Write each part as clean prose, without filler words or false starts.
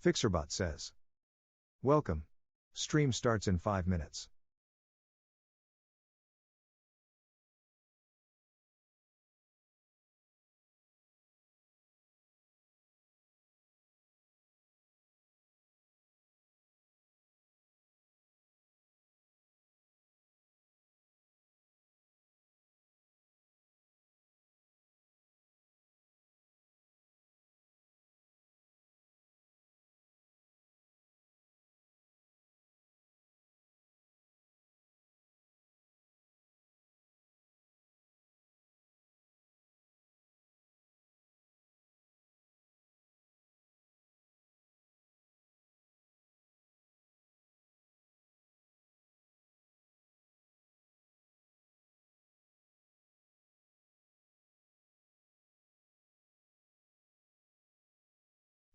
Fixerbot says. Welcome. Stream starts in 5 minutes.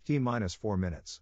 T minus 4 minutes.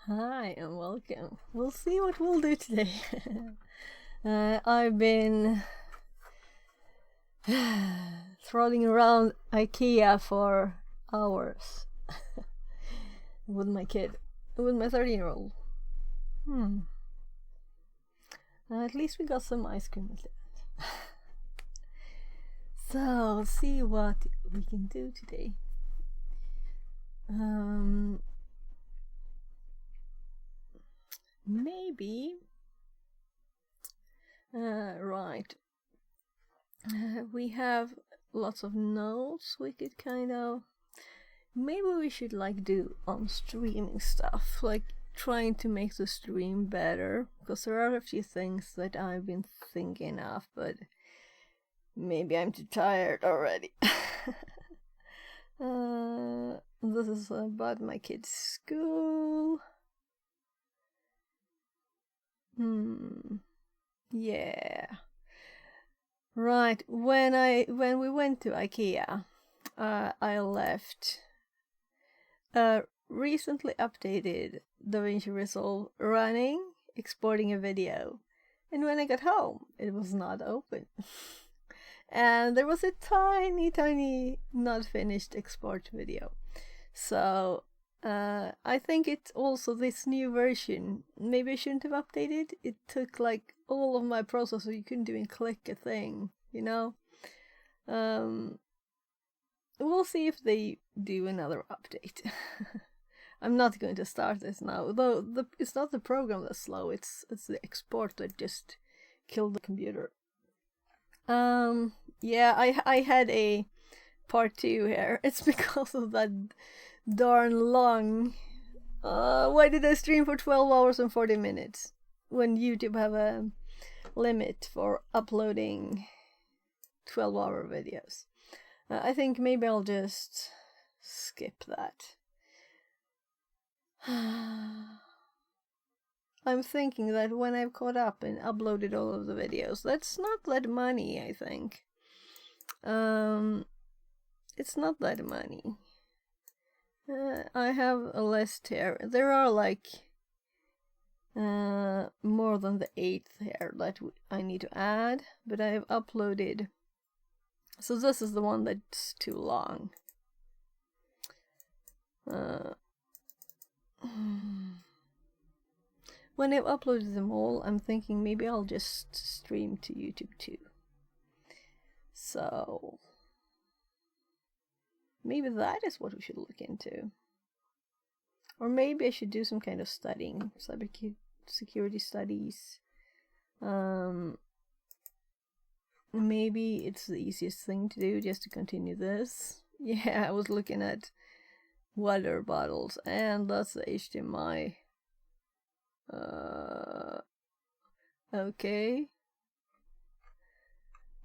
Hi and welcome. We'll see what we'll do today. I've been trotting around IKEA for hours with my kid, with my 13-year-old. At least we got some ice cream with it. So, see what we can do today. Maybe. Right. We have lots of notes we could kind of. Maybe we should like do on streaming stuff, like trying to make the stream better, because there are a few things that I've been thinking of, but maybe I'm too tired already. This is about my kid's school. Yeah. Right. When we went to IKEA, I left a recently updated DaVinci Resolve running, exporting a video. And when I got home, it was not open. And there was a tiny, not finished export video. So, I think it's also this new version. Maybe I shouldn't have updated. It took like all of my processor. You couldn't even click a thing, you know? We'll see if they do another update. I'm not going to start this now, though it's not the program that's slow, it's the export that just killed the computer. Yeah, I had a part 2 here. It's because of that darn long. Why did I stream for 12 hours and 40 minutes when YouTube have a limit for uploading 12-hour videos? I think maybe I'll just skip that. I'm thinking that when I've caught up and uploaded all of the videos, that's not that money, I think. It's not that money. I have a list here. There are like more than the 8th here that I need to add, but I have uploaded. So this is the one that's too long. When I've uploaded them all, I'm thinking maybe I'll just stream to YouTube too. So maybe that is what we should look into. Or maybe I should do some kind of studying, cybersecurity studies. Maybe it's the easiest thing to do just to continue this. Yeah, I was looking at water bottles, and that's the HDMI. Okay.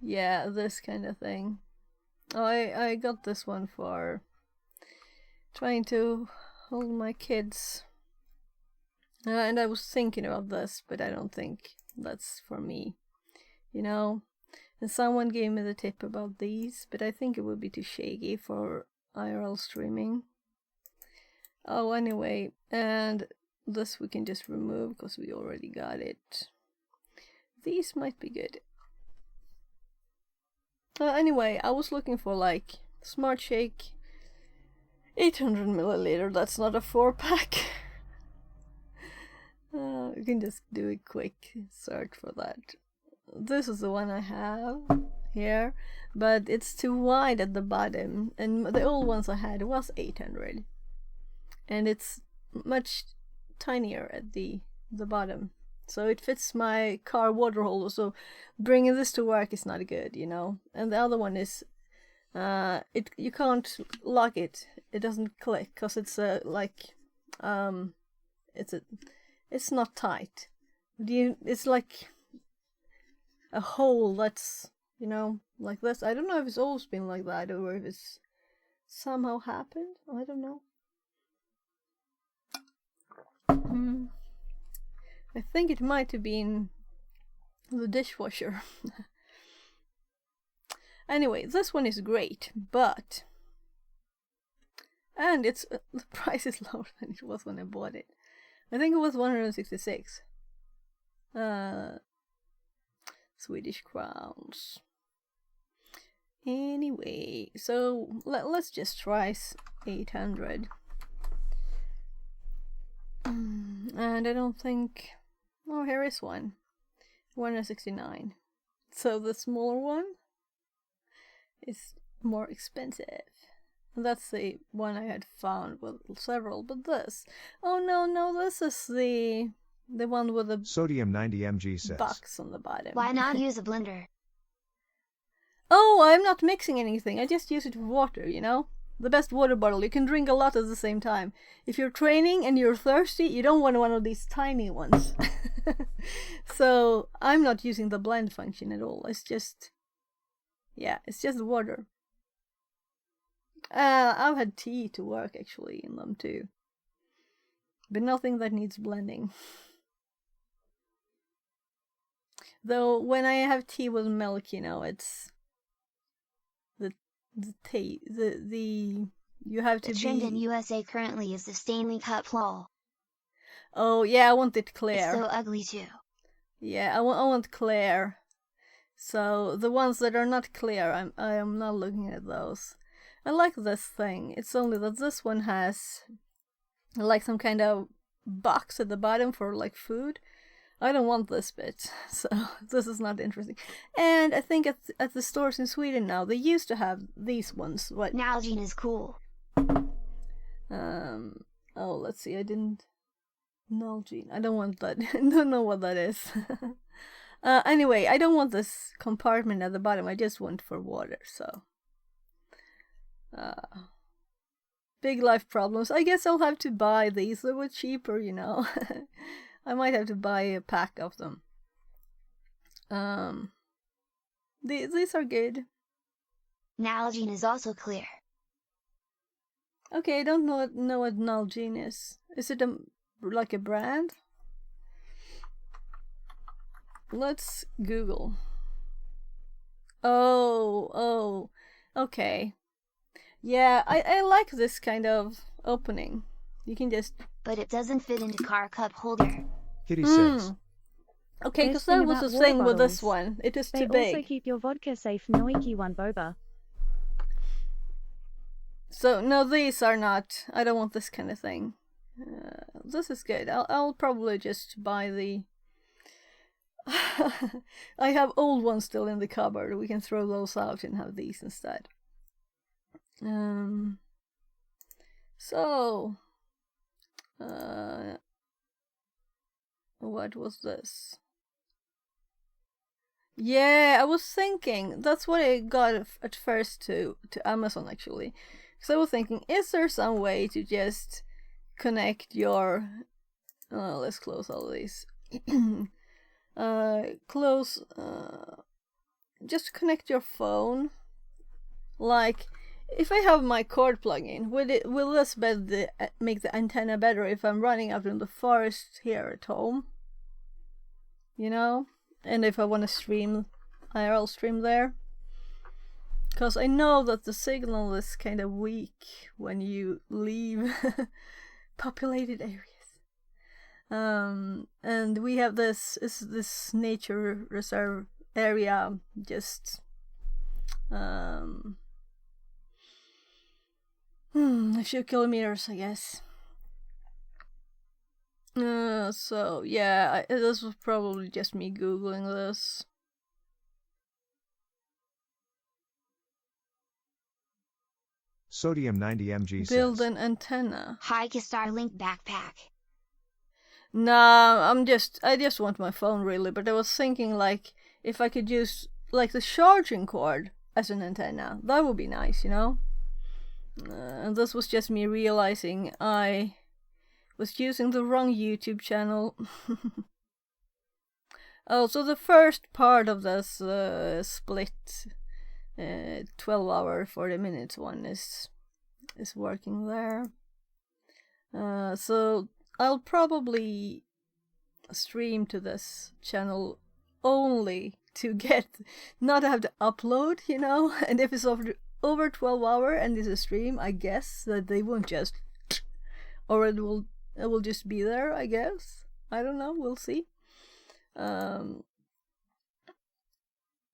Yeah, this kind of thing. Oh, I got this one for trying to hold my kids. And I was thinking about this, but I don't think that's for me. You know? And someone gave me the tip about these, but I think it would be too shaky for IRL streaming. Oh, anyway, and this we can just remove because we already got it. These might be good. Anyway, I was looking for like Smart Shake 800 milliliter. That's not a 4-pack. You can just do a quick search for that. This is the one I have here, but it's too wide at the bottom, and the old ones I had was 800, and it's much tinier at the bottom, so it fits my car water holder. So bringing this to work is not good, you know. And the other one is you can't lock it. It doesn't click because it's it's not tight. It's like a hole that's, you know, like this. I don't know if it's always been like that or if it's somehow happened. I don't know. I think it might have been the dishwasher. Anyway, this one is great, but and it's the price is lower than it was when I bought it. I think it was 166 Swedish crowns. Anyway, so let's just try 800. And I don't think... Oh, here is one. 169. So the smaller one is more expensive. And that's the one I had found with several, but this... Oh no, this is the one with the Sodium 90 mg says. box on the bottom. Why not use a blender? Oh, I'm not mixing anything. I just use it with water, you know? The best water bottle. You can drink a lot at the same time. If you're training and you're thirsty, you don't want one of these tiny ones. So I'm not using the blend function at all. It's just... Yeah, it's just water. I've had tea to work actually in them too. But nothing that needs blending. Though when I have tea with milk, you know, it's... The tea, you have to The trend in USA currently is the Stanley Cup lol. Oh yeah, I want it clear. It's so ugly too. Yeah, I want clear. So the ones that are not clear, I am not looking at those. I like this thing. It's only that this one has like some kind of box at the bottom for like food. I don't want this bit, so this is not interesting. And I think at the stores in Sweden now, they used to have these ones. What? Nalgene is cool. Oh, let's see. I didn't. Nalgene. I don't want that. I don't know what that is. Anyway, I don't want this compartment at the bottom. I just want for water. So, big life problems. I guess I'll have to buy these. They were cheaper, you know. I might have to buy a pack of them. These are good. Nalgene is also clear. Okay, I don't know what Nalgene is. Is it like a brand? Let's Google. Oh, okay. Yeah, I like this kind of opening. You can just... But it doesn't fit into car cup holder. Kitty says. Okay, because Best that thing was about the water thing with this bottles, one. It is They too big. also keep your vodka safe. Noiki one boba. So no, these are not. I don't want this kind of thing. This is good. I'll probably just buy the... I have old ones still in the cupboard. We can throw those out and have these instead. So... what was this? Yeah, I was thinking, that's what I got at first to Amazon actually. So I was thinking, is there some way to just connect your... let's close all these. Just connect your phone. Like, if I have my cord plug-in, will this make the antenna better if I'm running out in the forest here at home? You know? And if I want to stream, IRL stream there? Because I know that the signal is kind of weak when you leave populated areas. And we have this nature reserve area just a few kilometers, I guess. So yeah, this was probably just me googling this. Sodium 90 mg Build says. an antenna. Hike a Starlink backpack. Nah, I just want my phone really, but I was thinking like if I could use like the charging cord as an antenna, that would be nice, you know? And this was just me realizing I was using the wrong YouTube channel. Oh, so the first part of this split 12-hour 40-minute one is working there. So I'll probably stream to this channel only to not have to upload, you know. And if it's over 12 hour and it's a stream, I guess that they won't just, or it will it will just be there, I guess. I don't know, we'll see.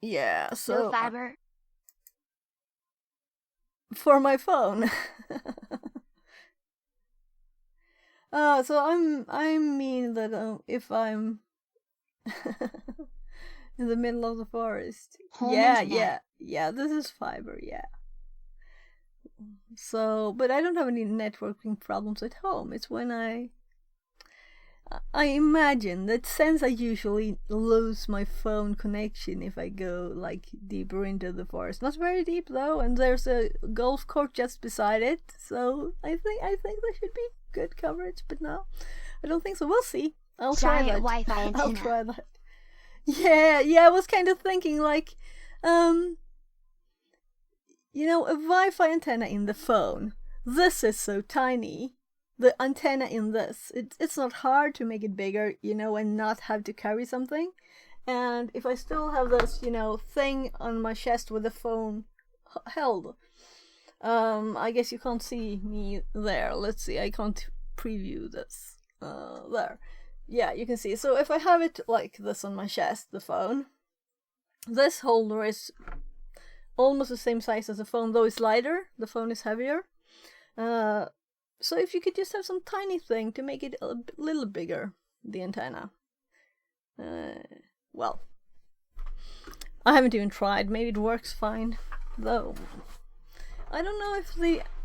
Yeah, so No fiber. for my phone. So I mean that if I'm in the middle of the forest. Home yeah, internet. yeah, this is fiber, yeah. So, but I don't have any networking problems at home. It's when I imagine that since I usually lose my phone connection if I go like deeper into the forest. Not very deep though, and there's a golf course just beside it. So I think there should be good coverage, but no, I don't think so. We'll see. I'll try Giant that. Wi-Fi I'll antenna. try that. Yeah, I was kind of thinking like, you know, a Wi-Fi antenna in the phone. This is so tiny. The antenna in this, it's not hard to make it bigger, you know, and not have to carry something. And if I still have this, you know, thing on my chest with the phone held, I guess you can't see me there. Let's see, I can't preview this. There. Yeah, you can see. So if I have it like this on my chest, the phone, this holder is almost the same size as the phone, though it's lighter. The phone is heavier. So if you could just have some tiny thing to make it a little bigger, the antenna. Well, I haven't even tried. Maybe it works fine, though. I don't know if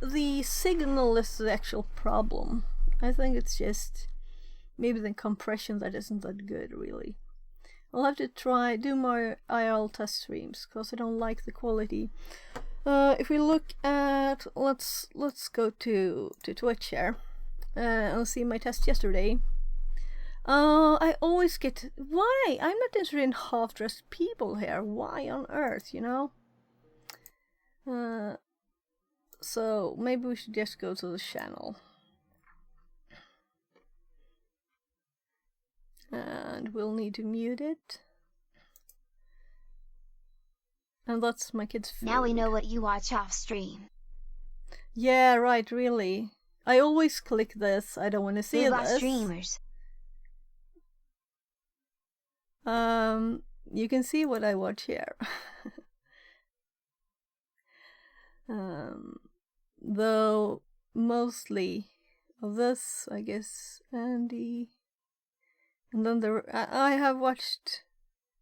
the signal is the actual problem. I think it's just maybe the compression that isn't that good, really. I'll have to do more IRL test streams because I don't like the quality. If we look at let's go to Twitch here and see my test yesterday. I always get why I'm not interested in half-dressed people here. Why on earth, you know? So maybe we should just go to the channel. And we'll need to mute it. And that's my kid's food. Now we know what you watch off stream. Yeah, right, really. I always click this. I don't want to see Robot this. streamers. You can see what I watch here. Though mostly of this, I guess, Andy. And then I have watched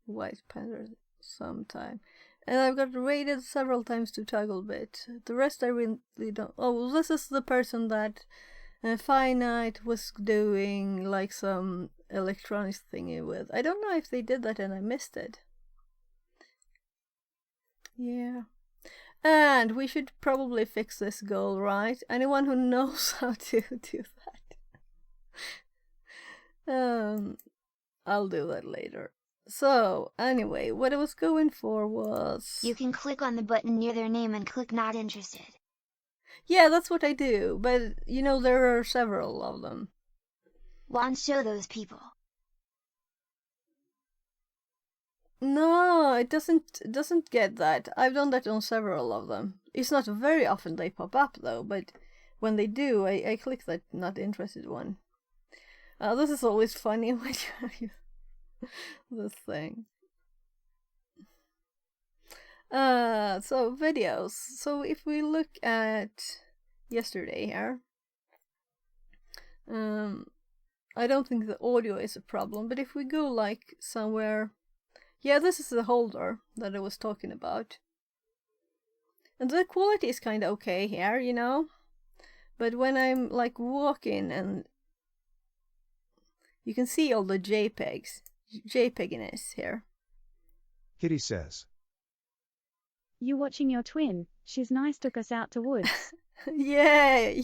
White Panther sometime. And I've got rated several times to Togglebit. The rest I really don't. Oh, this is the person that Finite was doing like some electronics thingy with. I don't know if they did that and I missed it. Yeah. And we should probably fix this goal, right? Anyone who knows how to do that. I'll do that later. So, anyway, what I was going for was... You can click on the button near their name and click not interested. Yeah, that's what I do, but, you know, there are several of them. Want to show those people. No, it doesn't get that. I've done that on several of them. It's not very often they pop up, though, but when they do, I click that not interested one. This is always funny when you this thing. So videos. So if we look at yesterday here, I don't think the audio is a problem, but if we go like somewhere, yeah, this is the holder that I was talking about. And the quality is kind of okay here, you know, but when I'm like walking and you can see all the JPEGiness here. Kitty says. You watching your twin? She's nice, took us out to woods. Yeah.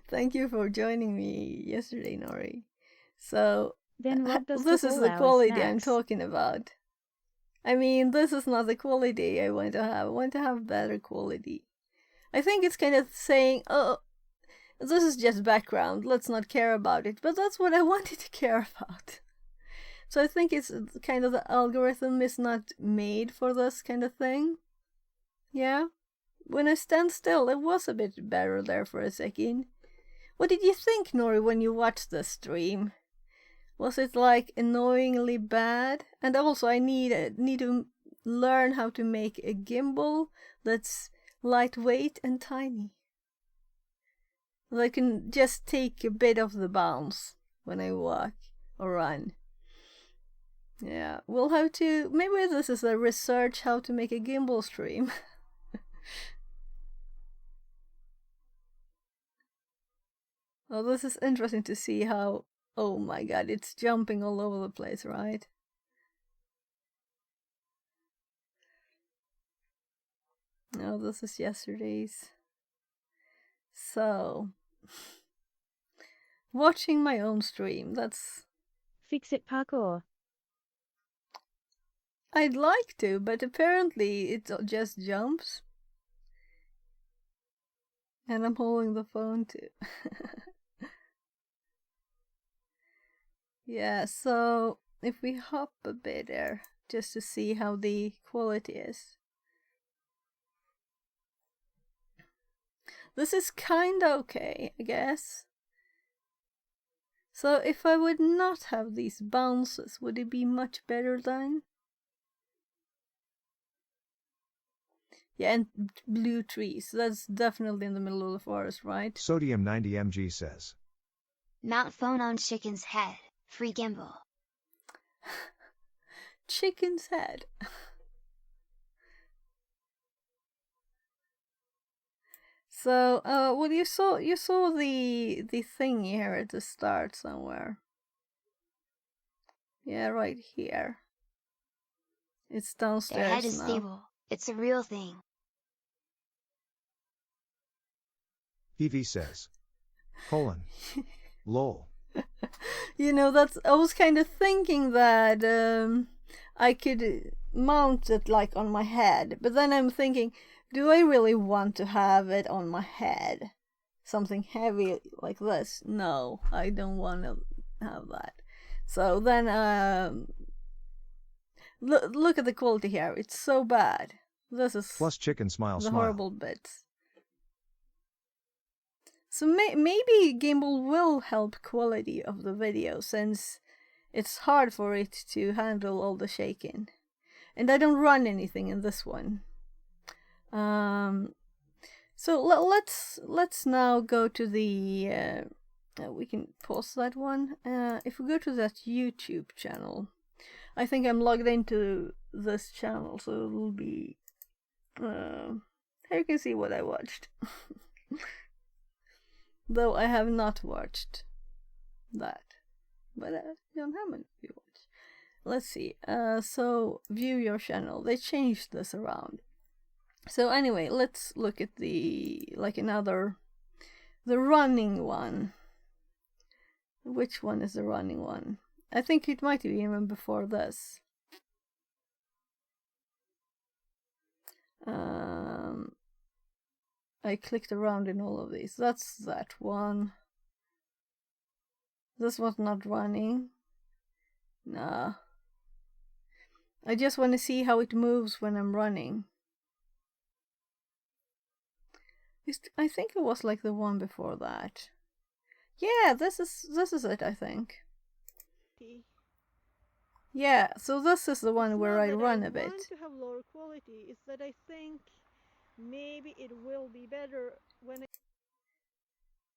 Thank you for joining me yesterday, Nori. So, Then robbed us this of is all the our quality I'm snacks. talking about. I mean, this is not the quality I want to have. I want to have better quality. I think it's kind of saying, oh, this is just background, let's not care about it. But that's what I wanted to care about. So I think it's kind of the algorithm is not made for this kind of thing. Yeah? When I stand still, it was a bit better there for a second. What did you think, Nori, when you watched the stream? Was it like annoyingly bad? And also, I need to learn how to make a gimbal that's lightweight and tiny. That can just take a bit of the bounce when I walk or run. Yeah, we'll have to. Maybe this is a research how to make a gimbal stream. Oh, this is interesting to see how. Oh my god, it's jumping all over the place, right? No, this is yesterday's. So, watching my own stream, that's. Fix it parkour. I'd like to, but apparently it just jumps. And I'm holding the phone too. Yeah, so if we hop a bit there, just to see how the quality is. This is kinda okay, I guess. So if I would not have these bounces, would it be much better then? Yeah, and blue trees. That's definitely in the middle of the forest, right? Sodium 90 mg says. Mount phone on chicken's head. Free gimbal. Chicken's head. So, well, you saw the thing here at the start somewhere. Yeah, right here. It's downstairs Their head is now. stable. It's a real thing. PV says. Lol. You know, I was kind of thinking that I could mount it like on my head, but then I'm thinking, do I really want to have it on my head? Something heavy like this? No, I don't want to have that. So then, look at the quality here. It's so bad. This is Plus chicken smile the smile. horrible bits. So maybe gimbal will help quality of the video, since it's hard for it to handle all the shaking. And I don't run anything in this one. So let's now go to the we can pause that one. If we go to that YouTube channel, I think I'm logged into this channel, so it'll be here you can see what I watched. Though I have not watched that, but I don't have any to watch. Let's see. So view your channel. They changed this around. So anyway, let's look at the running one. Which one is the running one? I think it might be even before this. I clicked around in all of these. That's that one. This one's not running. Nah. I just want to see how it moves when I'm running. I think it was like the one before that. Yeah, this is it, I think. Yeah, so this is the one where I run a bit. I want to have lower quality. It's that I think maybe it will be better when it...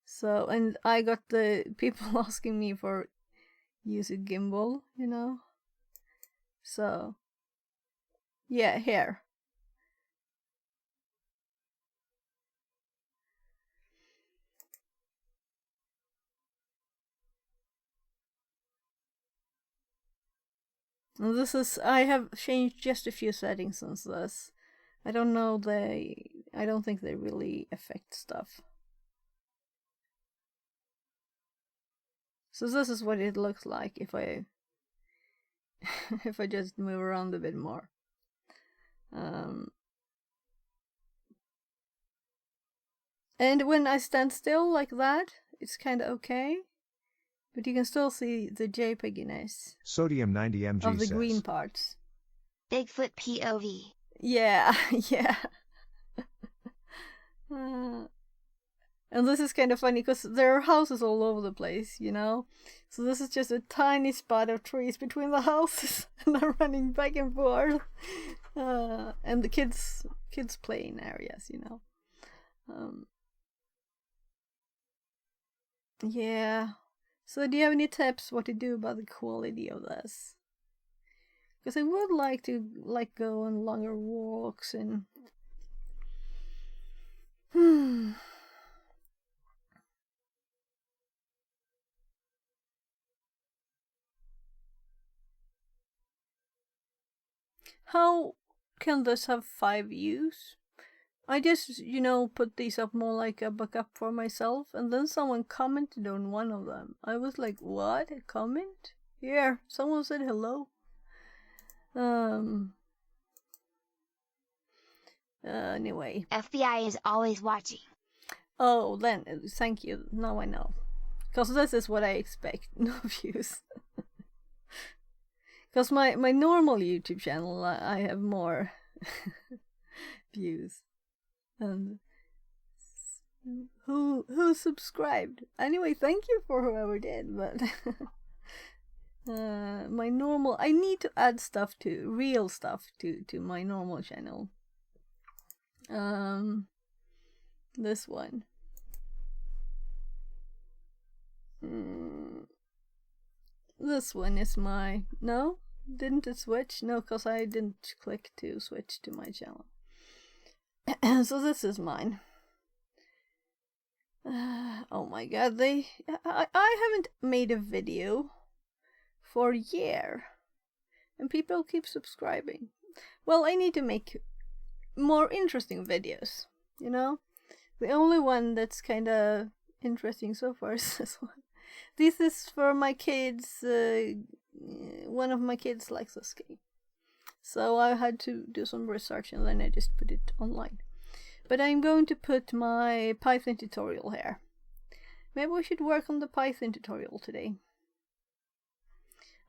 So, and I got the people asking me for use a gimbal, you know. So, yeah, here. And this is, I have changed just a few settings since this. I don't know, I don't think they really affect stuff. So this is what it looks like if I if I just move around a bit more. And when I stand still like that, it's kind of okay. But you can still see the JPEGiness Sodium 90 mg of the says. green parts. Bigfoot POV. Yeah, yeah. And this is kind of funny because there are houses all over the place, you know? So this is just a tiny spot of trees between the houses, and I'm running back and forth. And the kids playing areas, you know? Yeah. So do you have any tips what to do about the quality of this? Because I would like to go on longer walks and How can this have 5 views? I just, put these up more like a backup for myself, and then someone commented on one of them. I was like, what? A comment? Here, someone said hello. Anyway. FBI is always watching. Oh, then, thank you. Now I know. Because this is what I expect. No views. Because my normal YouTube channel, I have more views. And who subscribed? Anyway, thank you for whoever did, but my normal, I need to add stuff to real stuff to my normal channel. This one. This one is my... No? Didn't it switch? No, because I didn't click to switch to my channel. So this is mine. Oh my god, I haven't made a video for a year. And people keep subscribing. Well, I need to make more interesting videos, you know? The only one that's kind of interesting so far is this one. This is for my kids. One of my kids likes this game. So I had to do some research and then I just put it online. But I'm going to put my Python tutorial here. Maybe we should work on the Python tutorial today.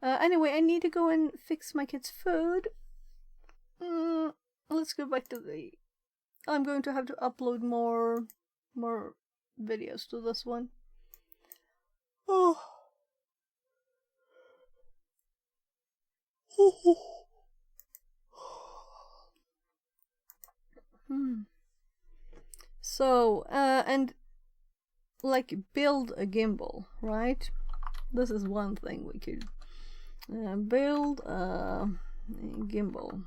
Anyway, I need to go and fix my kids' food. Let's go back to the... I'm going to have to upload more videos to this one. Oh. So, and like build a gimbal, right? This is one thing we could build a gimbal.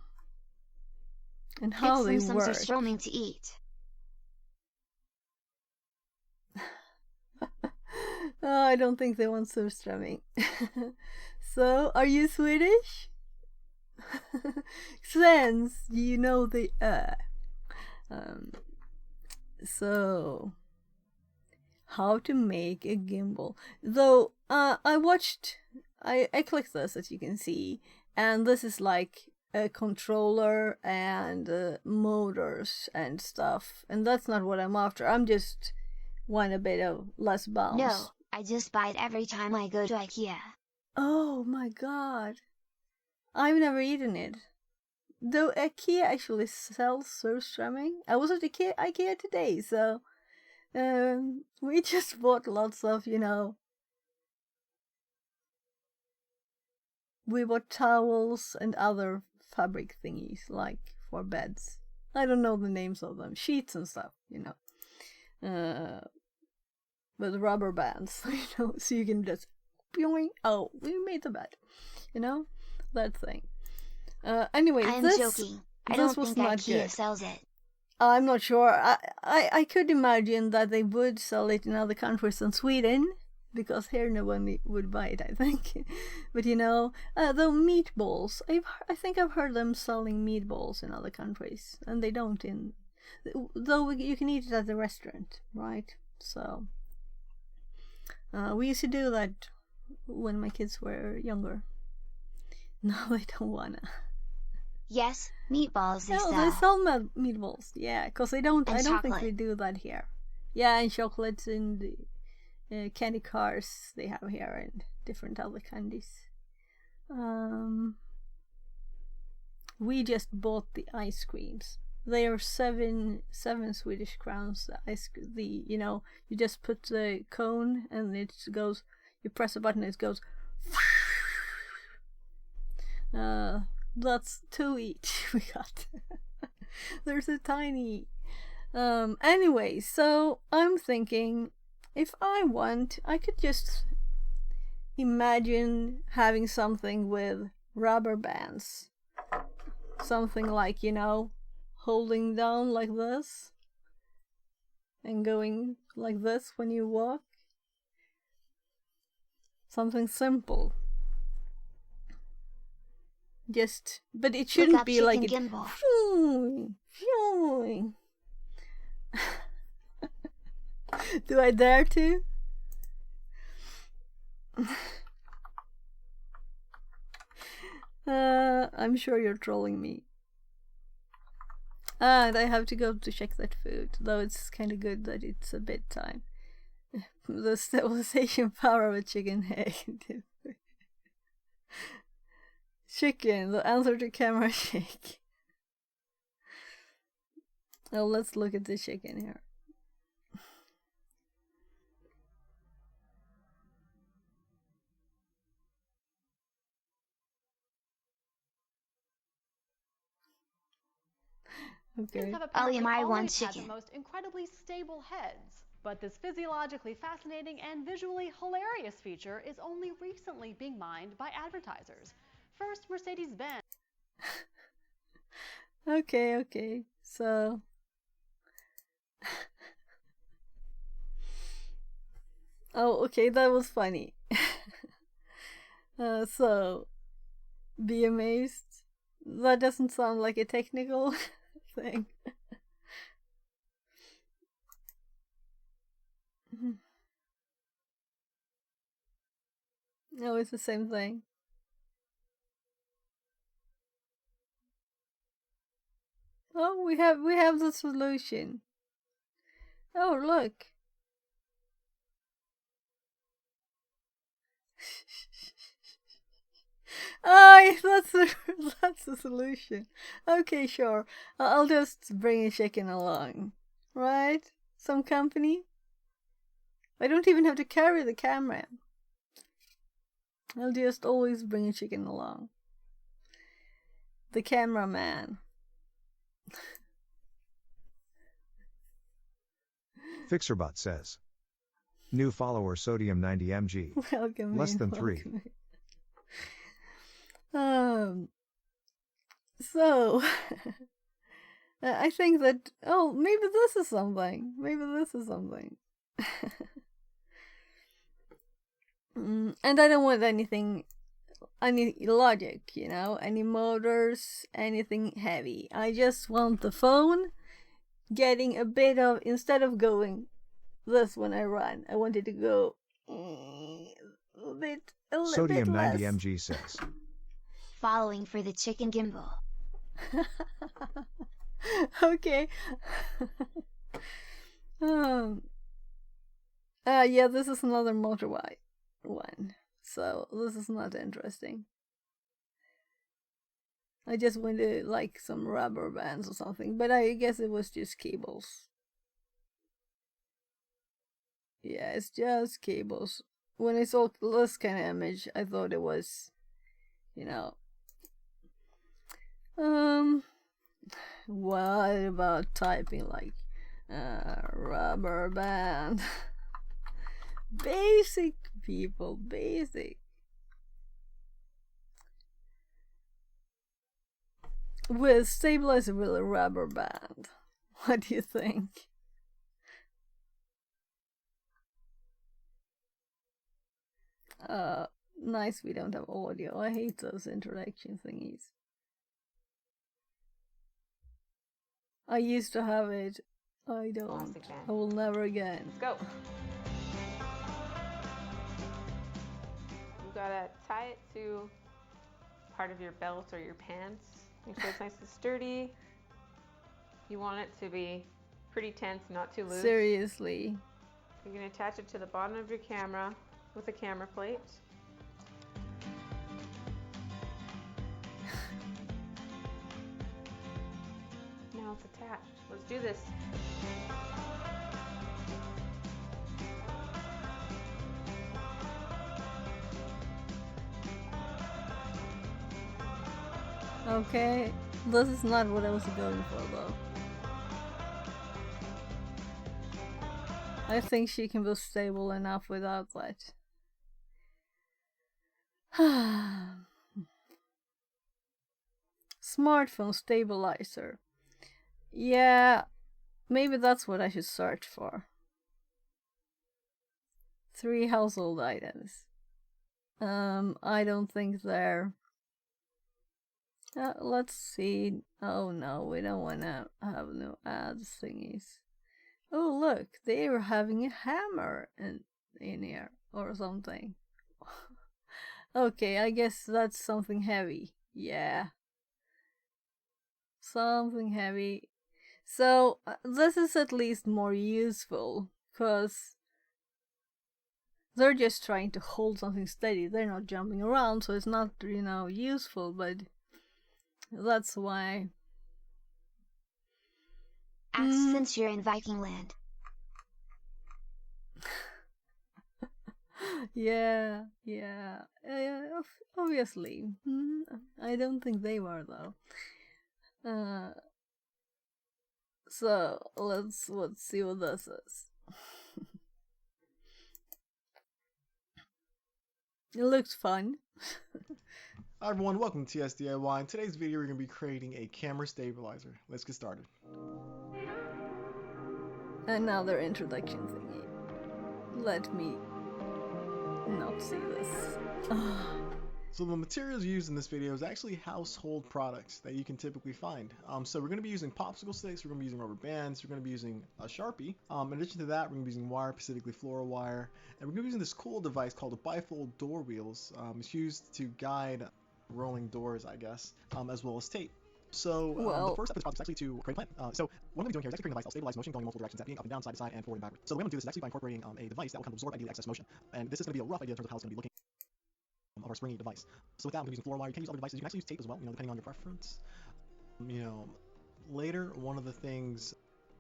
And how they Some work. surströmming to eat. Oh, I don't think they want surströmming. So, are you Swedish? Since you know the so how to make a gimbal. Though I clicked this, as you can see, and this is like a controller and motors and stuff, and that's not what I'm after. I'm just want a bit of less bounce. No, I just buy it every time I go to IKEA. Oh my god. I've never eaten it. Though IKEA actually sells surströmming. I was at IKEA today, so we just bought lots of, we bought towels and other fabric thingies, like for beds. I don't know the names of them. Sheets and stuff, with rubber bands, so you can just, oh, we made the bed, that thing. Anyway, I'm joking. I don't think IKEA sells it. I'm not sure. I could imagine that they would sell it in other countries than Sweden, because here no one would buy it, I think. But though meatballs, I think I've heard them selling meatballs in other countries, and they don't though you can eat it at the restaurant, right? So we used to do that when my kids were younger. Now they don't wanna. Yes, meatballs they sell. They sell meatballs, yeah, because I don't think we do that here. Yeah, and chocolates and candy cars they have here and different other candies. We just bought the ice creams they are seven Swedish crowns. You just put the cone and it goes. You press a button, it goes. That's 2 each we got. There's a tiny. Anyway, so I'm thinking, if I want, I could just imagine having something with rubber bands. Something like, holding down like this and going like this when you walk. Something simple. But it shouldn't be like it. Phew. Do I dare to? I'm sure you're trolling me. And I have to go to check that food, though it's kind of good that it's a bedtime. The stabilization power of a chicken egg. Chicken, the answer to camera shake. Now let's look at the chicken here. Okay. Have apparently always had the most incredibly stable heads. But this physiologically fascinating and visually hilarious feature is only recently being mined by advertisers. First, Mercedes-Benz. Okay. So oh, okay, that was funny. So be amazed. That doesn't sound like a technical thing. No, it's the same thing. Oh, we have the solution. Oh, look. Oh, that's the solution. Okay, sure. I'll just bring a chicken along. Right? Some company? I don't even have to carry the camera. I'll just always bring a chicken along. The cameraman. Fixerbot says. New follower Sodium 90 mg. Welcome. Less than 3. So I think that maybe this is something. And I don't want any logic, any motors, anything heavy. I just want the phone getting a bit of, instead of going this when I run, I want it to go a little bit Sodium less. 90 mg says. Following for the chicken gimbal. Okay. Yeah, this is another motorbike one, so this is not interesting. I just wanted like some rubber bands or something, but I guess it was just cables. Yeah, it's just cables. When I saw this kind of image, I thought it was, what about typing like rubber band? Basic, people, basic. With stabilizer with a rubber band. What do you think? Nice we don't have audio. I hate those interaction thingies. I used to have it. I don't. I will never again. Let's go. You gotta tie it to part of your belt or your pants. Make sure it's nice and sturdy. You want it to be pretty tense, not too loose. Seriously. You're gonna attach it to the bottom of your camera with a camera plate. Now now it's attached. Let's do this. Okay, this is not what I was going for though. I think she can be stable enough without that. Smartphone stabilizer. Yeah, maybe that's what I should search for. 3 household items. I don't think they're... let's see. Oh no, we don't want to have no ads thingies. Oh look, they are having a hammer in here or something. Okay, I guess that's something heavy. Yeah. Something heavy. So, this is at least more useful, because they're just trying to hold something steady. They're not jumping around, so it's not, useful, but that's why. Ask since you're in Viking land. Yeah, obviously. I don't think they were though. So let's see what this is. It looks fun. Hi everyone, welcome to TSDIY. In today's video we're going to be creating a camera stabilizer. Let's get started. Another introduction thingy. Let me not see this. So the materials used in this video is actually household products that you can typically find. So we're going to be using popsicle sticks, we're going to be using rubber bands, we're going to be using a Sharpie. In addition to that, we're going to be using wire, specifically fluoro wire, and we're going to be using this cool device called a bifold door wheels. It's used to guide rolling doors, I guess, as well as tape. So the first step of this project is actually to create a plan. So what I'm going to be doing here is actually creating a device that'll stabilize motion going in multiple directions, that being up and down, side to side, and forward and backward. So the way I'm going to do this is actually by incorporating a device that will kind of absorb any of the excess motion. And this is going to be a rough idea in terms of how it's going to be looking of our springy device. So with that, I'm going to be using fluoro wire. You can use other devices. You can actually use tape as well, depending on your preference. Later, one of the things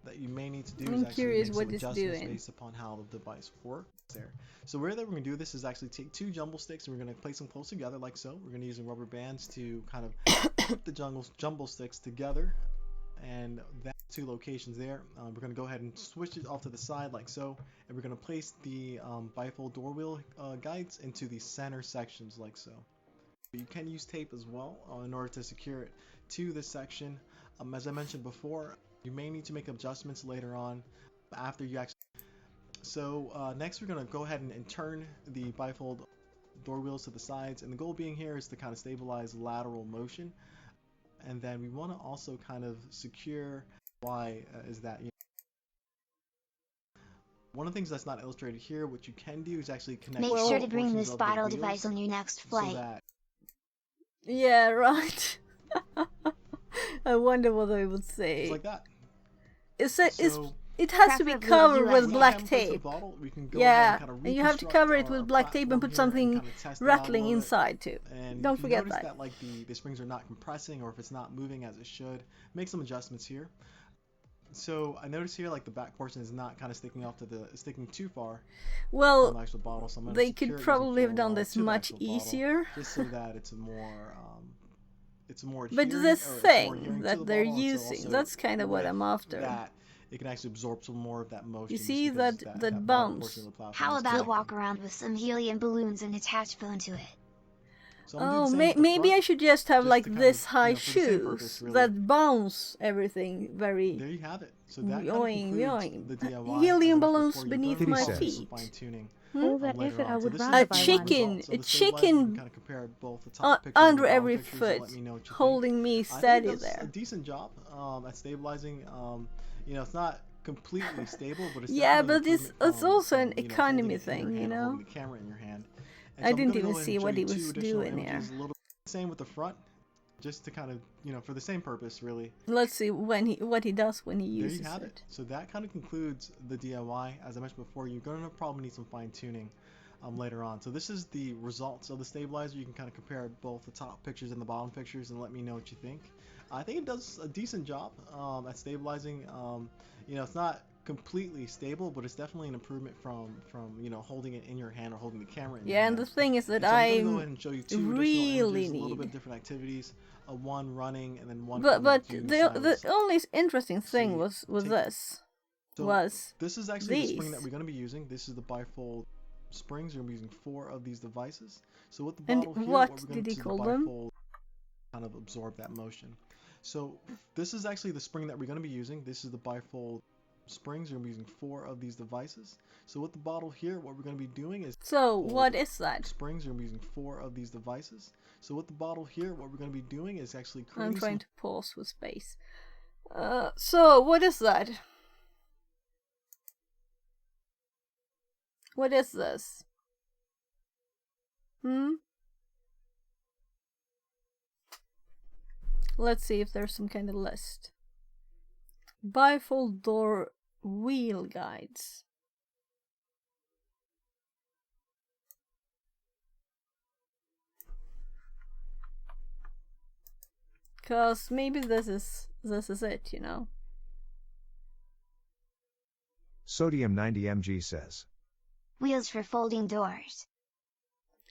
that you may need to do is actually make some adjustments based upon how the device works there. So where that we're going to do this is actually take 2 jumble sticks and we're going to place them close together like so. We're going to use rubber bands to kind of put the jumble sticks together, and that's 2 locations there. We're going to go ahead and switch it off to the side like so, and we're going to place the bifold door wheel guides into the center sections like so. You can use tape as well in order to secure it to this section. As I mentioned before, you may need to make adjustments later on after you actually. So next we're going to go ahead and turn the bifold door wheels to the sides, and the goal being here is to kind of stabilize lateral motion. And then we want to also kind of secure is that one of the things that's not illustrated here, what you can do is actually connect. Make sure to bring this bottle device on your next flight. Yeah, right. I wonder what they would say. It's like that. It has to be covered with black tape. Yeah, and you have to cover it with black tape and put something rattling inside too. Don't forget that. That like the springs are not compressing, or if it's not moving as it should, make some adjustments here. So I notice here like the back portion is not kind of sticking too far. Well, from the actual bottle, so they could probably have done this much easier. Just so that it's more but this thing that they're using, that's kind of what I'm after. It can actually absorb some more of that motion. You see that bounce? How about walk around with some helium balloons and attach phone to it? So maybe I should just have like this high shoes that bounce everything very. There you have it. So that yoing. The DIY Helium balloons beneath my feet. All that effort I would rather buy a chicken under every foot, holding me steady there. A decent job at stabilizing. It's not completely stable, but it's but it's also an economy thing, The camera in your hand. I didn't even see what he was doing there. Same with the front, just to kind of, for the same purpose, really. Let's see what he does when he uses there you have it. So that kind of concludes the DIY. As I mentioned before, you're going to probably need some fine tuning later on. So this is the results of the stabilizer. You can kind of compare both the top pictures and the bottom pictures and let me know what you think. I think it does a decent job at stabilizing. You know, it's not completely stable, but it's definitely an improvement from you know, holding it in your hand or holding the camera in your Yeah, hand. and the thing is that And so I'm I gonna go ahead and show you two really additional images, a little need. bit different activities, one running and then one But kind of but doing the silence. only interesting thing See, was take this. so Was this is actually the spring that these. we're going to be using. This is the bifold springs. We're going to be using 4 of these devices. So with the And bottle here, what what we're going did to he do is the call them? bifold kind of absorb that motion. So this is actually the spring that we're going to be using. This is the bifold springs. We're going to be using 4 of these devices. So with the bottle here, what we're going to be doing is So what is that? springs. We're going to be using 4 of these devices. So with the bottle here, what we're going to be doing is actually I'm creating trying to pause with space. So what is that? What is this? Let's see if there's some kind of list. Bifold door wheel guides. Cause maybe this is it, you know. Sodium 90 mg says. Wheels for folding doors.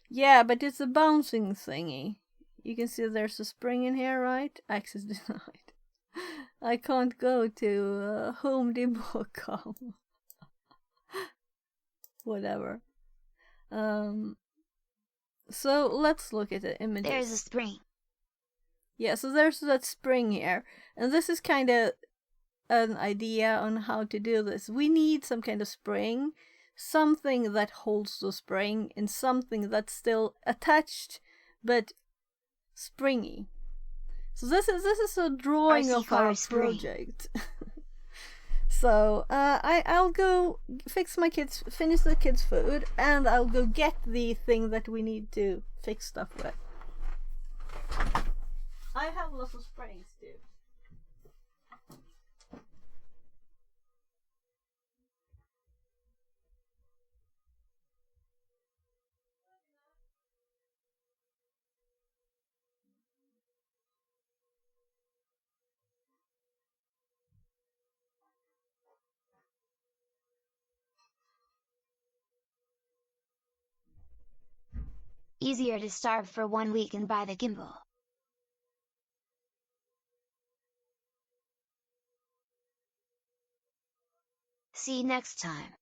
Yeah, but it's a bouncing thingy. You can see there's a spring in here, right? Access denied. I can't go to HomeDepot.com. Whatever. So let's look at the images. There's a spring. Yeah, so there's that spring here. And this is kind of an idea on how to do this. We need some kind of spring, something that holds the spring, and something that's still attached but springy. So this is a drawing RC of our spring. project. So I'll go finish the kids' food, and I'll go get the thing that we need to fix stuff with. I have lots of springs too. Easier to starve for 1 week and buy the gimbal. See you next time.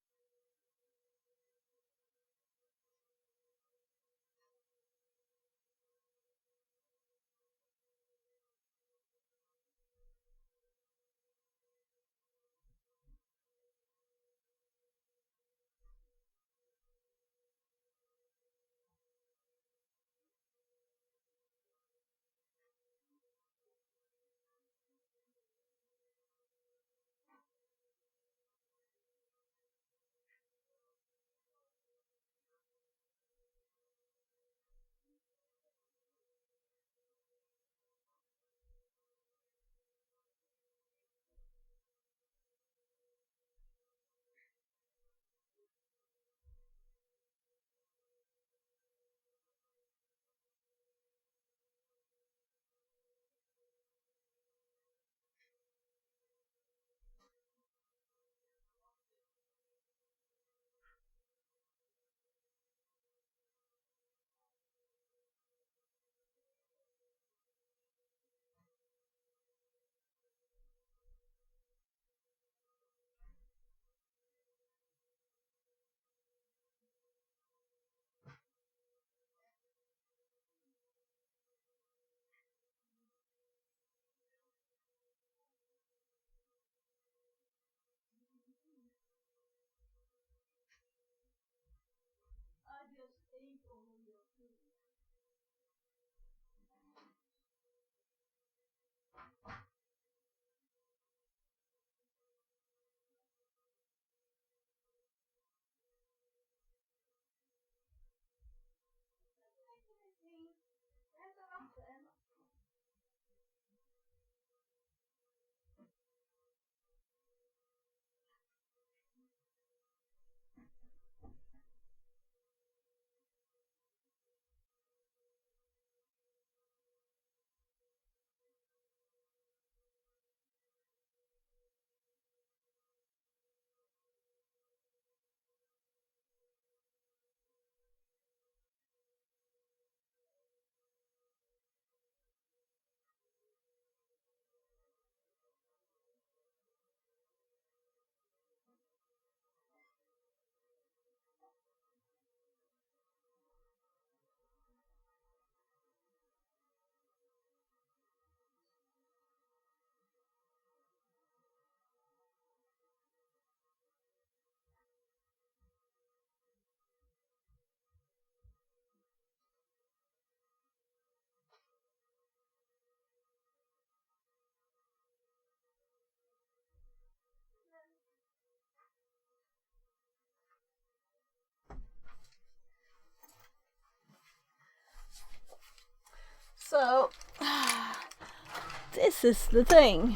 this is the thing.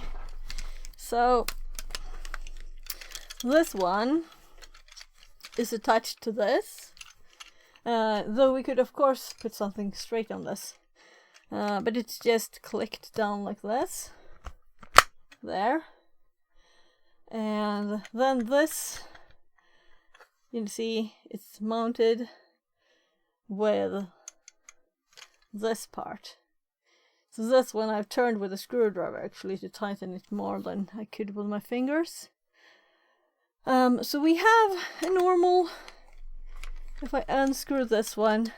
So this one is attached to this. Though we could of course put something straight on this. But it's just clicked down like this. There. And then this, you can see it's mounted with this part. So this one I've turned with a screwdriver actually to tighten it more than I could with my fingers. So we have a normal, if I unscrew this one,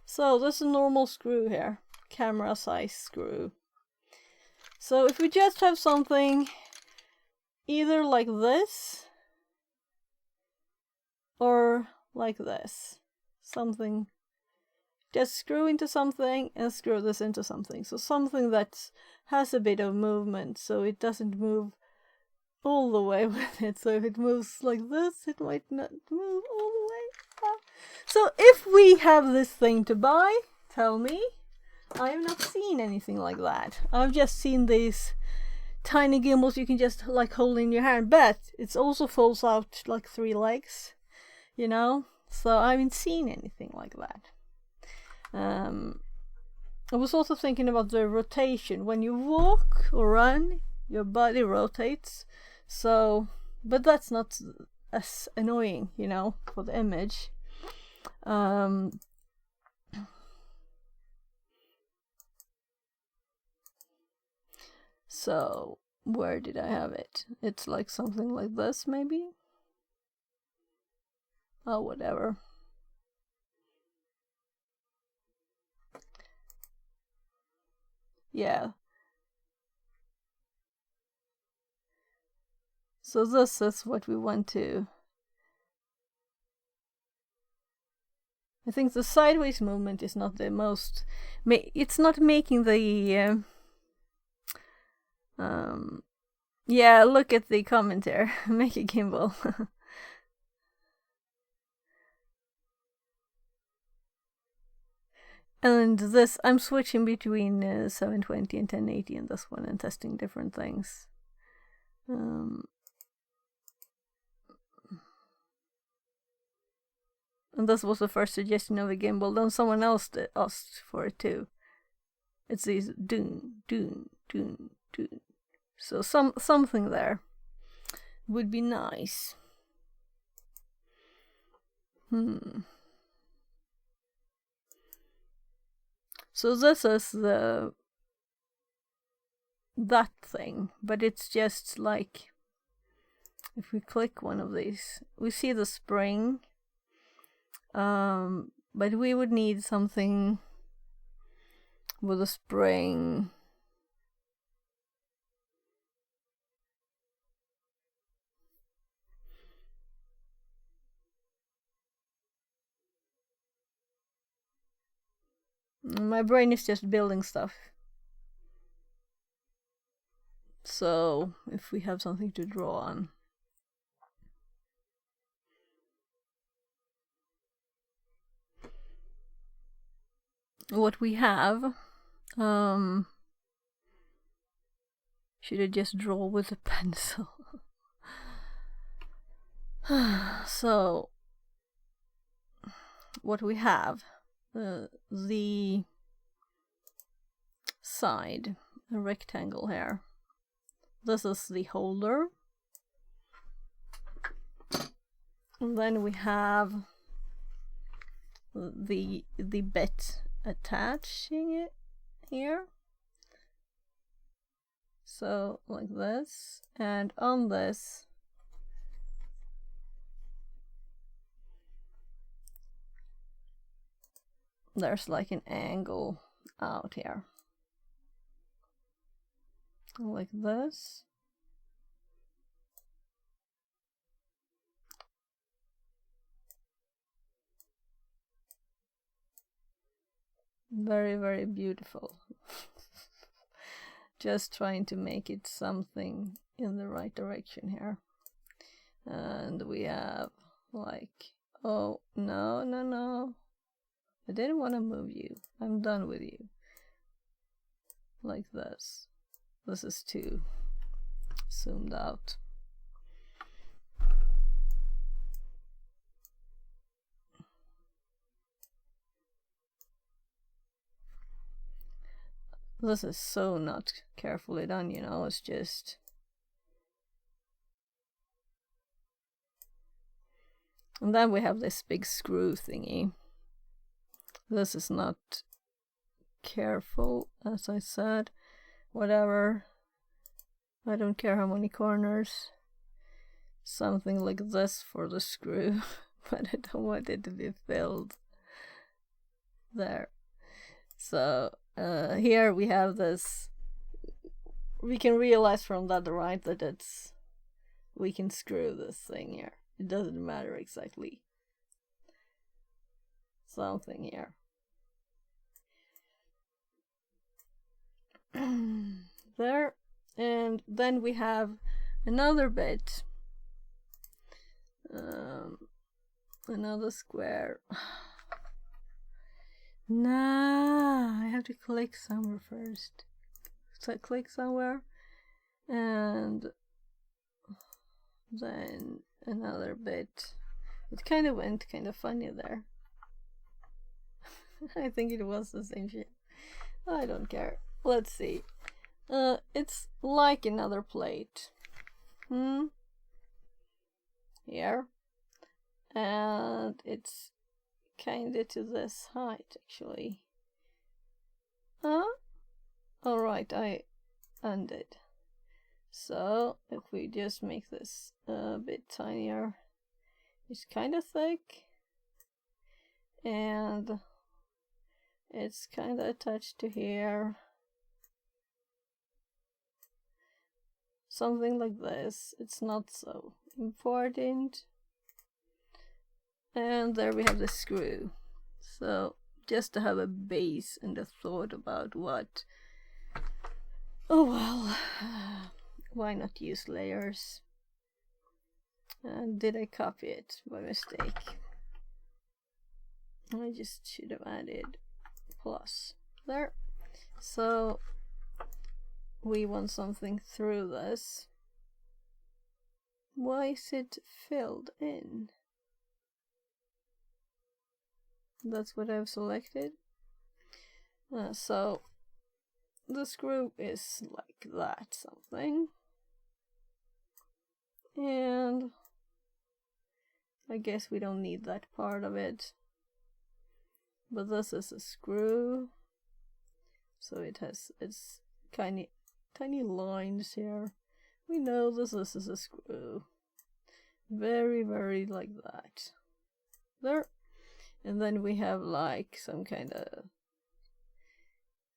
so this is a normal screw here, camera size screw. So if we just have something either like this or like this, something, just screw into something and screw this into something. So something that has a bit of movement so it doesn't move all the way with it. So if it moves like this, it might not move all the way up. So if we have this thing to buy, tell me. I have not seen anything like that. I've just seen these tiny gimbals you can just like hold in your hand, but it also folds out like 3 legs, you know? So I haven't seen anything like that. I was also thinking about the rotation. When you walk or run, your body rotates. So, but that's not as annoying, you know, for the image. So, where did I have it? It's like something like this, maybe? Oh, whatever. Yeah. So this is what we want to. I think the sideways movement is not the most. It's not making the. Yeah, look at the comment there. Make a gimbal. And this, I'm switching between 720 and 1080 in this one and testing different things. And this was the first suggestion of a gimbal. Then someone else asked for it too. It's these doon, doon, doon, doon. So something there would be nice. So this is that thing, but it's just like, if we click one of these, we see the spring, but we would need something with a spring. My brain is just building stuff. So, if we have something to draw on. What we have, should I just draw with a pencil? So, what we have, the side, a rectangle here. This is the holder. And then we have the bit attaching it here. So like this, and on this there's like an angle out here, like this. Very, very beautiful. Just trying to make it something in the right direction here. And we have like Oh, no, no, no. I didn't want to move you. I'm done with you. Like this. This is too zoomed out. This is so not carefully done, you know, it's just... And then we have this big screw thingy. This is not careful, as I said. Whatever. I don't care how many corners. Something like this for the screw, but I don't want it to be filled. There. So, here we have this. We can realize from that, right, that it's... We can screw this thing here. It doesn't matter exactly. Something here. There. And then we have another bit. Another square. Nah, I have to click somewhere first. So I click somewhere. And then another bit. It kind of went kind of funny there. I think it was the same shit. I don't care. Let's see. It's like another plate. Here. And it's kinda to this height, actually. Alright, I undid. So, if we just make this a bit tinier, it's kinda thick. And it's kinda attached to here. Something like this. It's not so important. And there we have the screw. So, just to have a base and a thought about what... Oh well, why not use layers? And did I copy it by mistake? I just should have added plus there. So, we want something through this. Why is it filled in? That's what I've selected. So the screw is like that, something. And I guess we don't need that part of it. But this is a screw. So it has its tiny lines here. We know this is a screw. Very, very like that. There. And then we have like some kind of...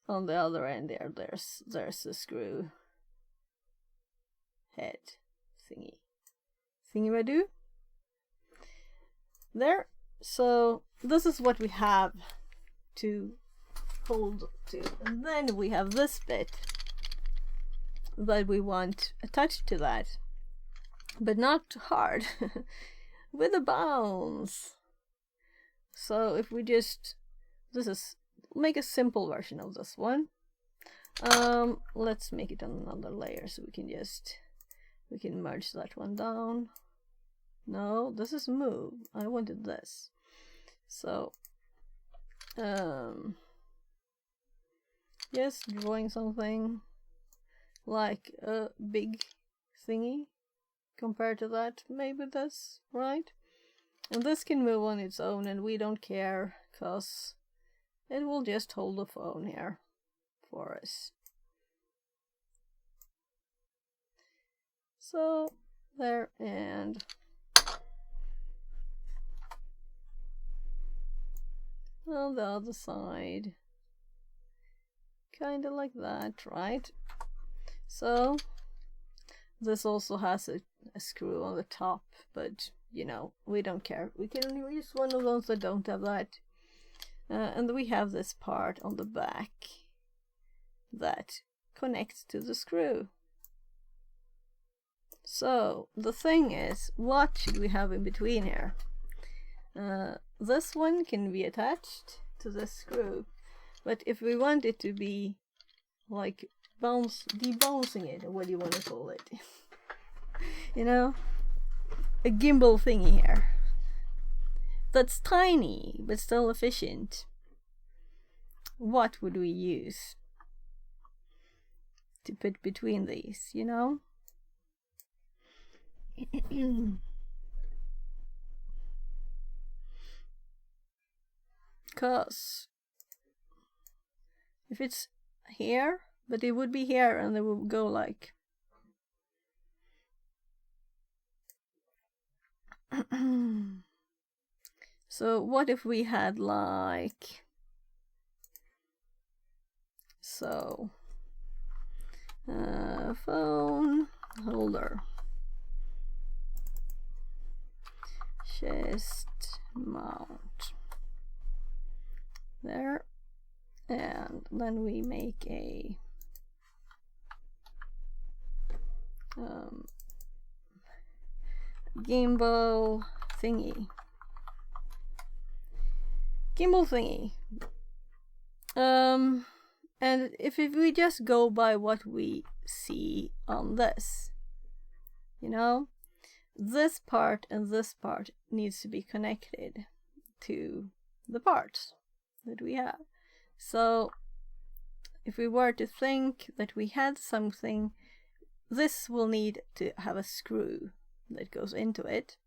On the other end there, there's a screw head thingy. Thingy-ma-do. There. So this is what we have to hold to. And then we have this bit that we want attached to that. But not hard. With a bounce. So if we just... make a simple version of this one. Let's make it on another layer so we can merge that one down. No, this is move. I wanted this. So, yes, drawing something like a big thingy compared to that, maybe this, right? And this can move on its own and we don't care because it will just hold the phone here for us. So, there, and on the other side. Kinda like that, right? So, this also has a screw on the top, but, you know, we don't care. We can use one of those that don't have that. And we have this part on the back that connects to the screw. So, the thing is, what should we have in between here? This one can be attached to the screw, but if we want it to be like debouncing it, or what do you want to call it? You know, a gimbal thingy here. That's tiny, but still efficient. What would we use to put between these, you know? Cause if it's here, but it would be here and it would go like so what if we had like phone holder, chest mount there, and then we make a gimbal thingy. And if we just go by what we see on this, you know, this part and this part needs to be connected to the parts that we have. So if we were to think that we had something, this will need to have a screw that goes into it.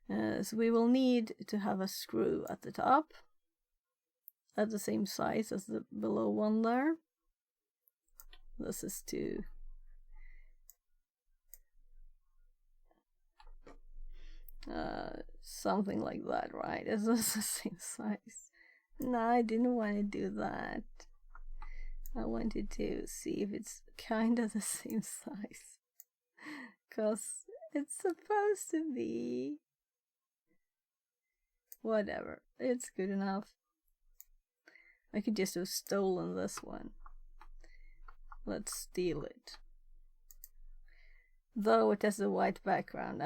So we will need to have a screw at the top at the same size as the below one there. This is to something like that, right? Is this the same size? No, I didn't want to do that. I wanted to see if it's kind of the same size, cause it's supposed to be. Whatever, it's good enough. I could just have stolen this one. Let's steal it. Though it has a white background.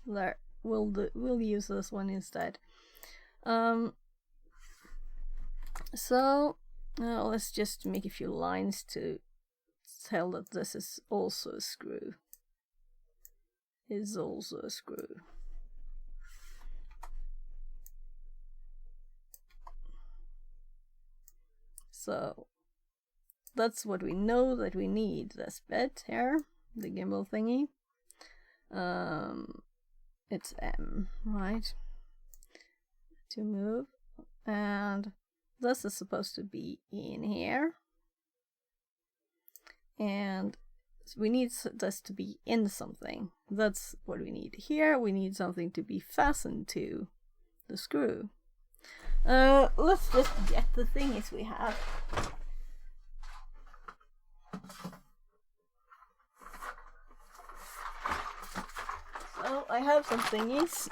There, we'll use this one instead. So let's just make a few lines to tell that this is also a screw. Is also a screw. So that's what we know that we need. This bit here, the gimbal thingy. It's M, right? To move, and this is supposed to be in here, and we need this to be in something. That's what we need here. We need something to be fastened to the screw. Let's just get the thingies we have. So I have some thingies.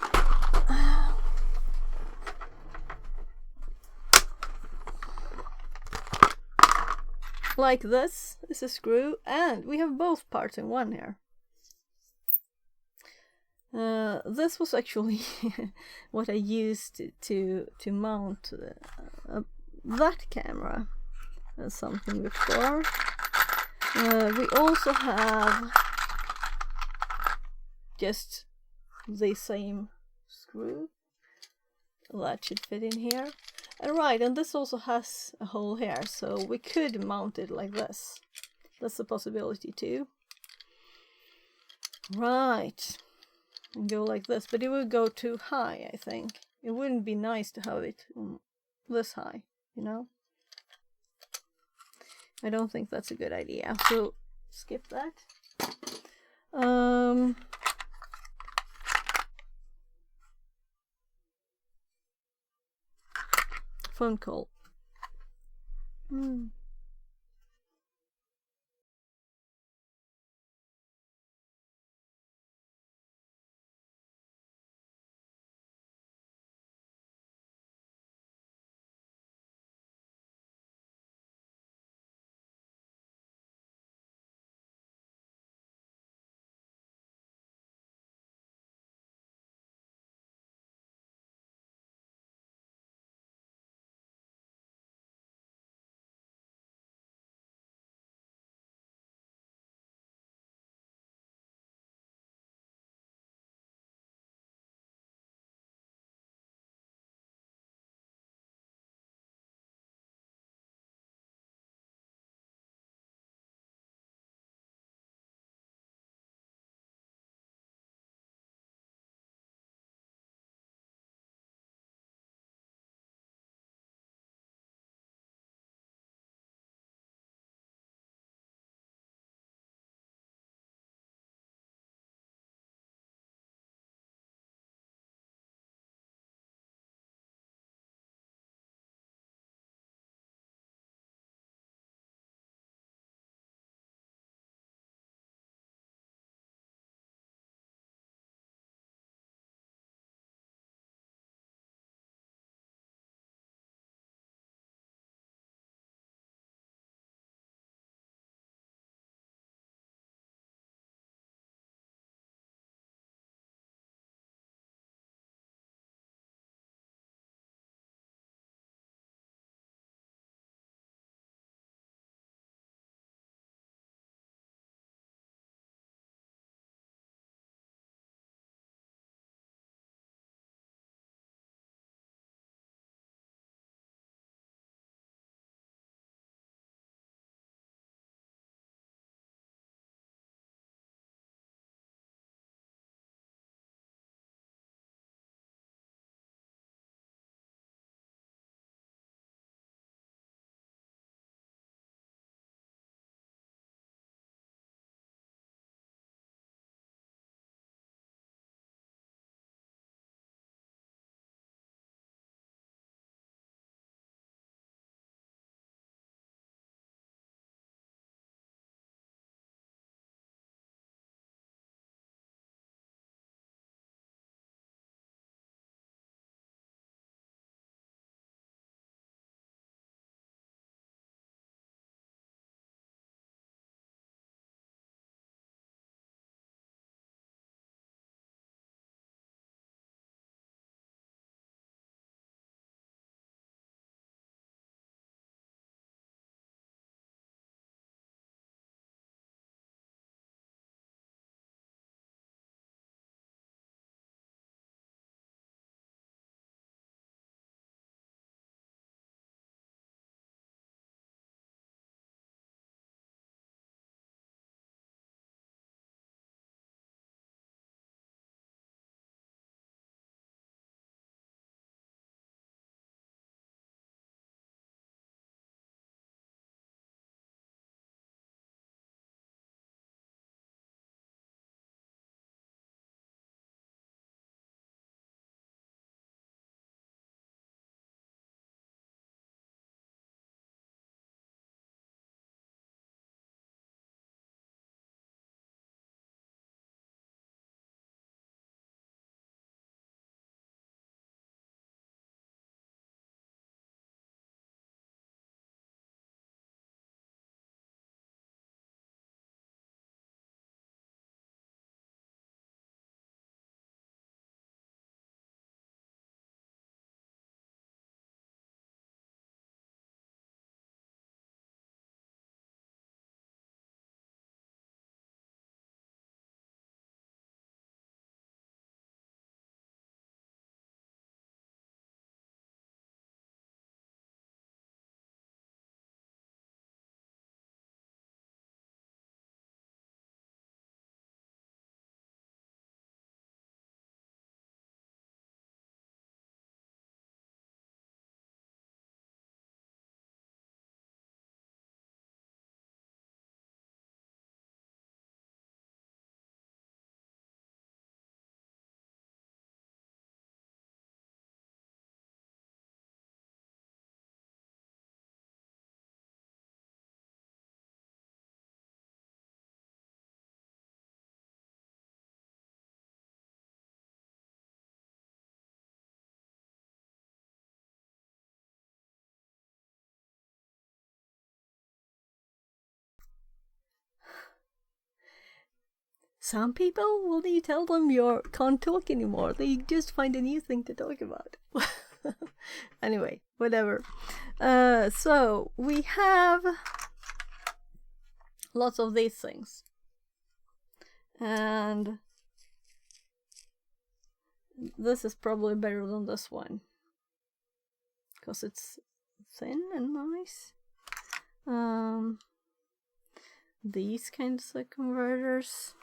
Like this is a screw, and we have both parts in one here. This was actually what I used to mount that camera as something before. We also have just the same screw that should fit in here. And right, and this also has a hole here, so we could mount it like this. That's a possibility too. Right. And go like this, but it would go too high, I think. It wouldn't be nice to have it this high, you know? I don't think that's a good idea, so skip that. Phone call. some people, what do you tell them? You can't talk anymore. They just find a new thing to talk about. Anyway, whatever. So we have lots of these things. And this is probably better than this one, because it's thin and nice. These kinds of converters.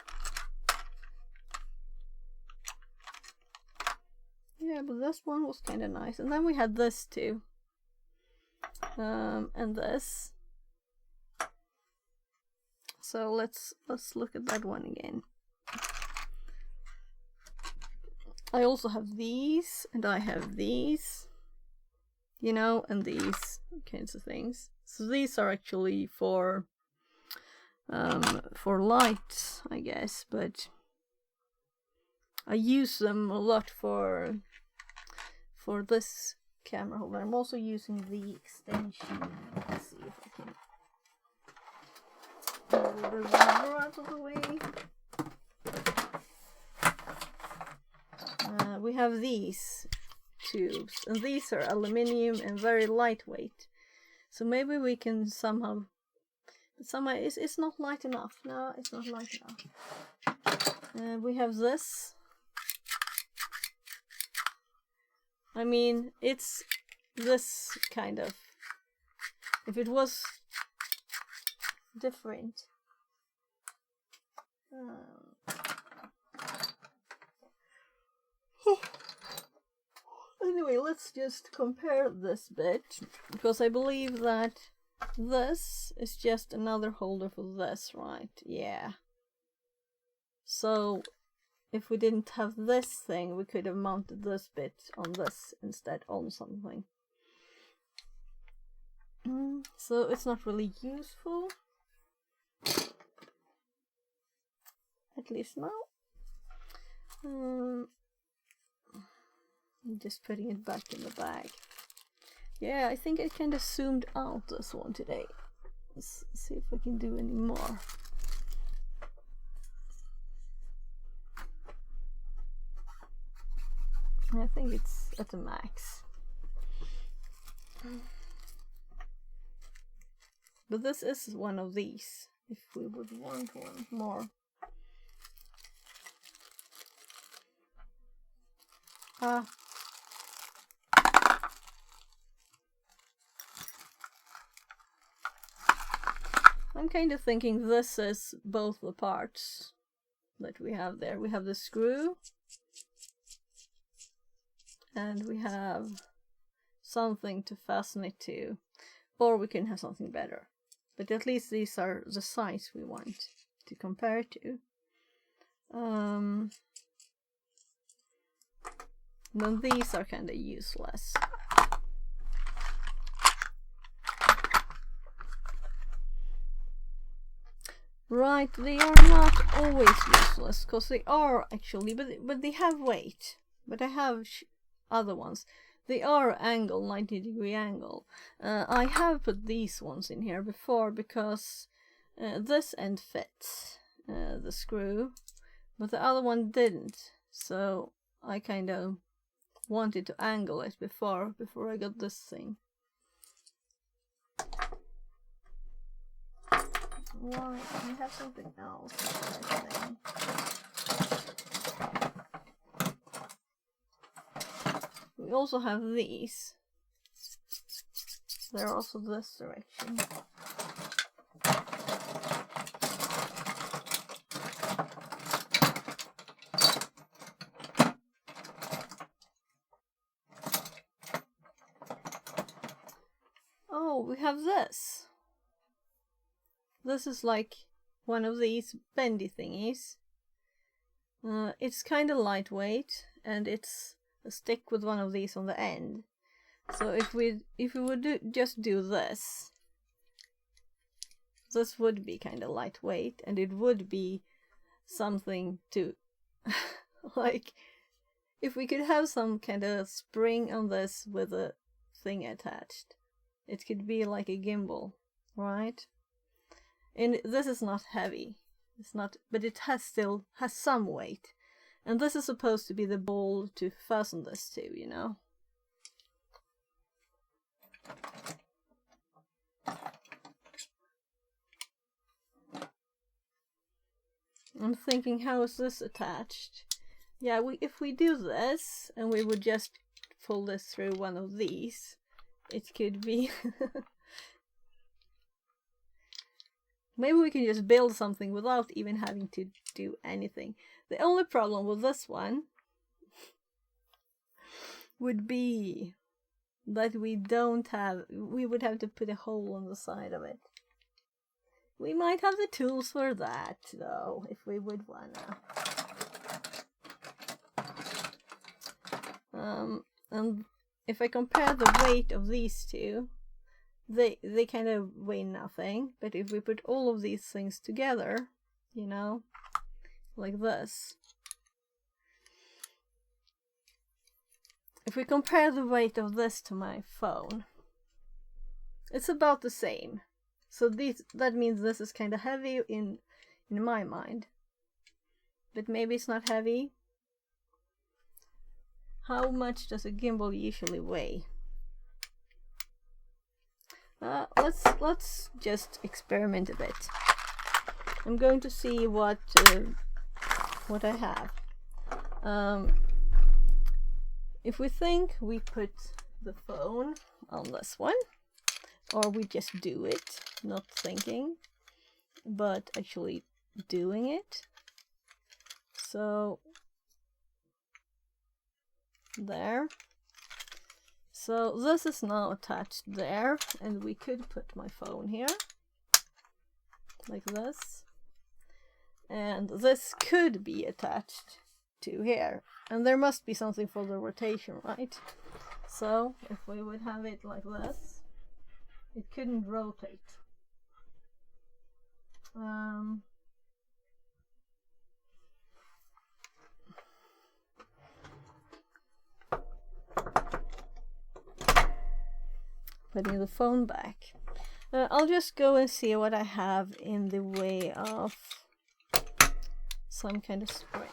Yeah, but this one was kind of nice. And then we had this too. And this. So let's look at that one again. I also have these, and I have these, you know, and these kinds of things. So these are actually for light, I guess, but I use them a lot for this camera holder. I'm also using the extension. Let's see if I can move the rubber out of the way. We have these tubes, and these are aluminium and very lightweight. So maybe we can somehow it's not light enough. No, it's not light enough. We have this. I mean, it's this kind of. If it was different. Anyway, let's just compare this bit, because I believe that this is just another holder for this, right? Yeah. So if we didn't have this thing, we could have mounted this bit on this instead, on something. So it's not really useful, at least now. I'm just putting it back in the bag. Yeah, I think I kind of zoomed out this one today. Let's see if I can do any more. I think it's at the max. But this is one of these, if we would want one more. I'm kind of thinking this is both the parts that we have there. We have the screw, and we have something to fasten it to, or we can have something better. But at least these are the size we want to compare to. Then these are kind of useless. Right, they are not always useless, because they are actually, but they have weight. But I have other ones. They are angle, 90-degree angle. I have put these ones in here before because this end fits the screw, but the other one didn't. So I kind of wanted to angle it before I got this thing. Right, I have something else, I think. We also have these. They're also this direction. Oh, we have this. This is like one of these bendy thingies. It's kind of lightweight, and it's a stick with one of these on the end. So if we would just do this, this would be kind of lightweight, and it would be something to like if we could have some kind of spring on this with a thing attached. It could be like a gimbal, right? And this is not heavy. It's not, but it still has some weight. And this is supposed to be the ball to fasten this to, you know. I'm thinking, how is this attached? Yeah, if we do this, and we would just pull this through one of these, it could be... Maybe we can just build something without even having to do anything. The only problem with this one would be that we would have to put a hole on the side of it. We might have the tools for that, though, if we would wanna. And if I compare the weight of these two, they kind of weigh nothing. But if we put all of these things together, you know, like this. If we compare the weight of this to my phone, it's about the same. So that means this is kind of heavy in my mind. But maybe it's not heavy. How much does a gimbal usually weigh? Let's just experiment a bit. I'm going to see what I have. If we think we put the phone on this one, or we just do it, not thinking, but actually doing it. So there. So this is now attached there, and we could put my phone here, like this. And this could be attached to here. And there must be something for the rotation, right? So if we would have it like this, it couldn't rotate. Putting the phone back. I'll just go and see what I have in the way of some kind of spring.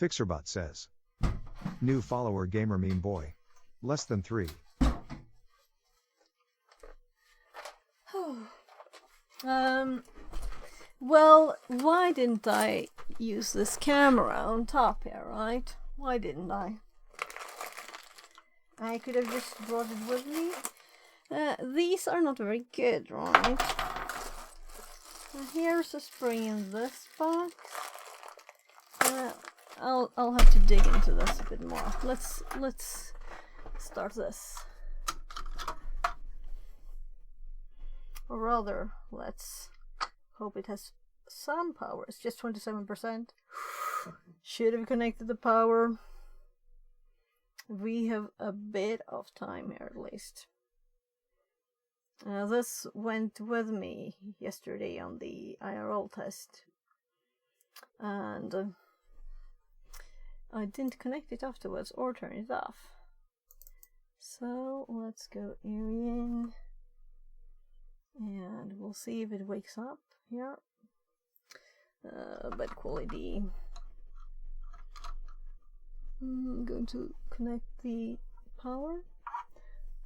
Fixerbot says. New follower gamer meme boy. Less than 3. Well, why didn't I use this camera on top here, right? Why didn't I? I could have just brought it with me. These are not very good, right? Here's a spring in this box. I'll have to dig into this a bit more. Let's start this. Or rather, let's hope it has some power. It's just 27%. Should have connected the power. We have a bit of time here at least. This went with me yesterday on the IRL test. And I didn't connect it afterwards or turn it off. So let's go Arian. And we'll see if it wakes up here. Bad quality. I'm going to connect the power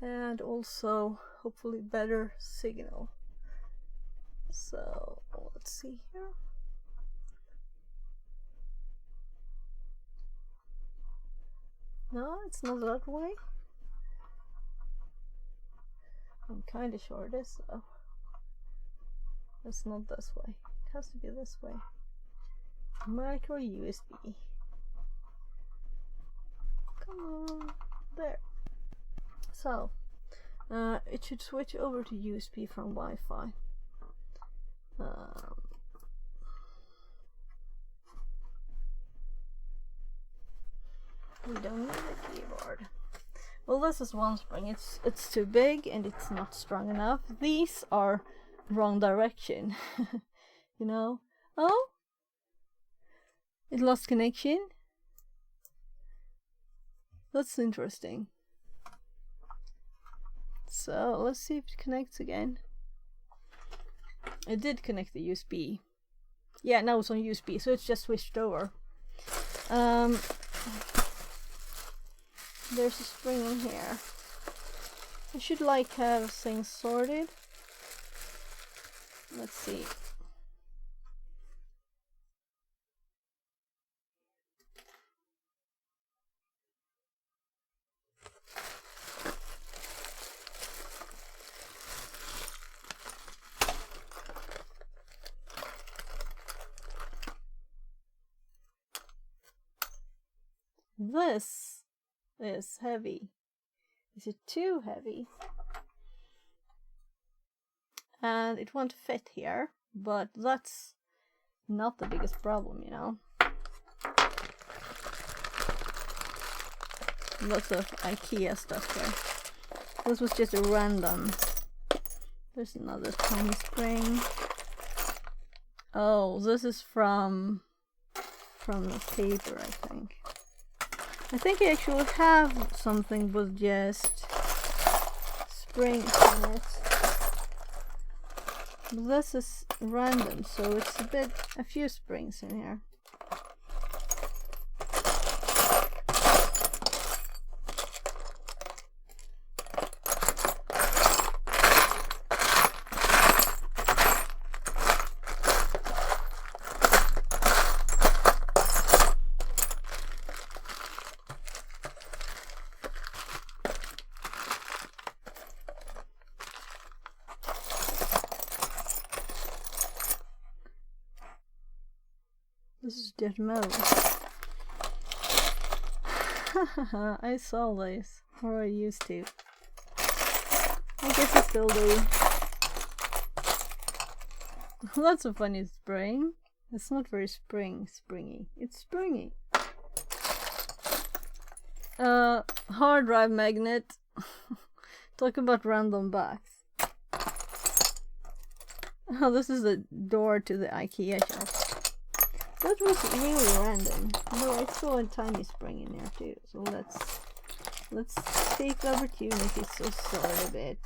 and also hopefully better signal. So let's see here. No, it's not that way. I'm kind of sure it is though. It's not this way. It has to be this way. Micro USB. Come on. There. So, it should switch over to USB from Wi-Fi. We don't need a keyboard. Well, this is one spring. It's too big and it's not strong enough. These are wrong direction. You know? Oh? It lost connection? That's interesting. So let's see if it connects again. It did connect the USB. Yeah, now it's on USB, so it's just switched over. There's a spring in here. I should like have things sorted. Let's see. This is heavy. Is it too heavy? And it won't fit here, but that's not the biggest problem, you know. Lots of IKEA stuff here. This was just a random. There's another tiny spring. Oh, this is from the paper, I think. I think I actually have something with just springs in it. But this is random, so it's a few springs in here. This is dead metal. I saw this, or I used to. I guess I still do. That's a funny spring. It's not very springy. It's springy. Hard drive magnet. Talk about random box. Oh, this is the door to the IKEA shop. That was really random. No, I saw a tiny spring in there too. So let's take the opportunity to sort a bit.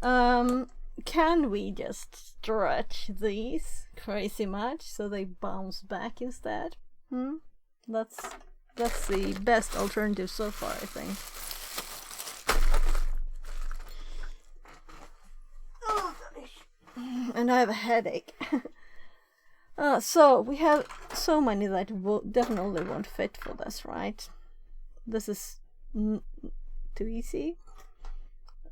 Can we just stretch these crazy much so they bounce back instead? That's the best alternative so far, I think. And I have a headache. So we have so many that definitely won't fit for this, right? This is too easy.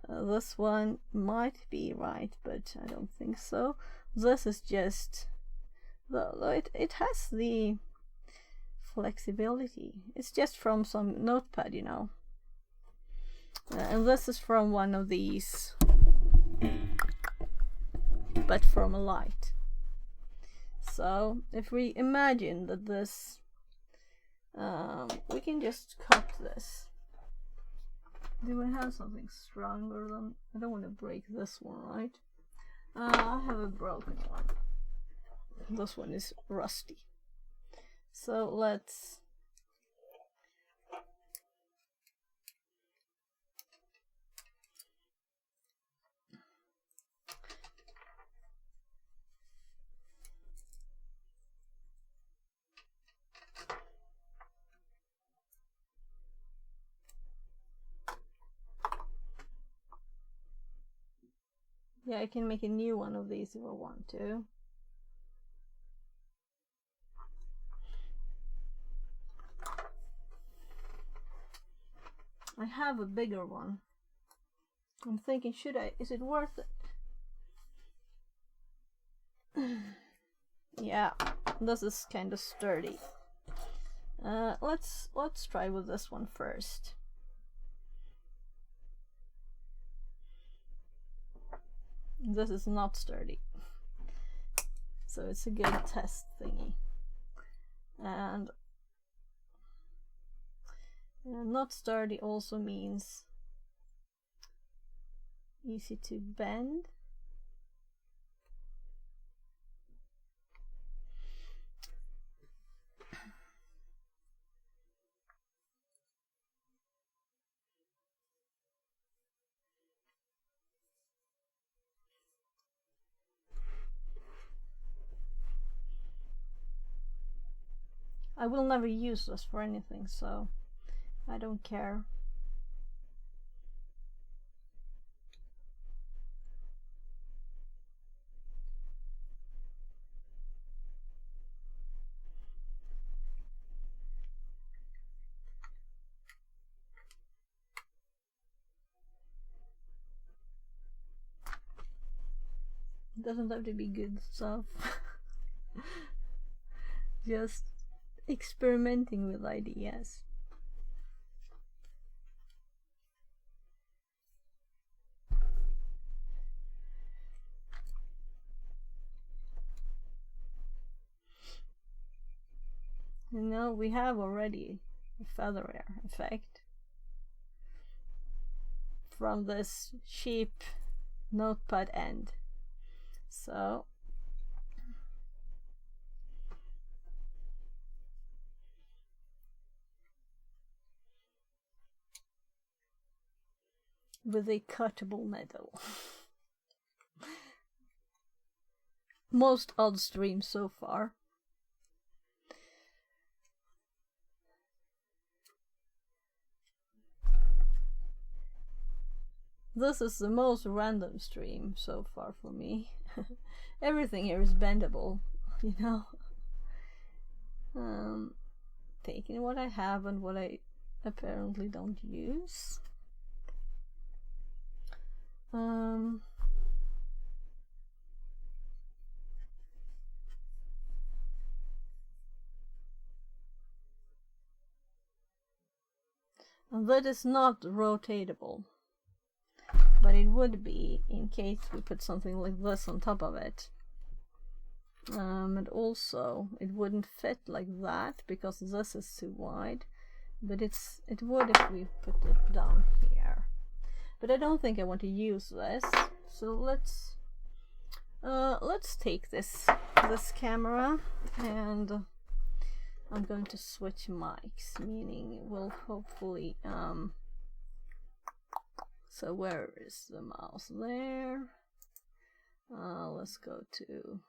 This one might be right, but I don't think so. This is just, though it has the flexibility. It's just from some notepad, you know. And this is from one of these, but from a light. So if we imagine that this, we can just cut this. Do I have something stronger than? I don't want to break this one, right? I have a broken one. This one is rusty. So let's I can make a new one of these if I want to. I have a bigger one. I'm thinking, is it worth it? Yeah, this is kind of sturdy. Let's try with this one first. This is not sturdy, so it's a good test thingy. And not sturdy also means easy to bend. I will never use this for anything, so I don't care. It doesn't have to be good stuff. Just experimenting with ideas. You know, we have already a feather effect from this cheap notepad end. So with a cuttable metal. Most odd stream so far. This is the most random stream so far for me. Everything here is bendable, you know. Taking what I have and what I apparently don't use. And that is not rotatable, but it would be in case we put something like this on top of it. And also it wouldn't fit like that because this is too wide, but it would if we put it down here. But I don't think I want to use this, so let's take this camera, and I'm going to switch mics, meaning we'll hopefully So where is the mouse? There. Let's go to...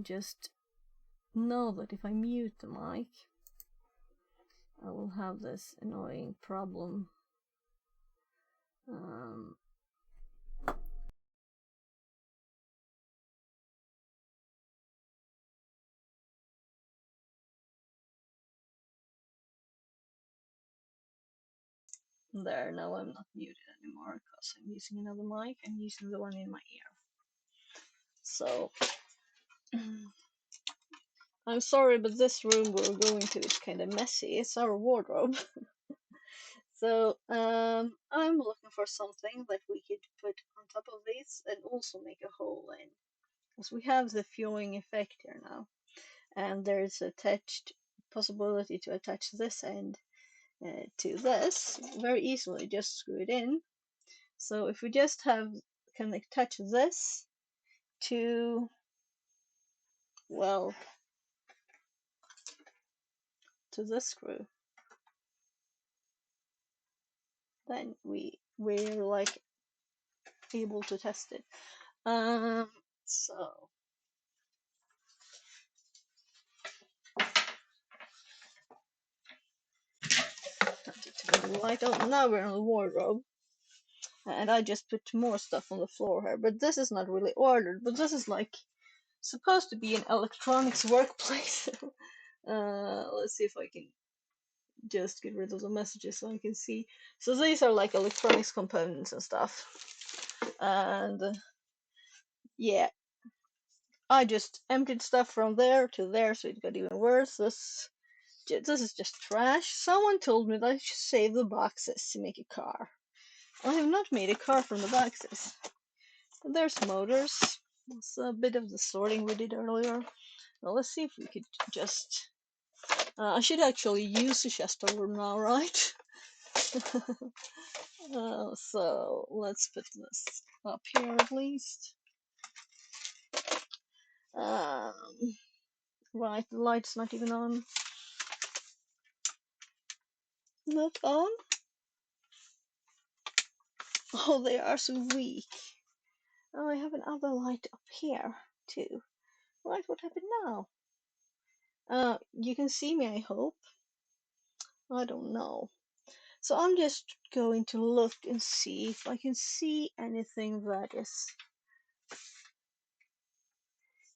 just know that if I mute the mic, I will have this annoying problem. There, now I'm not muted anymore because I'm using another mic. I'm using the one in my ear. So, I'm sorry, but this room we're going to is kind of messy. It's our wardrobe. So, I'm looking for something that we could put on top of this and also make a hole in. Because we have the viewing effect here now. And there's attached possibility to attach this end to this very easily, just screw it in. So if we just can attach this to, well, to this screw, then we're like able to test it. So turn the light on. Now we're in the wardrobe. And I just put more stuff on the floor here, but this is not really ordered, but this is like supposed to be an electronics workplace. Let's see if I can just get rid of the messages so I can see. So these are like electronics components and stuff. And yeah, I just emptied stuff from there to there, so it got even worse. This is just trash. Someone told me that I should save the boxes to make a car. I have not made a car from the boxes. But there's motors. It's a bit of the sorting we did earlier. Well, let's see if we could just... I should actually use the chest over now, right? So let's put this up here at least. Right, the light's not even on. Not on? Oh, they are so weak. Oh, I have another light up here too. Right, what happened now? You can see me, I hope. I don't know. So I'm just going to look and see if I can see anything that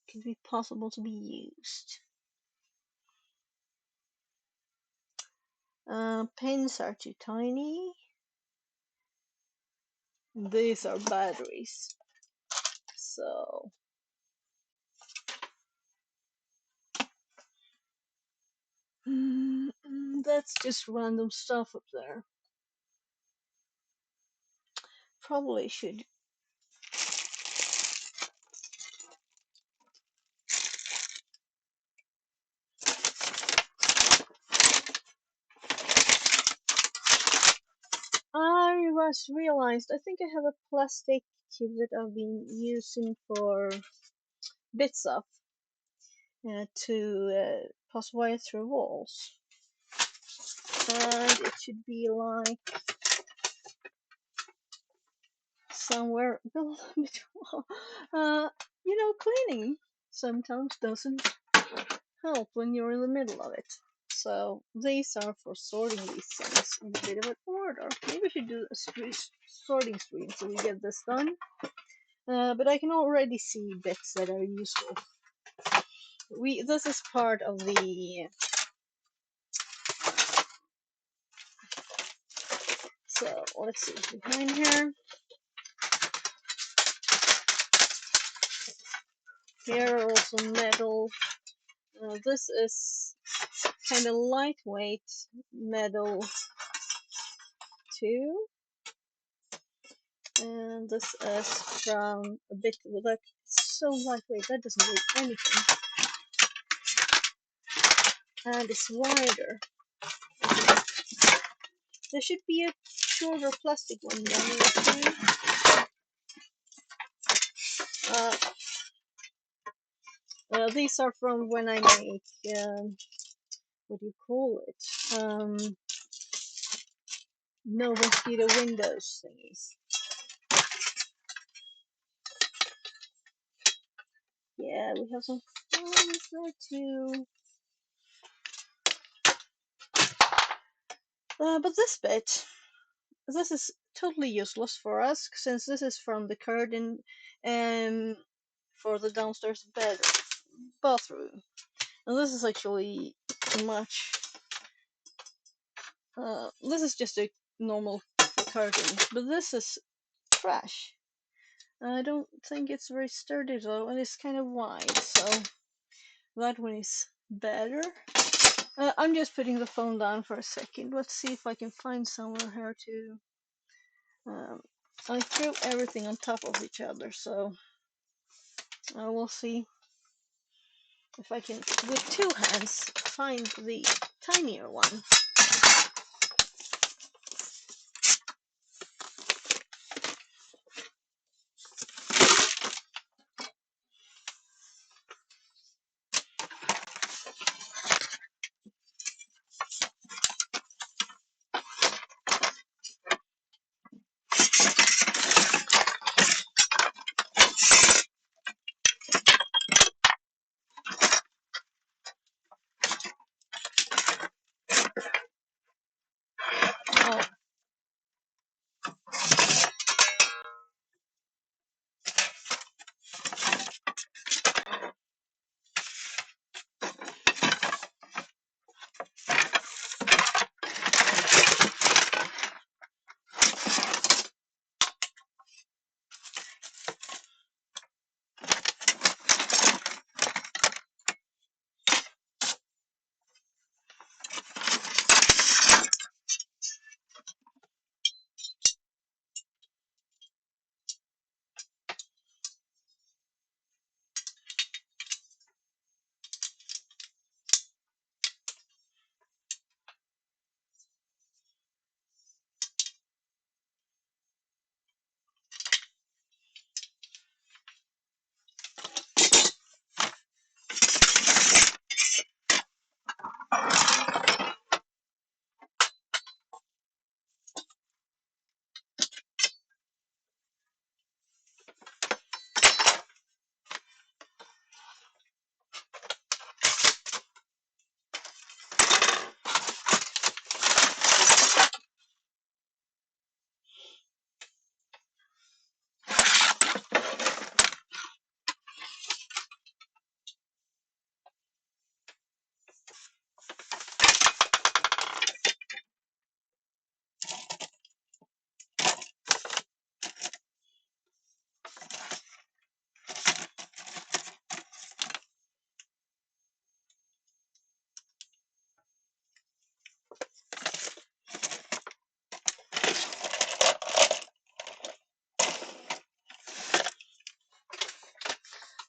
can be possible to be used. Pins are too tiny. These are batteries. So that's just random stuff up there. Probably should. I just realized I think I have a plastic tube that I've been using for bits of to pass wire through walls. And it should be like somewhere below you know, cleaning sometimes doesn't help when you're in the middle of it. So these are for sorting these things in a bit of an order. Maybe we should do a sorting stream so we get this done. But I can already see bits that are useful. This is part of the... So let's see, behind here. Here are also metal. This is kind of lightweight metal too. And this is from a bit with that. It's so lightweight, that doesn't weigh anything. And it's wider. There should be a shorter plastic one down here. These are from when I make, what do you call it? no mosquito windows thingies. Yeah, we have some flowers there too. But this bit, this is totally useless for us since this is from the curtain for the downstairs bathroom. And this is actually much. This is just a normal curtain, but this is trash. I don't think it's very sturdy though, and it's kind of wide, so that one is better. I'm just putting the phone down for a second. Let's see if I can find somewhere here to. I threw everything on top of each other, so I will see if I can, with two hands, find the tinier one. Oh,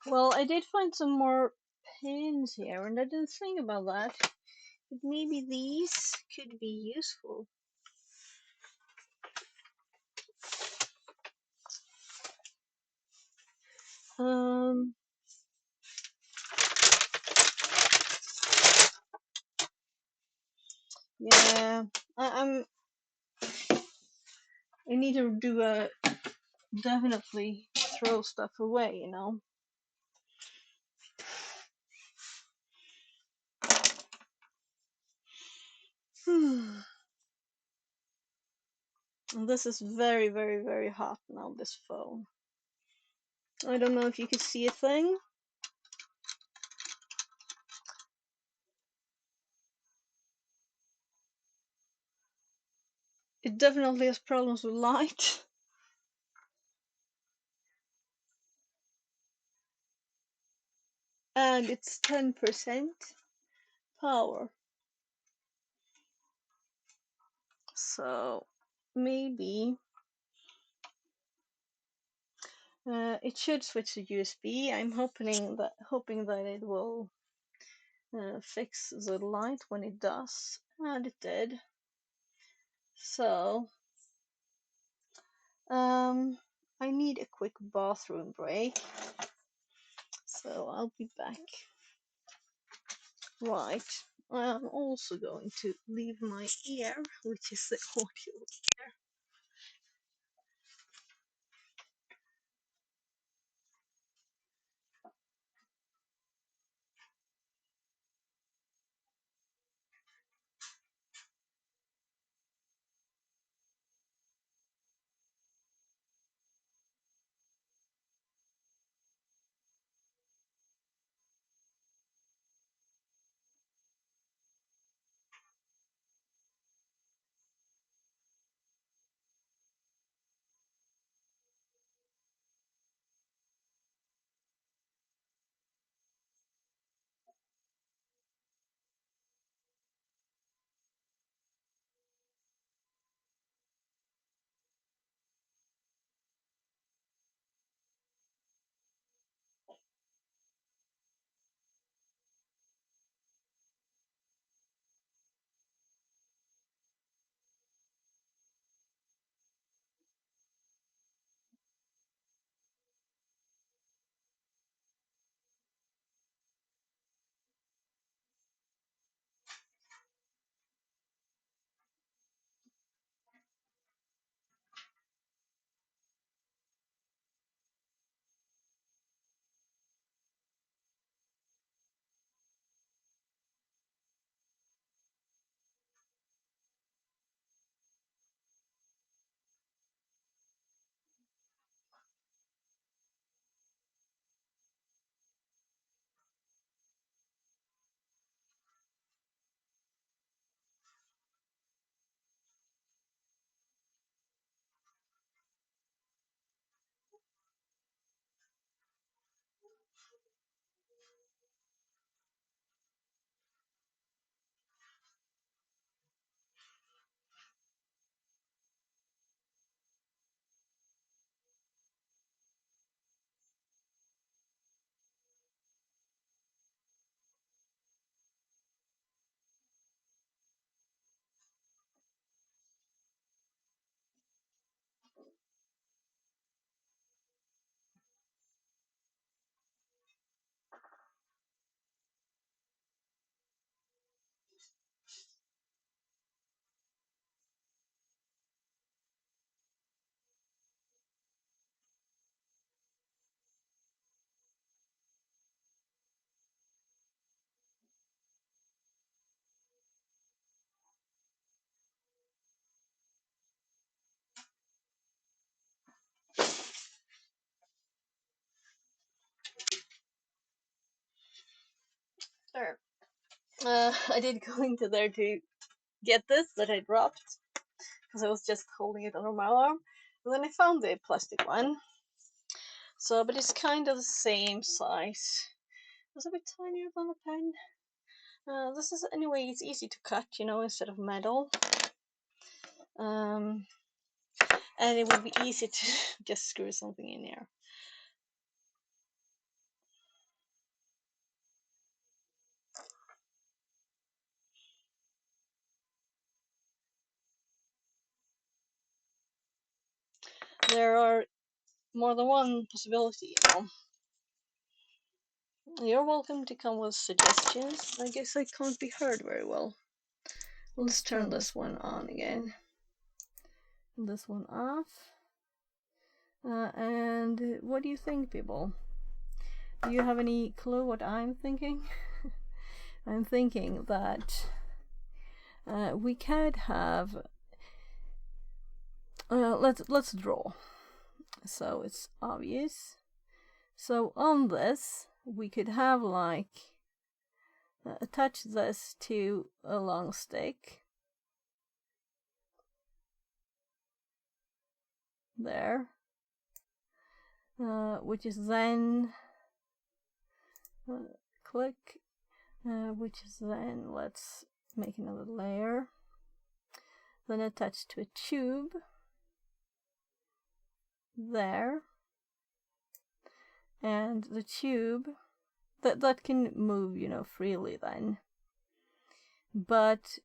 well, I did find some more pins here, and I didn't think about that. But maybe these could be useful. Yeah, I need to do a definitely throw stuff away, you know. And this is very, very, very hot now, this phone. I don't know if you can see a thing. It definitely has problems with light. And it's 10% power. So maybe it should switch to USB. I'm hoping that it will fix the light when it does, and it did. So I need a quick bathroom break, so I'll be back. Right, I'm also going to leave my ear, which is the audio ear. There. I did go into there to get this that I dropped because I was just holding it under my arm. And then I found the plastic one. So, but it's kind of the same size. It's a bit tinier than a pen. This is, anyway, it's easy to cut, you know, instead of metal. And it would be easy to just screw something in here. There are more than one possibility, you know. You're welcome to come with suggestions. I guess I can't be heard very well. Let's turn this one on again. This one off. And what do you think, people? Do you have any clue what I'm thinking? I'm thinking that we could have. Let's draw. So it's obvious. So on this, we could have like attach this to a long stick. There. Which is then click, which is then, let's make another layer, then attach to a tube there, and the tube that can move, you know, freely then, but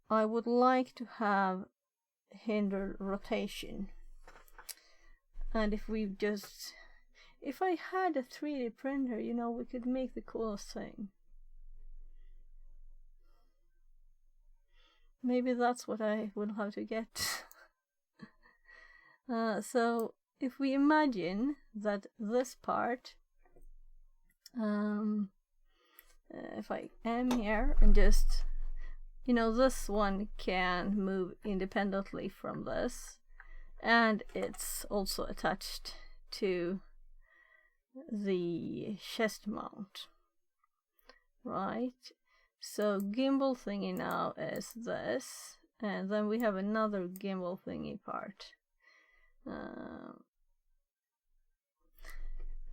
I would like to have hindered rotation. And if I had a 3D printer, you know, we could make the coolest thing. maybe that's what I will have to get. So if we imagine that this part, if I am here and just, this one can move independently from this, and it's also attached to the chest mount, right? So gimbal thingy now is this, and then we have another gimbal thingy part.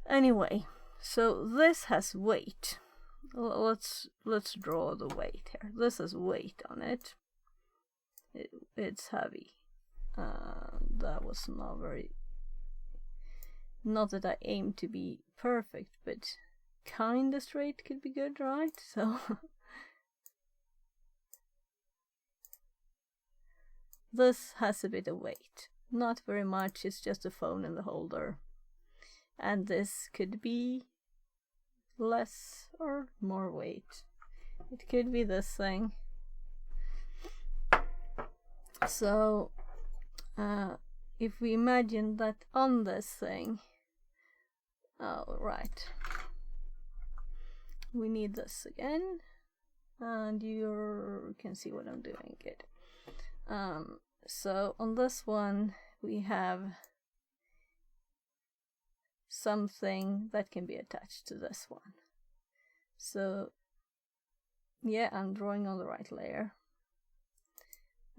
Anyway, so this has weight. Let's draw the weight here. This has weight on it. It's heavy. That was not that I aim to be perfect, but kinda straight could be good, right? So this has a bit of weight. Not very much, it's just a phone in the holder. And this could be less or more weight. It could be this thing. So if we imagine that on this thing, right, we need this again, and you can see what I'm doing. Good. So on this one we have something that can be attached to this one. So yeah, I'm drawing on the right layer.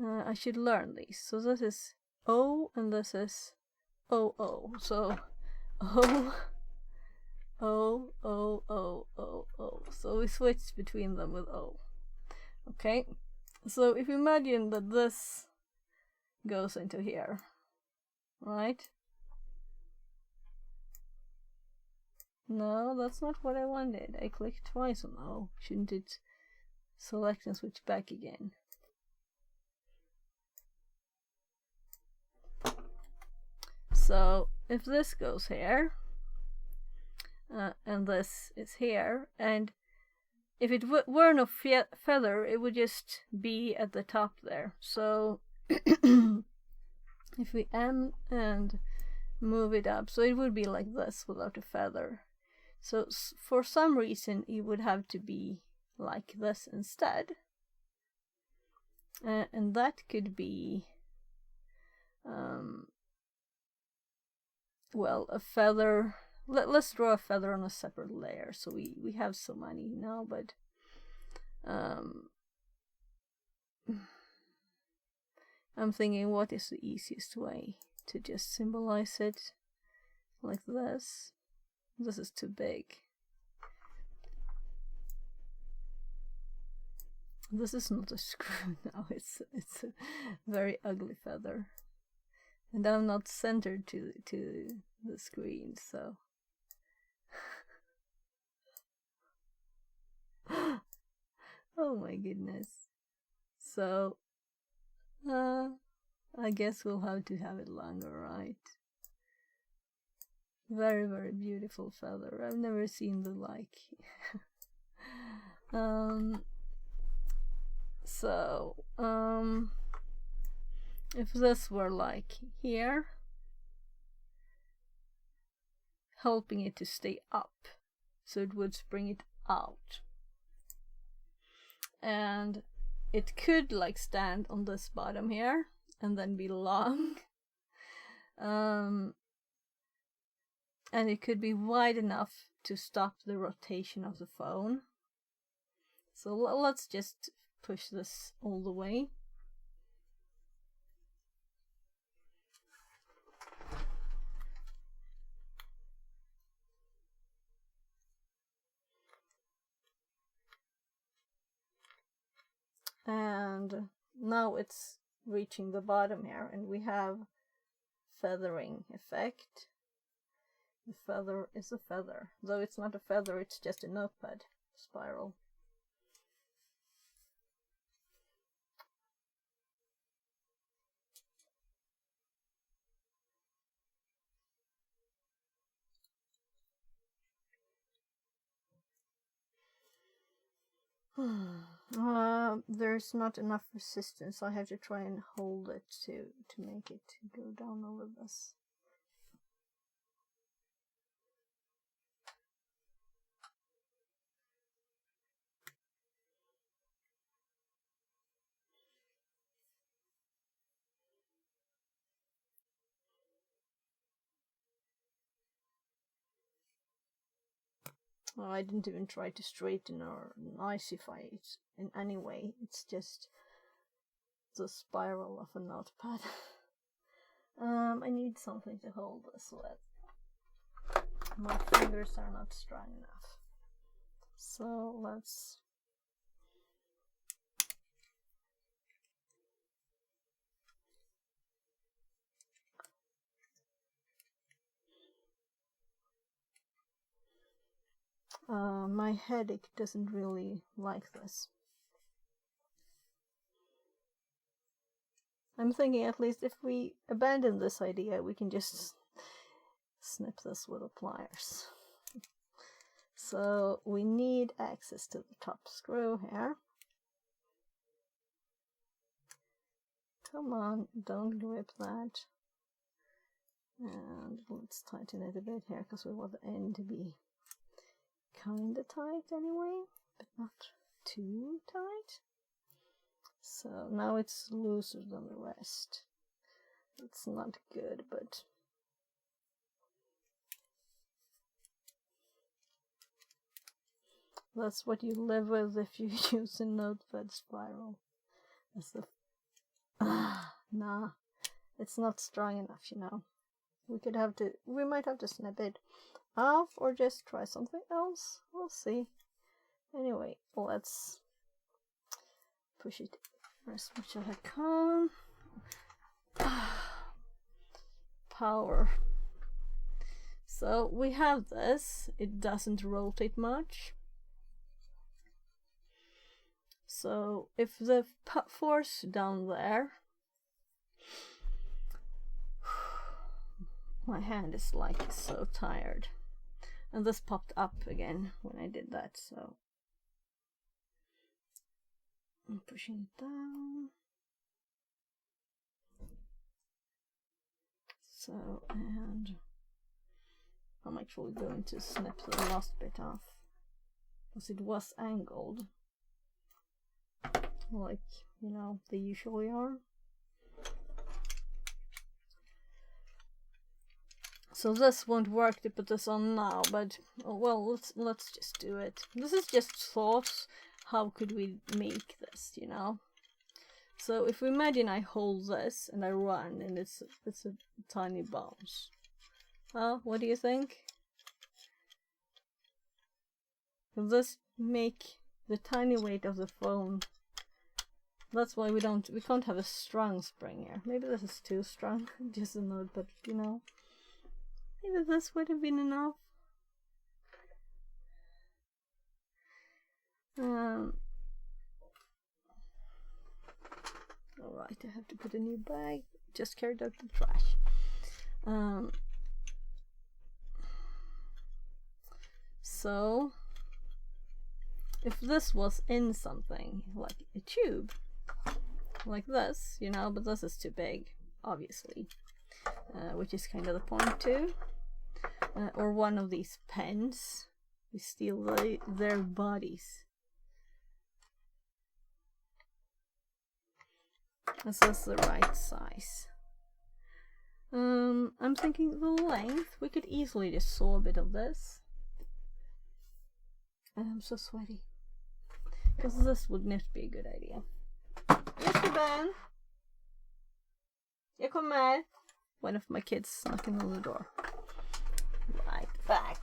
I should learn these. So this is O and this is OO. So O, O, O, O, O, O. So we switch between them with O. Okay. So if you imagine that this goes into here, right? No, that's not what I wanted. I clicked twice on O. Shouldn't it select and switch back again? So if this goes here, and this is here, and if it were no feather, it would just be at the top there. So if we M and move it up, so it would be like this without a feather. So for some reason it would have to be like this instead. And that could be, well, a feather. Let's draw a feather on a separate layer. So we have so many now, but I'm thinking, what is the easiest way to just symbolize it like this? This is too big. This is not a screw now, it's a very ugly feather. And I'm not centered to the screen, so oh my goodness. So I guess we'll have to have it longer, right? Very, very beautiful feather. I've never seen the like. So if this were like here, helping it to stay up, so it would spring it out, and it could like stand on this bottom here and then be long, and it could be wide enough to stop the rotation of the phone. So let's just push this all the way. And now it's reaching the bottom here, and we have feathering effect. The feather is a feather, though it's not a feather, it's just a notepad spiral. There's not enough resistance. I have to try and hold it to make it go down over this. Oh, I didn't even try to straighten or nicify it in any way. It's just the spiral of a notepad. I need something to hold this with. My fingers are not strong enough. So let's... my headache doesn't really like this. I'm thinking at least if we abandon this idea, we can just snip this with the pliers. So we need access to the top screw here. Come on, don't grip that. And let's tighten it a bit here because we want the end to be kinda tight anyway, but not too tight. So now it's looser than the rest. It's not good, but that's what you live with if you use a notepad spiral. That's the nah, it's not strong enough, you know. We might have to snip it off or just try something else. We'll see. Anyway, let's push it as much as I can. Power. So we have this. It doesn't rotate much. So if the force down there, my hand is like so tired, and this popped up again when I did that, so I'm pushing it down. So, and I'm actually going to snip the last bit off because it was angled, like, you know, they usually are. So this won't work to put this on now, but well, let's just do it. This is just thoughts. How could we make this, you know? So if we imagine I hold this and I run and it's a tiny bounce. Well, what do you think? Will this make the tiny weight of the phone? That's why we can't have a strong spring here. Maybe this is too strong, just a note, but you know. Maybe this would have been enough. Alright, I have to put a new bag. Just carried out the trash. So, if this was in something, like a tube, like this, you know, but this is too big, obviously, which is kind of the point too. Or one of these pens, we steal their bodies. This is the right size. I'm thinking the length, we could easily just saw a bit of this. I'm so sweaty. Because this would not be a good idea. Mr. Ben! Jag kommer! One of my kids knocking on the door. Right back.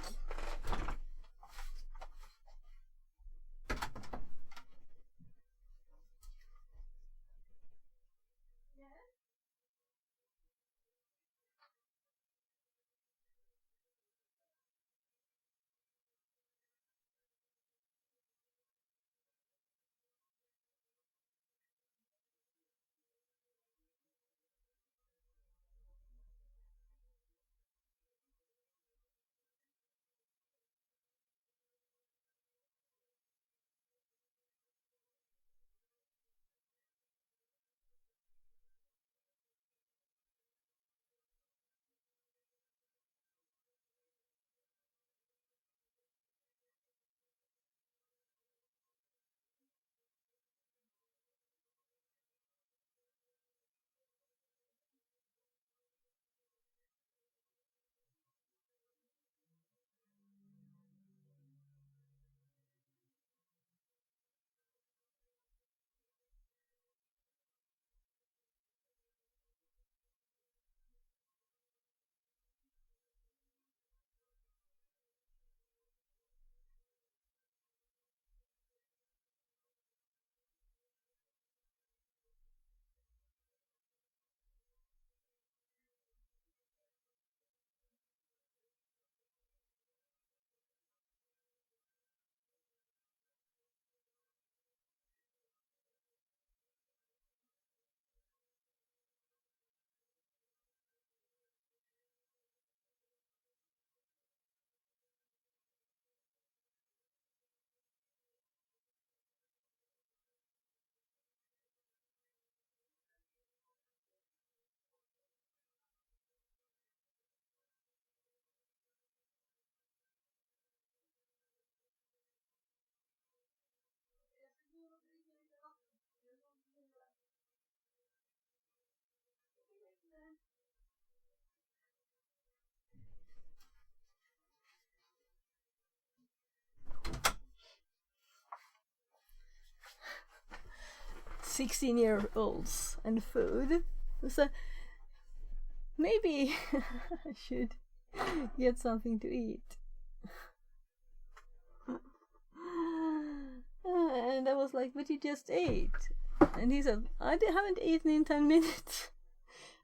16-year-olds and food. So maybe I should get something to eat. And I was like, but you just ate. And he said, I haven't eaten in 10 minutes.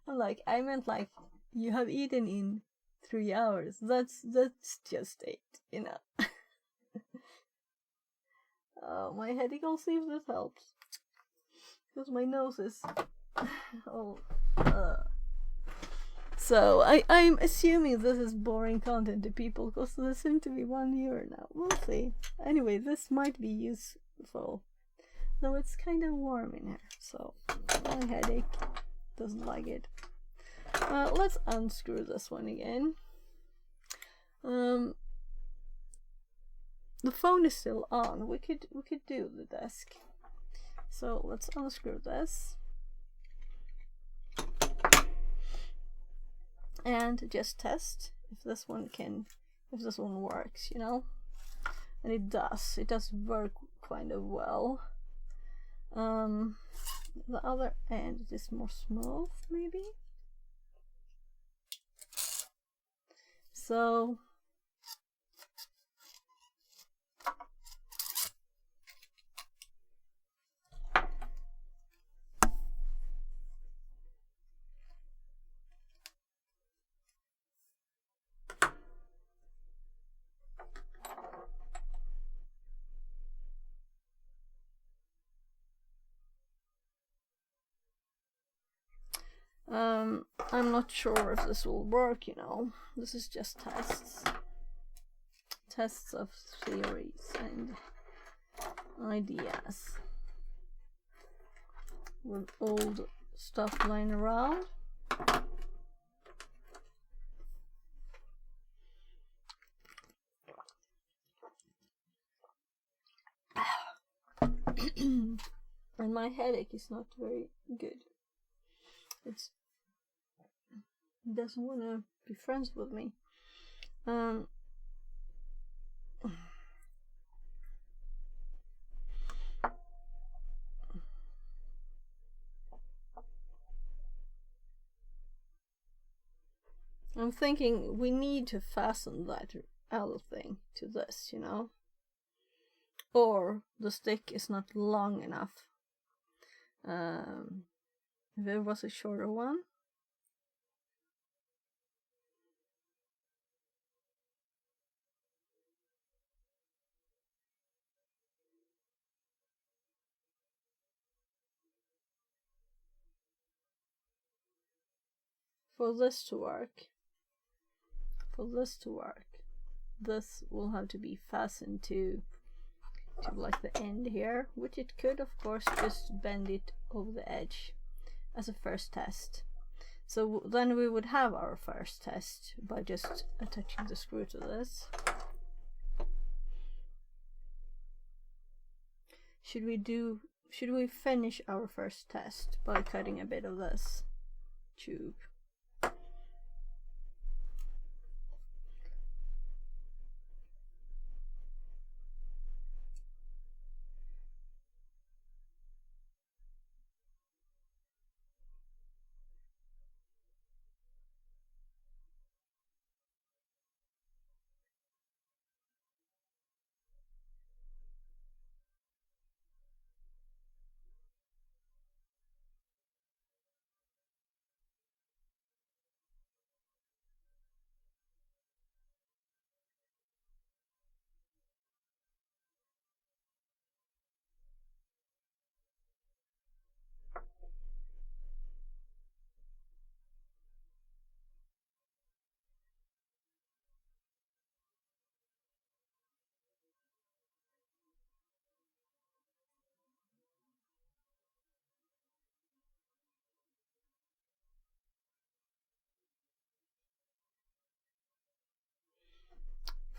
I'm like, I meant like, you have eaten in 3 hours. That's just 8, you know. My headache, I'll see if this helps. Because my nose is all... So, I'm assuming this is boring content to people, because there seem to be 1 viewer now. We'll see. Anyway, this might be useful. Though it's kind of warm in here, so my headache doesn't like it. Let's unscrew this one again. The phone is still on. We could do the desk. So let's unscrew this. And just test if this one works, you know. And it does work kind of well. The other end is more smooth, maybe. So I'm not sure if this will work, you know. This is just tests of theories and ideas with old stuff lying around. And my headache is not very good. It doesn't want to be friends with me. I'm thinking we need to fasten that other thing to this, you know? Or the stick is not long enough. If it was a shorter one. For this to work, this will have to be fastened to like the end here, which it could of course just bend it over the edge as a first test. So then we would have our first test by just attaching the screw to this. Should we finish our first test by cutting a bit of this tube?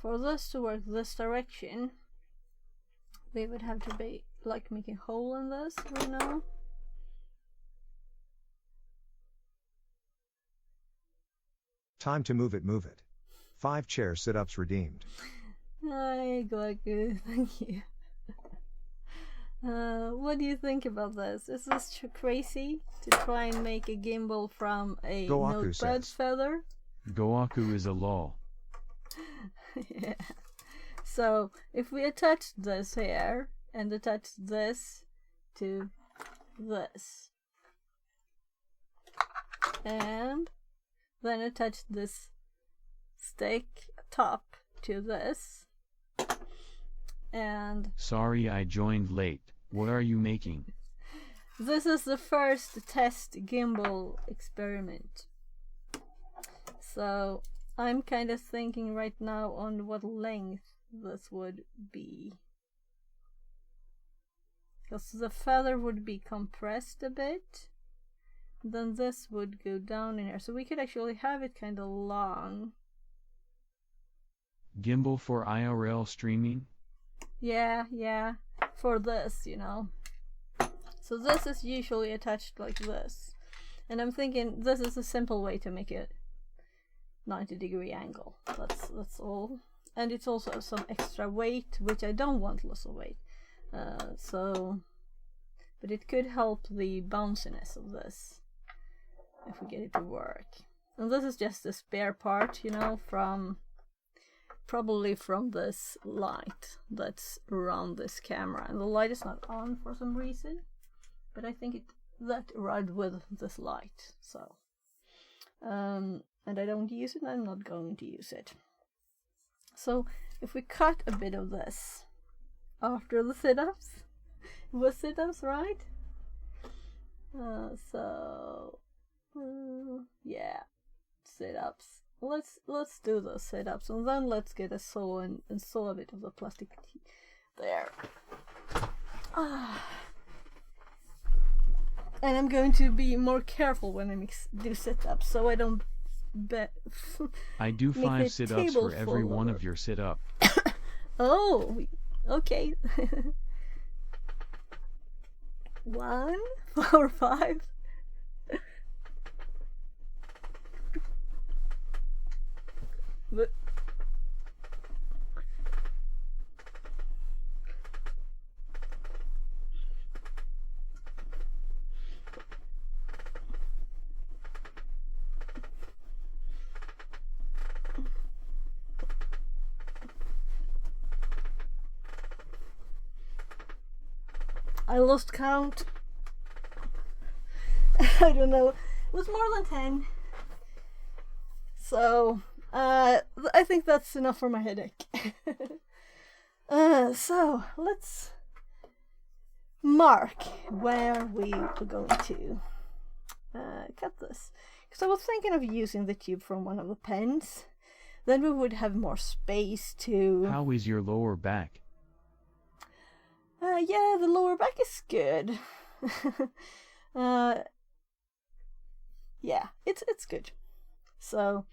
For this to work this direction, we would have to be like make a hole in this, you know. Time to move it, move it. 5 chair sit-ups redeemed. Hi, Gwaku, thank you. What do you think about this? Is this crazy to try and make a gimbal from a notepad feather? Goaku is a lol. Yeah. So if we attach this here and attach this to this, and then attach this stick top to this, and sorry I joined late. What are you making? This is the first test gimbal experiment. So I'm kind of thinking right now on what length this would be. Because the feather would be compressed a bit. Then this would go down in here. So we could actually have it kind of long. Gimbal for IRL streaming? Yeah. For this, you know. So this is usually attached like this. And I'm thinking this is a simple way to make it 90-degree angle. That's all. And it's also some extra weight, which I don't want loss of weight. But it could help the bounciness of this if we get it to work. And this is just a spare part, you know, probably from this light that's around this camera. And the light is not on for some reason, but I think that right with this light. So, and I don't use it, I'm not going to use it. So if we cut a bit of this after the sit-ups, it was sit-ups, right? Yeah, sit-ups. Let's do the sit-ups, and then let's get a saw and saw a bit of the plastic there. And I'm going to be more careful when I do sit-ups, so I don't I do 5 sit-ups for every one of your sit-up. Oh, okay. 1, 4, 5. But I lost count. I don't know. It was more than 10. So, I think that's enough for my headache. So, let's mark where we are going to cut this. Because I was thinking of using the tube from one of the pens. Then we would have more space to... How is your lower back? Yeah, the lower back is good. Yeah, it's good. So,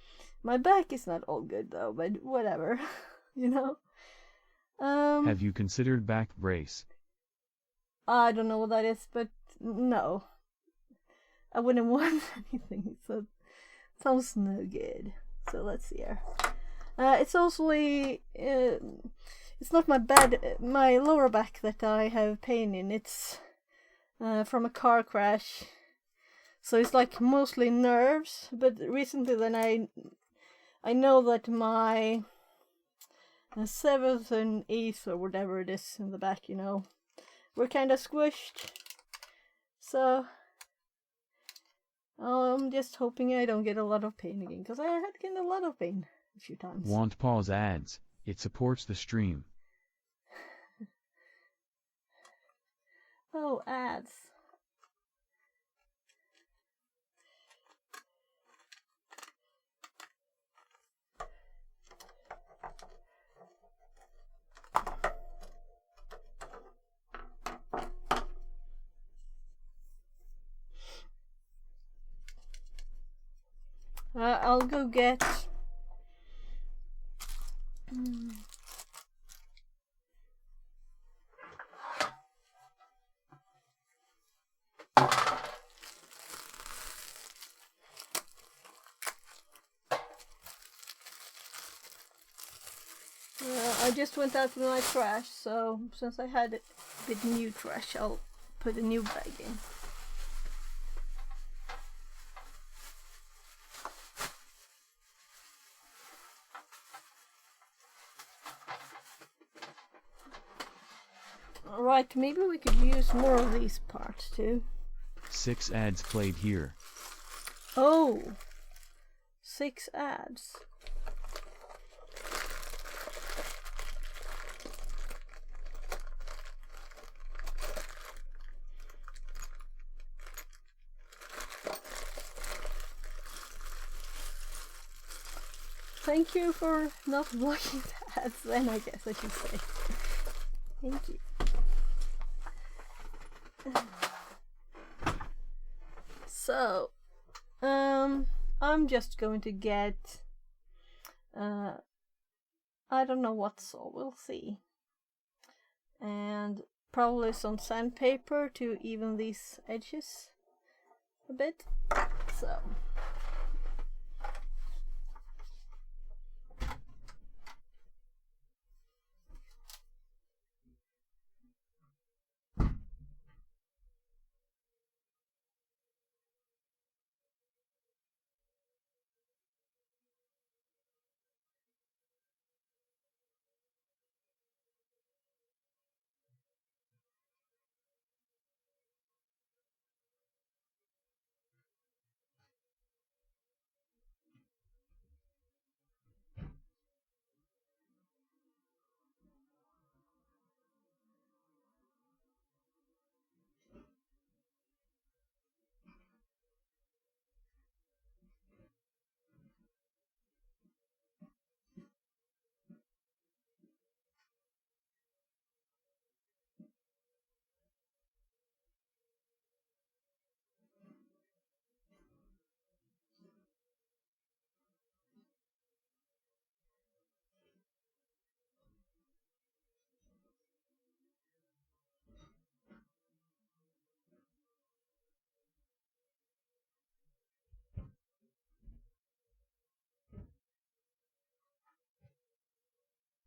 my back is not all good though, but whatever, you know. Have you considered back brace? I don't know what that is, but no. I wouldn't want anything, so sounds no good. So let's see here. It's also it's not my lower back that I have pain in. It's from a car crash. So it's like mostly nerves, but recently then I know that my 7th and 8th or whatever it is in the back, you know, were kind of squished. So I'm just hoping I don't get a lot of pain again, because I had gotten a lot of pain a few times. Want pause ads. It supports the stream. Oh, ads. I'll go get... I just went out with my trash, so since I had with new trash, I'll put a new bag in. Alright, maybe we could use more of these parts too. 6 ads played here. Oh! 6 ads. Thank you for not blocking the ads then, I guess I should say. Thank you. So, I'm just going to get, I don't know what, so we'll see. And probably some sandpaper to even these edges a bit. So.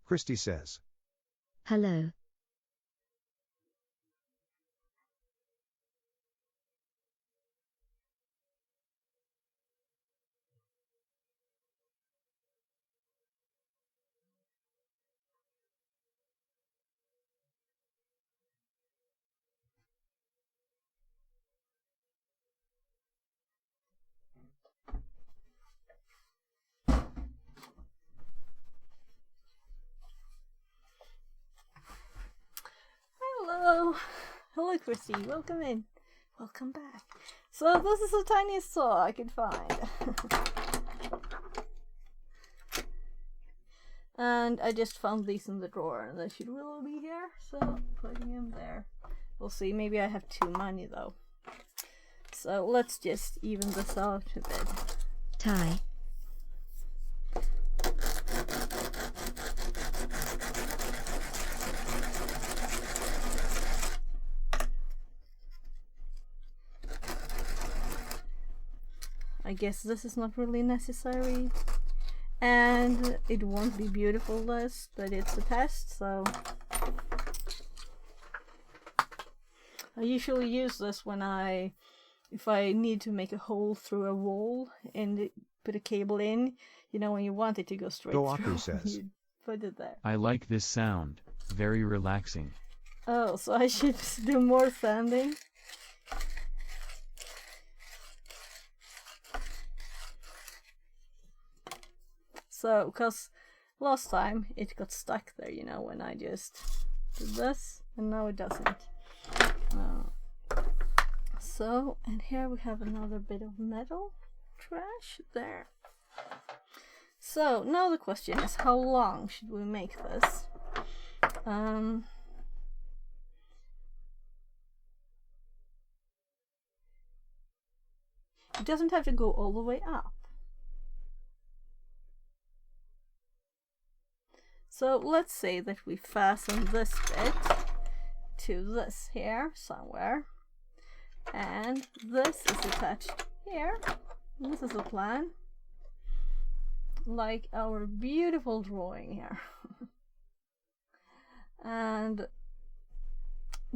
Christy says. Hello. Hello Christy, welcome in. Welcome back. So this is the tiniest saw I could find. And I just found these in the drawer and they should really be here, so putting them there. We'll see, maybe I have too many though. So let's just even this out a bit. Tie. I guess this is not really necessary, and it won't be beautiful this, but it's a test, so I usually use this when if I need to make a hole through a wall and put a cable in, you know, when you want it to go straight through, says. you put it there. I like this sound, very relaxing. Oh, so I should do more sanding. So, because last time it got stuck there, you know, when I just did this, and now it doesn't. So, and here we have another bit of metal trash there. So, now the question is, how long should we make this? It doesn't have to go all the way up. So let's say that we fasten this bit to this here somewhere, and this is attached here. This is the plan, like our beautiful drawing here. And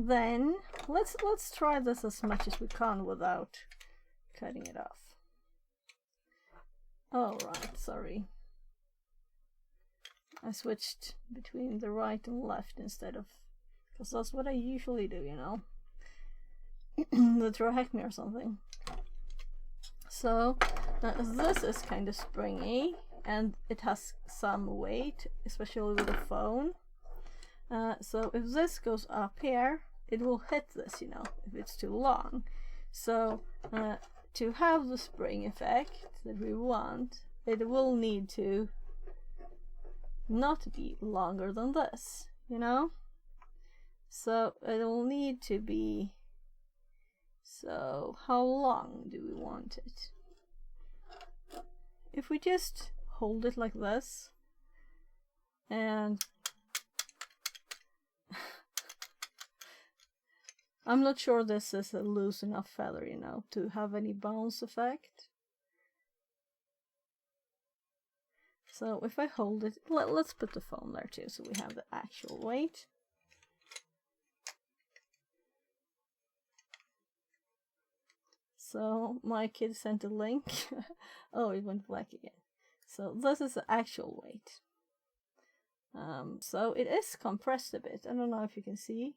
then let's try this as much as we can without cutting it off. Oh right, sorry. I switched between the right and left instead of, because that's what I usually do, you know. They try to hack me or something. So this is kind of springy and it has some weight, especially with the phone. So if this goes up here, it will hit this, you know, if it's too long. So to have the spring effect that we want, it will need to not be longer than this, you know. So it will need to be, so how long do we want it? If we just hold it like this and I'm not sure this is a loose enough feather, you know, to have any bounce effect. So if I hold it, let's put the phone there too, so we have the actual weight. So my kid sent a link. Oh, it went black again. So this is the actual weight. So it is compressed a bit. I don't know if you can see,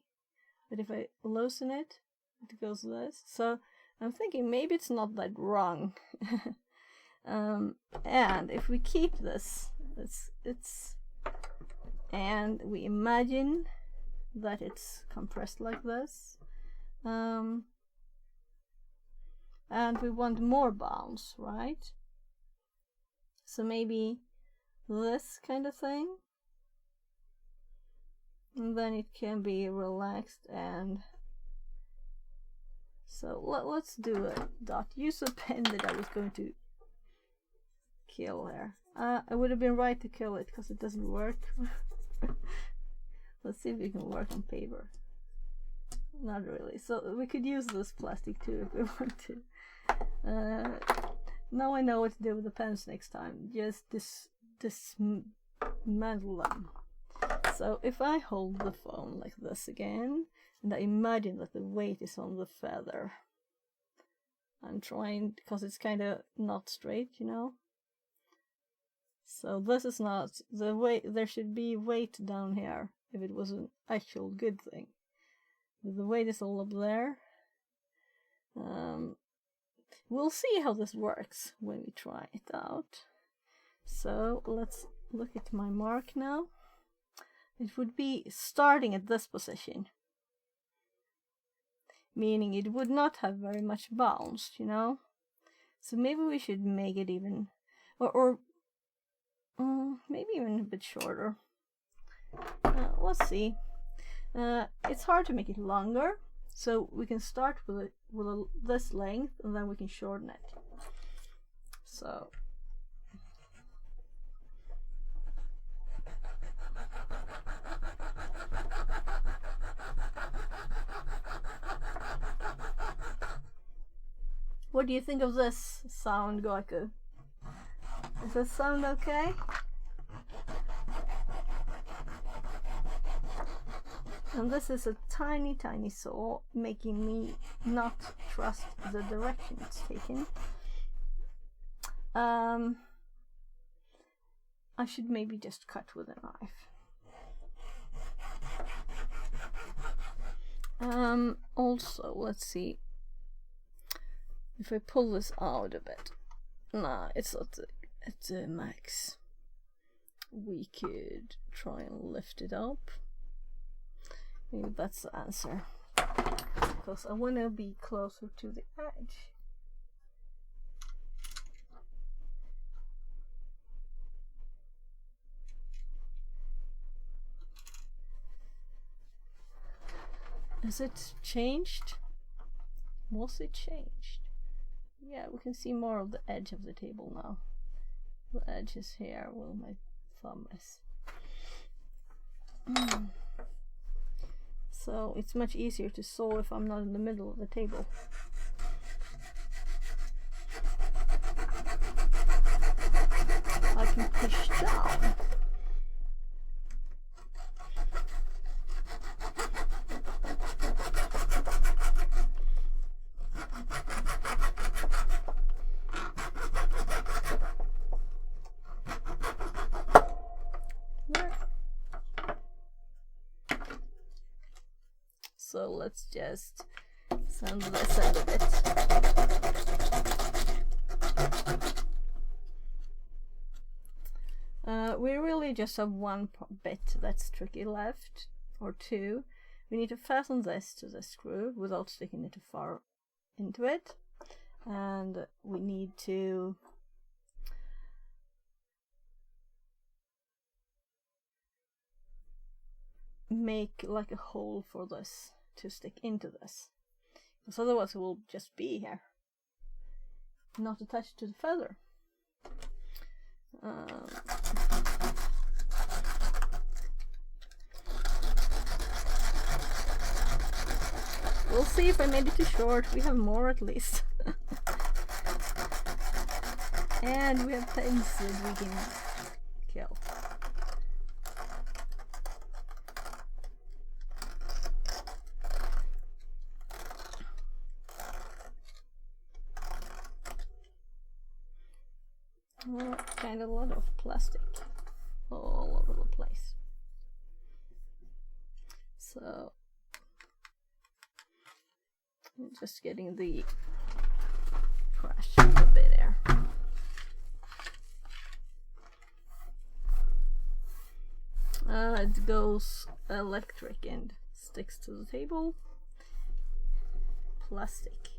but if I loosen it, it goes this. So I'm thinking maybe it's not that wrong. And if we keep this, it's and we imagine that it's compressed like this, and we want more bounce, right? So maybe this kind of thing, and then it can be relaxed. And so let's do a dot. Use a pen that I was going to kill there. I would have been right to kill it because it doesn't work. Let's see if we can work on paper. Not really. So we could use this plastic too if we want to. Now I know what to do with the pens next time. Just dismantle them. So if I hold the phone like this again, and I imagine that the weight is on the feather. I'm trying, because it's kind of not straight, you know. So this is not the weight. There should be weight down here if it was an actual good thing. But the weight is all up there. We'll see how this works when we try it out. So let's look at my mark now. It would be starting at this position, meaning it would not have very much bounce, you know. So maybe we should make it even, or maybe even a bit shorter. Let's see. It's hard to make it longer, so we can start with this length, and then we can shorten it. So what do you think of this sound, Goiku? Does that sound okay? And this is a tiny, tiny saw, making me not trust the direction it's taking. I should maybe just cut with a knife. Also, let's see. If I pull this out a bit. Nah, it's not at the max. We could try and lift it up. Maybe that's the answer. Because I want to be closer to the edge. Is it changed? Was it changed? Yeah, we can see more of the edge of the table now. The edge is here where my thumb is. So it's much easier to saw if I'm not in the middle of the table. I can push down. let's just sand this a little bit. We really just have one bit that's tricky left, or two. We need to fasten this to the screw without sticking it too far into it, and we need to make like a hole for this to stick into this, because otherwise it will just be here, not attached to the feather. We'll see if I made it too short. We have more at least. And we have pens that we can kill. Well, kind of a lot of plastic all over the place. So I'm just getting the crash a bit there. It goes electric and sticks to the table. Plastic.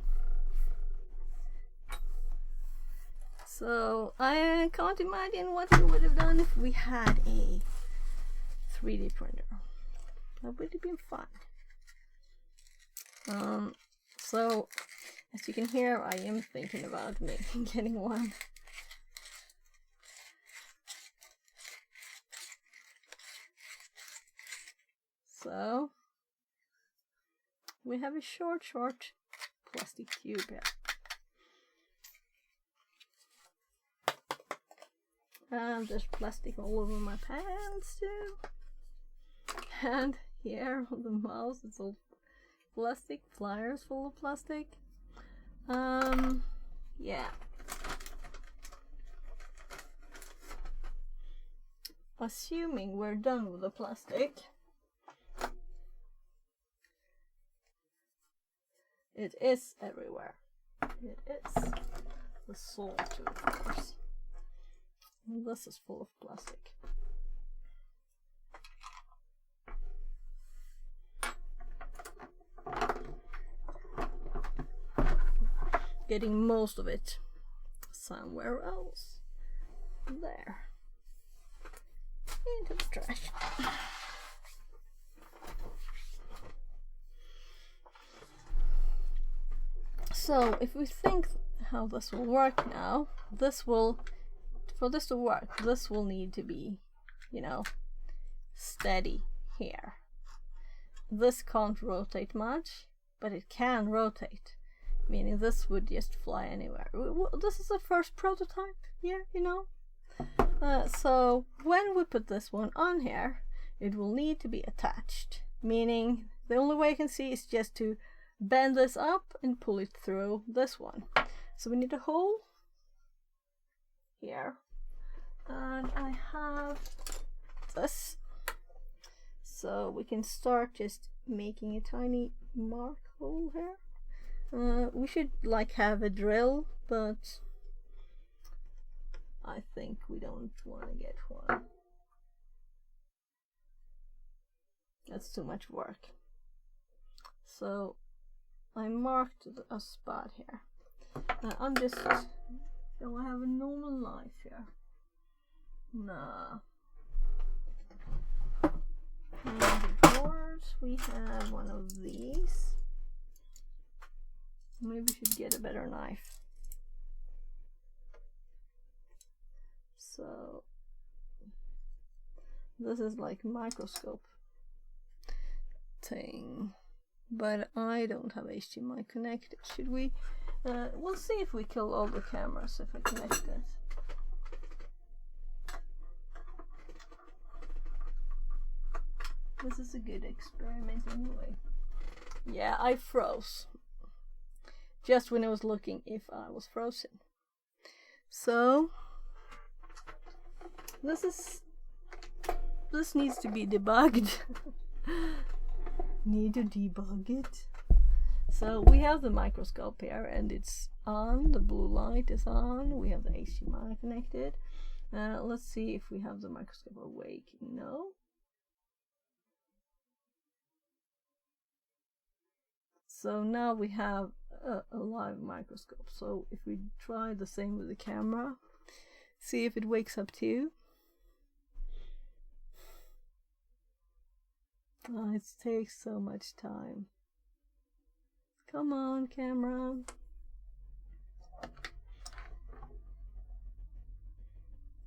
So I can't imagine what we would have done if we had a 3D printer. That would have been fun. So as you can hear, I am thinking about getting one. So we have a short plastic tube here. And there's plastic all over my pants too. And here on the mouse, it's all plastic, pliers full of plastic. Yeah. Assuming we're done with the plastic, it is everywhere. It is the salt too, of course. And this is full of plastic. Getting most of it somewhere else. There. Into the trash. So if we think how this will work now, for this to work, this will need to be, you know, steady here. This can't rotate much, but it can rotate, meaning this would just fly anywhere. This is the first prototype, yeah, you know. So when we put this one on here, it will need to be attached, meaning the only way I can see is just to bend this up and pull it through this one. So we need a hole here, and I have this, so we can start just making a tiny mark hole here. We should like have a drill, but I think we don't want to get one. That's too much work. So I marked a spot here. I'm just, do I have a normal knife here? Nah. In the drawers we have one of these. Maybe we should get a better knife. So this is like microscope thing, but I don't have HDMI connected. Should we? We'll see if we kill all the cameras if I connect it. This is a good experiment anyway. Yeah, I froze just when I was looking if I was frozen. So this needs to be debugged. need to debug it. So we have the microscope here and it's on, the blue light is on, we have the HDMI connected. Let's see if we have the microscope awake. No. So now we have a live microscope. So if we try the same with the camera, see if it wakes up too. Oh, it takes so much time. Come on, camera.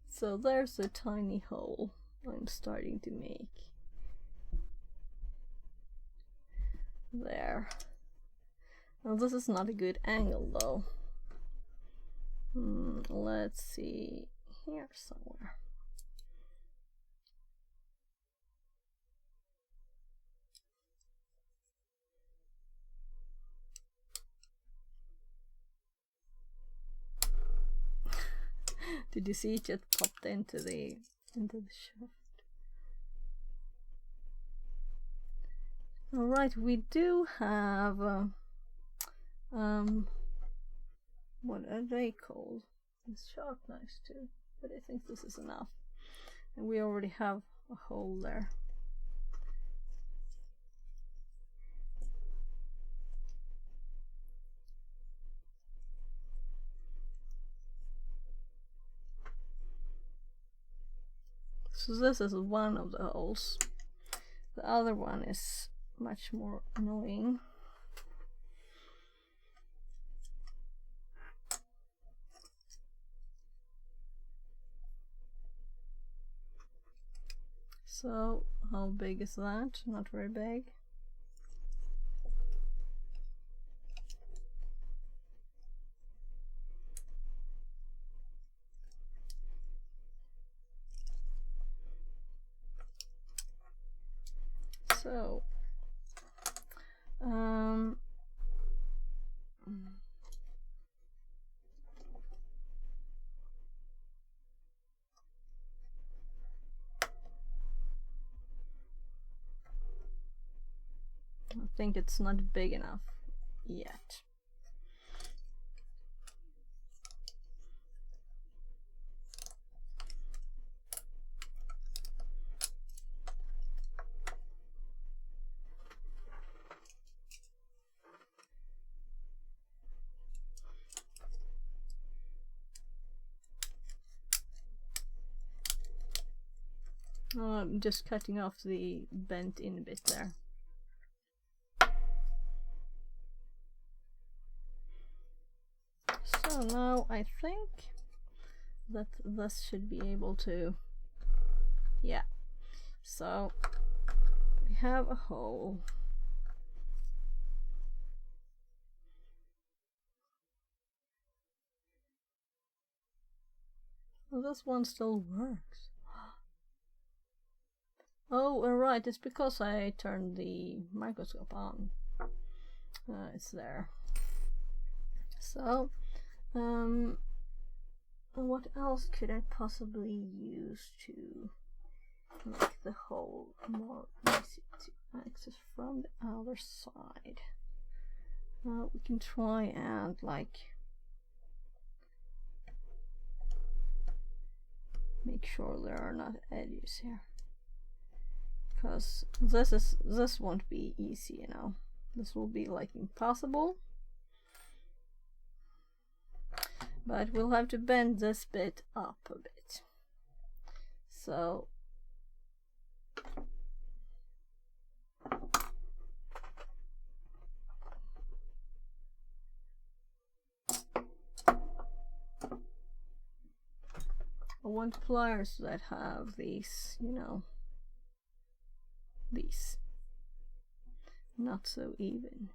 So there's a tiny hole I'm starting to make. There. Now this is not a good angle though. Let's see here somewhere. Did you see it just popped into the shaft? All right, we do have what are they called? It's sharp knives too, but I think this is enough, and we already have a hole there. So this is one of the holes. The other one is much more annoying. So how big is that? Not very big. So I think it's not big enough yet. I'm just cutting off the bent in bit there. So now I think that this should be able to, yeah. So we have a hole. Well, this one still works. Oh, right, it's because I turned the microscope on. It's there. So, what else could I possibly use to make the hole more easy to access from the other side? We can try and like make sure there are not edges here. Because this won't be easy, you know. This will be like impossible. But we'll have to bend this bit up a bit. So I want pliers that have these, you know, these, not so even.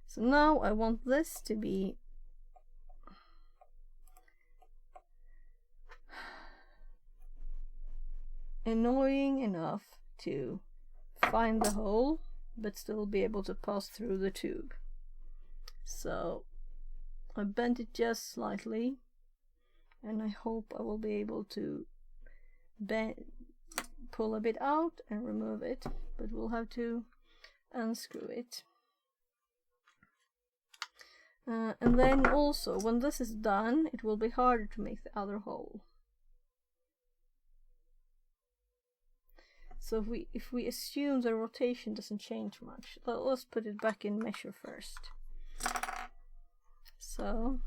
So now I want this to be annoying enough to find the hole but still be able to pass through the tube. So I bent it just slightly, and I hope I will be able to pull a bit out and remove it, but we'll have to unscrew it. And then also, when this is done, it will be harder to make the other hole. So if we assume the rotation doesn't change much, let's put it back in measure first. So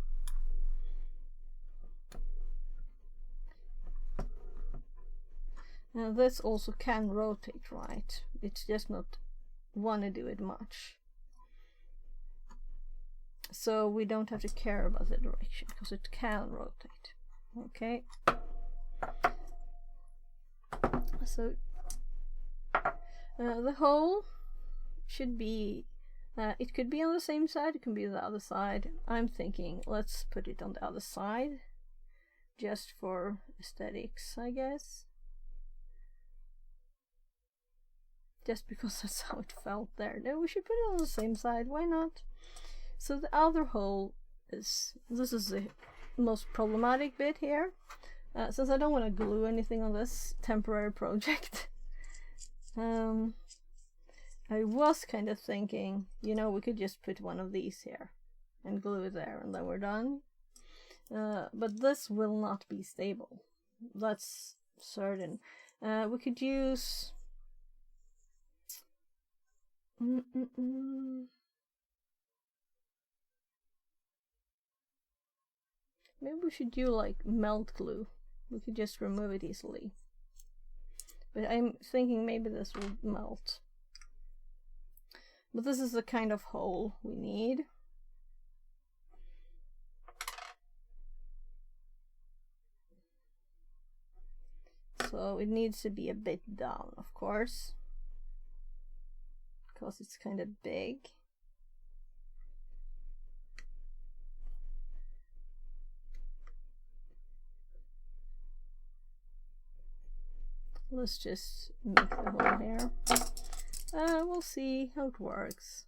now this also can rotate, right? It's just not want to do it much. So we don't have to care about the direction because it can rotate. Okay. So the hole should be, it could be on the same side, it can be the other side. I'm thinking let's put it on the other side just for aesthetics, I guess. Just because that's how it felt there. No, we should put it on the same side, why not? So the other hole is, this is the most problematic bit here. Since I don't want to glue anything on this temporary project, I was kind of thinking, you know, we could just put one of these here and glue it there and then we're done. But this will not be stable. That's certain. We could use... Maybe we should do like melt glue. We could just remove it easily. But I'm thinking maybe this will melt. But this is the kind of hole we need. So it needs to be a bit down, of course, because it's kind of big. Let's just make the hole here. We'll see how it works.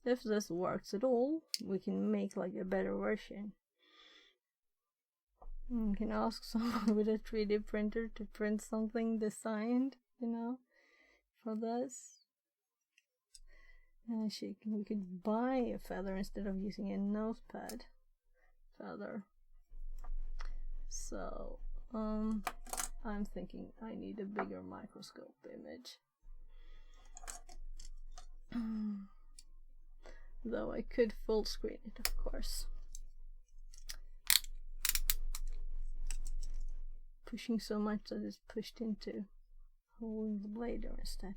If this works at all, we can make like a better version. We can ask someone with a 3D printer to print something designed, you know, for this. We could buy a feather instead of using a notepad feather. So, I'm thinking I need a bigger microscope image. Though I could full screen it, of course. Pushing so much that it's pushed into holding the blade instead.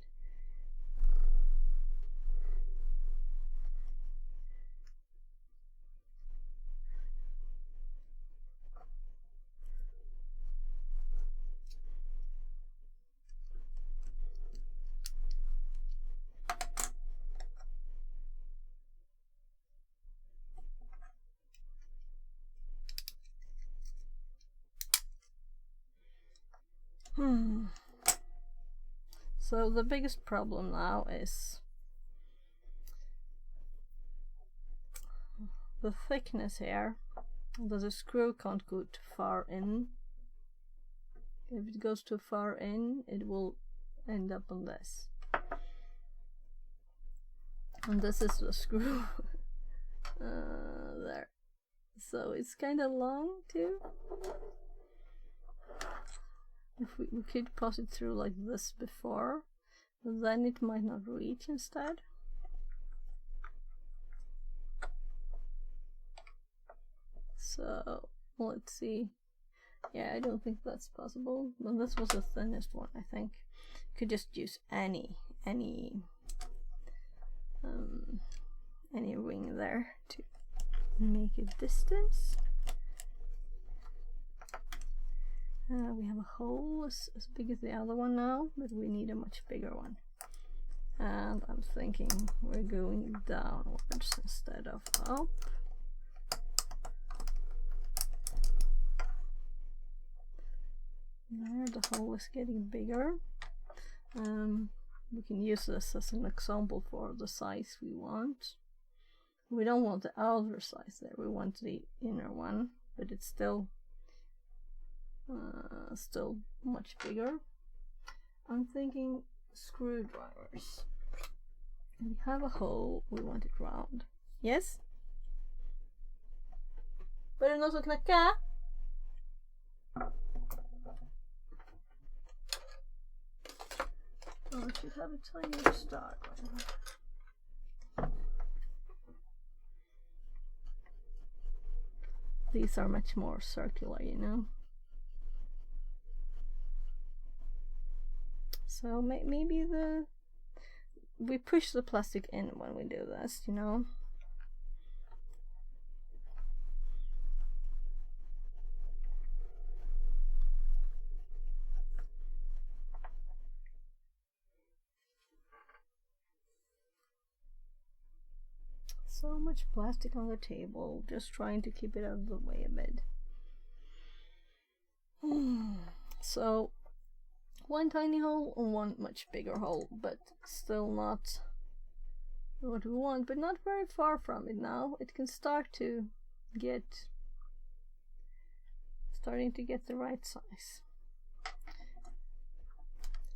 So the biggest problem now is the thickness here. The screw can't go too far in. If it goes too far in, it will end up on this. And this is the screw. There. So it's kind of long too. If we could pass it through like this before, then it might not reach instead. So let's see. Yeah, I don't think that's possible. But this was the thinnest one, I think. Could just use any ring there to make a distance. We have a hole as big as the other one now, but we need a much bigger one. And I'm thinking we're going downwards instead of up. There, the hole is getting bigger. We can use this as an example for the size we want. We don't want the outer size there, we want the inner one, but it's still much bigger. I'm thinking screwdrivers. We have a hole, we want it round. Yes? Börjar någon som knacka? Oh, I should have a tinier star. These are much more circular, you know. So maybe we push the plastic in when we do this, you know. So much plastic on the table, just trying to keep it out of the way a bit. So, one tiny hole and one much bigger hole, but still not what we want, but not very far from it now. It can starting to get the right size.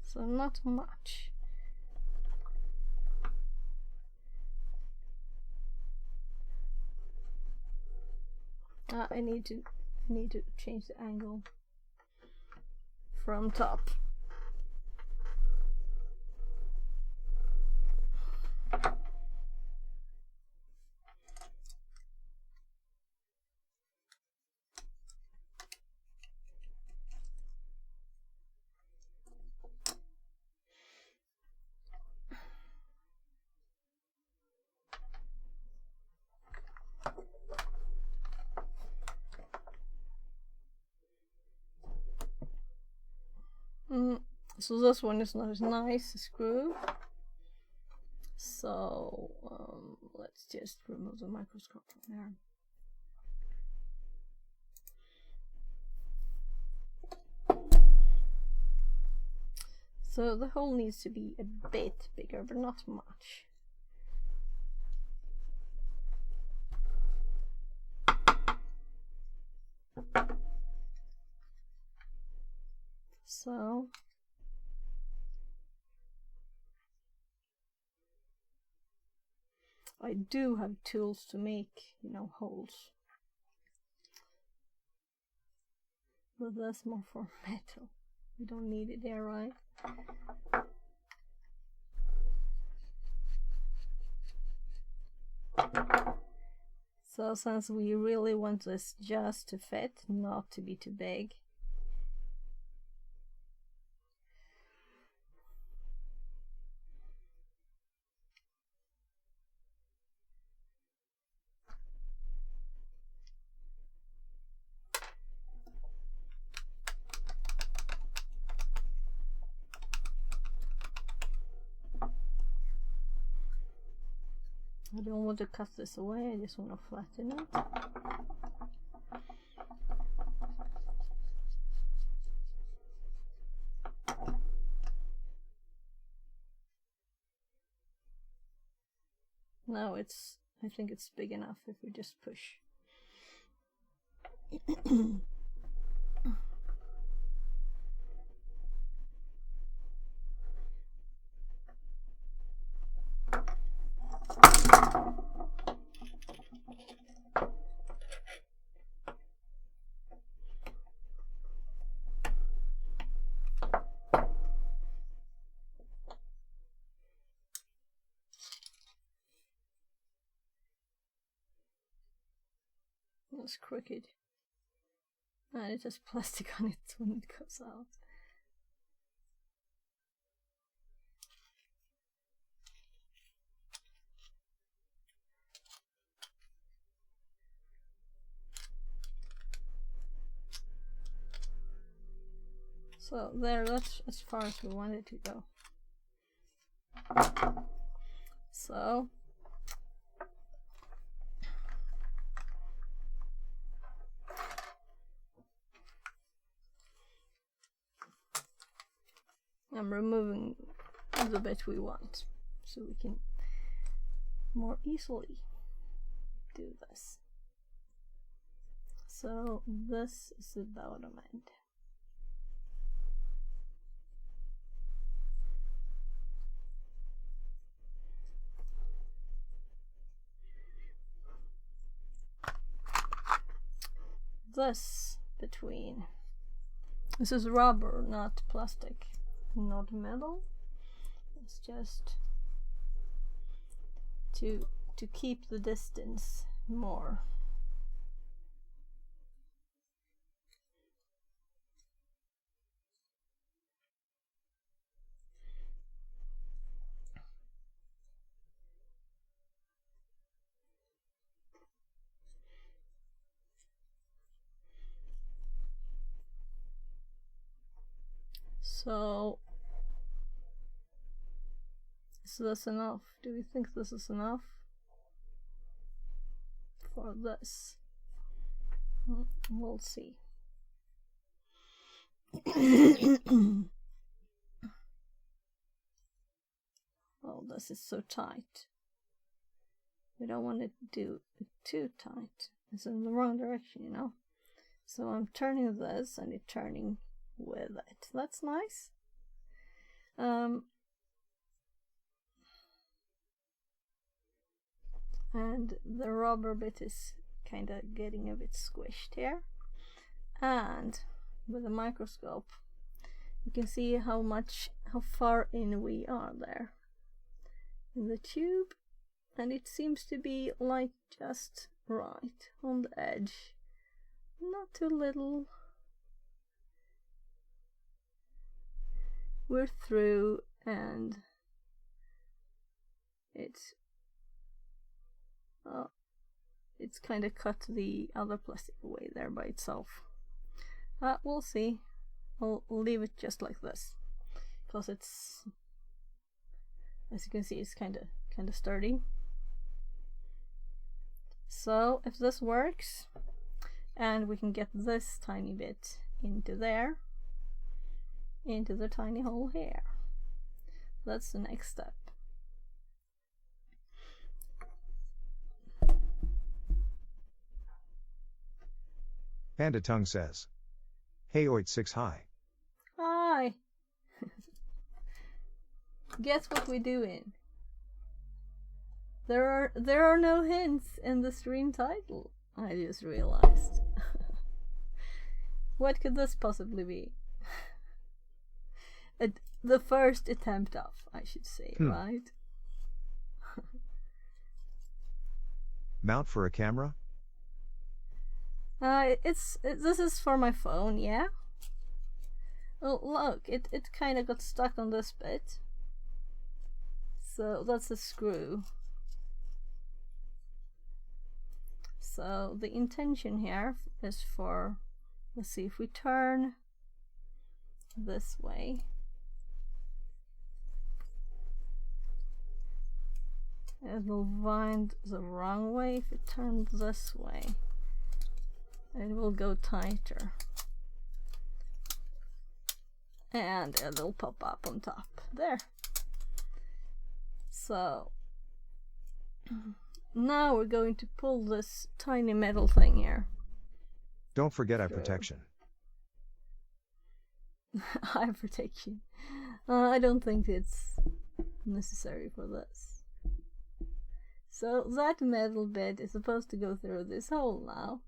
So not much. I need to change the angle from top. So this one is not as nice a screw. So let's just remove the microscope from there. So the hole needs to be a bit bigger, but not much. So I do have tools to make, you know, holes. But that's more for metal. We don't need it there, right? So since we really want this just to fit, not to be too big, I don't want to cut this away, I just want to flatten it. No, I think it's big enough if we just push. It's crooked. And it has plastic on it when it goes out. So there, that's as far as we wanted to go. So I'm removing the bit we want so we can more easily do this. So this is the bottom end. this between. This is rubber, not plastic, not metal. It's just to keep the distance more. So, is this enough? Do we think this is enough for this? We'll see. Oh, this is so tight. We don't want to do it too tight. It's in the wrong direction, you know. So I'm turning this and it's turning with it. That's nice. And the rubber bit is kind of getting a bit squished here. And with a microscope, you can see how far in we are there in the tube, and it seems to be like just right on the edge, not too little. We're through, and it's kind of cut the other plastic away there by itself. We'll see. I'll leave it just like this, because it's, as you can see, it's kind of sturdy. So if this works, and we can get this tiny bit into there, into the tiny hole here, that's the next step. Panda Tongue says, "Hey Oit 6 hi." Hi. Guess what we're doing? There are no hints in the stream title. I just realized. What could this possibly be? The first attempt of, I should say, right? Mount for a camera? This is for my phone, yeah. Oh, look, it kind of got stuck on this bit. So that's a screw. So the intention here is for, let's see, if we turn this way, it will wind the wrong way. If it turns this way, it will go tighter, and it'll pop up on top there. So now we're going to pull this tiny metal thing here. Don't forget eye protection. Eye protection. I don't think it's necessary for this. So that metal bit is supposed to go through this hole now.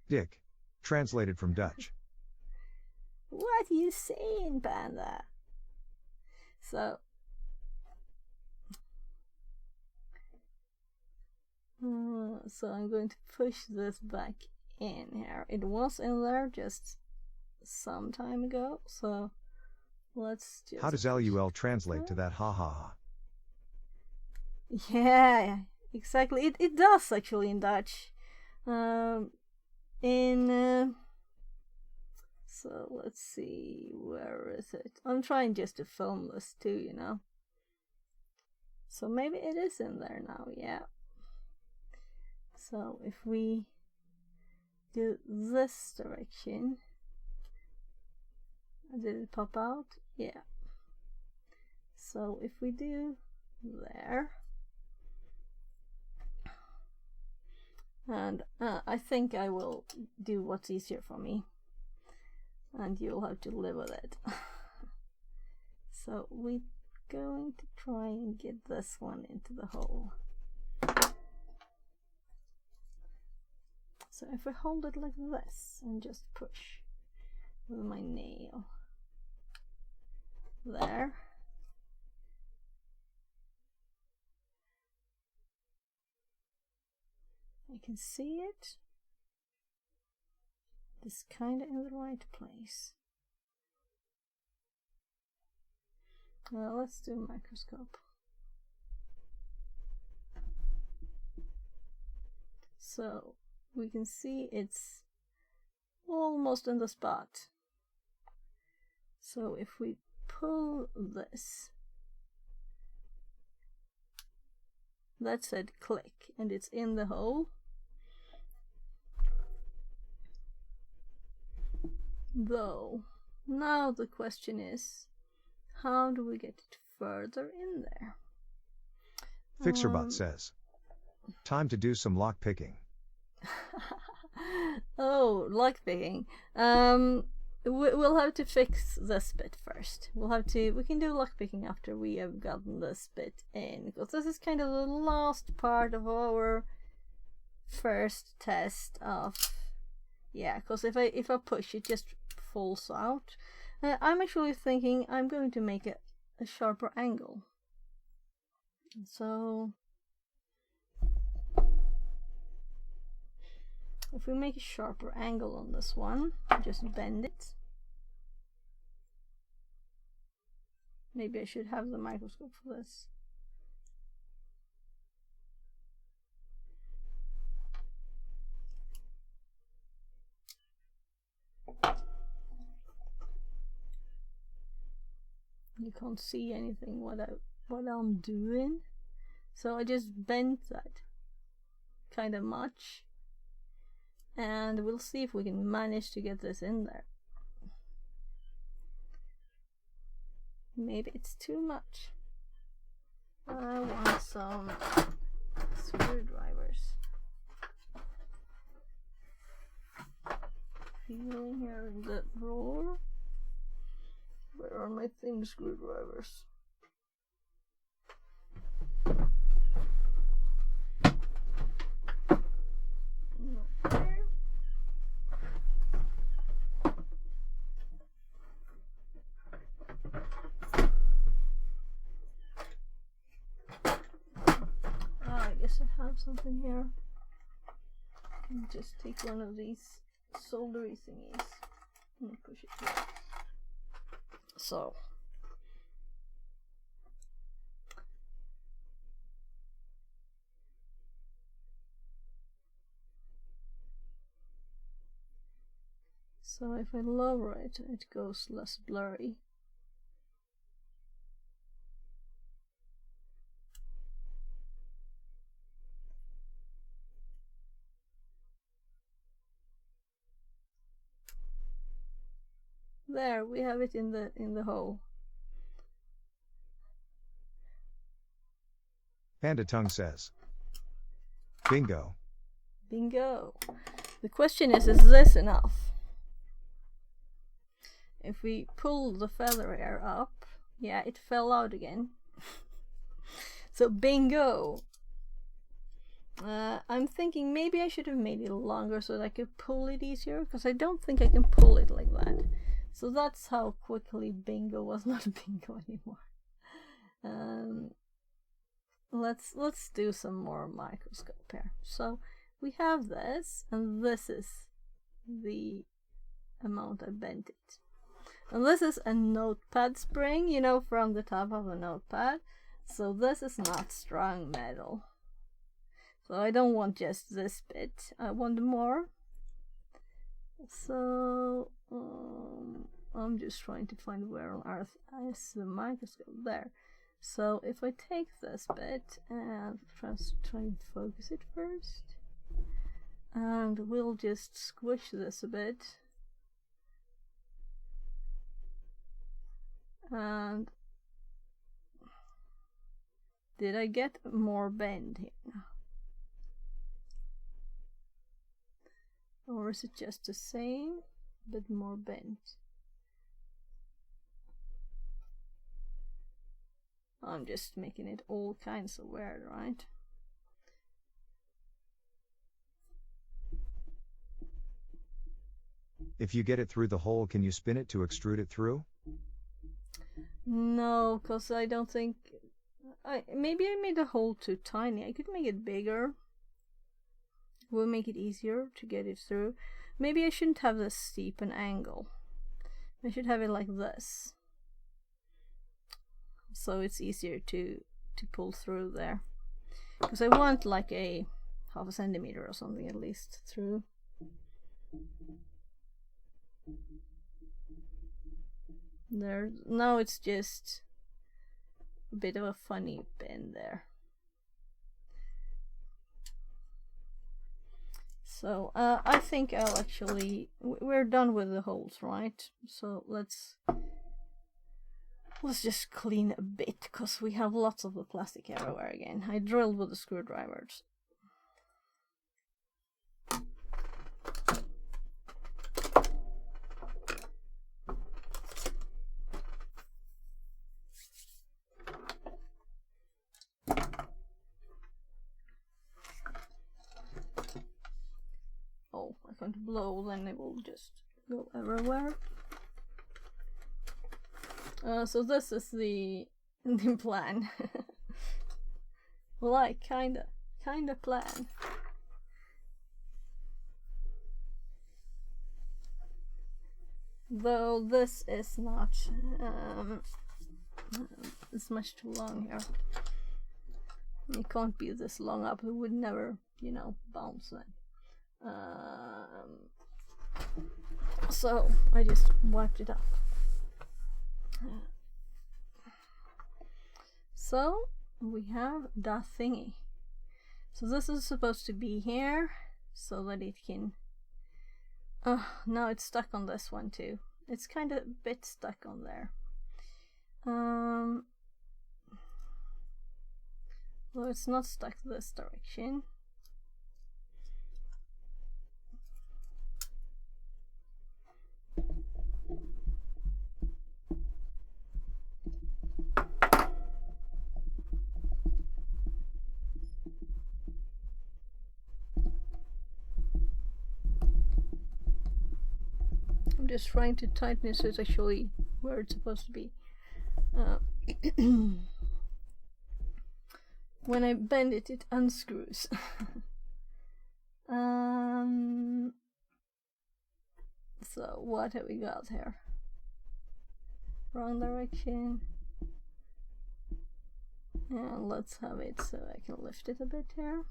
Dick, translated from Dutch. What are you saying, Panda? So I'm going to push this back in here. It was in there just some time ago, so let's just... How does LUL translate to that ha ha ha? Yeah, exactly. It does actually in Dutch. So let's see, where is it? I'm trying just to film this too, you know. So maybe it is in there now, yeah. So if we do this direction, did it pop out? Yeah. So if we do there, and I think I will do what's easier for me, and you'll have to live with it. So we're going to try and get this one into the hole. So if I hold it like this and just push with my nail there, I can see it. It's kind of in the right place. Let's do a microscope. So we can see it's almost in the spot. So if we pull this, that said click, and it's in the hole. Though, now the question is, how do we get it further in there? Fixerbot says, time to do some lock picking. Oh, lock picking. We'll have to fix this bit first. We can do lock picking after we have gotten this bit in, because this is kind of the last part of our first test of, yeah, because if I push, it just falls out. I'm actually thinking I'm going to make a sharper angle. So if we make a sharper angle on this one, just bend it. Maybe I should have the microscope for this. You can't see anything what I'm doing, so I just bent that kind of much, and we'll see if we can manage to get this in there. Maybe it's too much. I want some screwdrivers. Feeling here in the drawer. Where are my thin screwdrivers? Not there. I guess I have something here. Just take one of these soldery thingies and push it here. So if I lower it, it goes less blurry. There, we have it in the hole. Panda Tongue says, bingo. Bingo. The question is this enough? If we pull the feather hair up, yeah, it fell out again. So bingo. I'm thinking maybe I should have made it longer so that I could pull it easier, because I don't think I can pull it like that. So that's how quickly bingo was not bingo anymore. Let's do some more microscope here. So we have this, and this is the amount I bent it. And this is a notepad spring, you know, from the top of a notepad. So this is not strong metal. So I don't want just this bit, I want more. So I'm just trying to find where on earth is the microscope. There. So if I take this bit and try and focus it first, and we'll just squish this a bit, and did I get more bend here? Or is it just the same but more bent? I'm just making it all kinds of weird, right? If you get it through the hole, can you spin it to extrude it through? No, because I don't think... maybe I made the hole too tiny. I could make it bigger. Will make it easier to get it through. Maybe I shouldn't have this steep an angle. I should have it like this. So it's easier to pull through there. Because I want like a half a centimeter or something at least through. There, now it's just a bit of a funny bend there. So I think I'll actually, we're done with the holes, right? So let's just clean a bit, because we have lots of the plastic everywhere again. I drilled with the screwdrivers. Oh, I can't blow, then it will just go everywhere. So this is the plan. Well, I kinda plan. Though this is not, it's much too long here. It can't be this long up, it would never, you know, bounce then. So I just wiped it up. So we have that thingy. So this is supposed to be here so that it can... now it's stuck on this one too. It's kind of a bit stuck on there. Well, it's not stuck this direction. I'm just trying to tighten it so it's actually where it's supposed to be. When I bend it, it unscrews. So what have we got here? Wrong direction. And let's have it so I can lift it a bit here.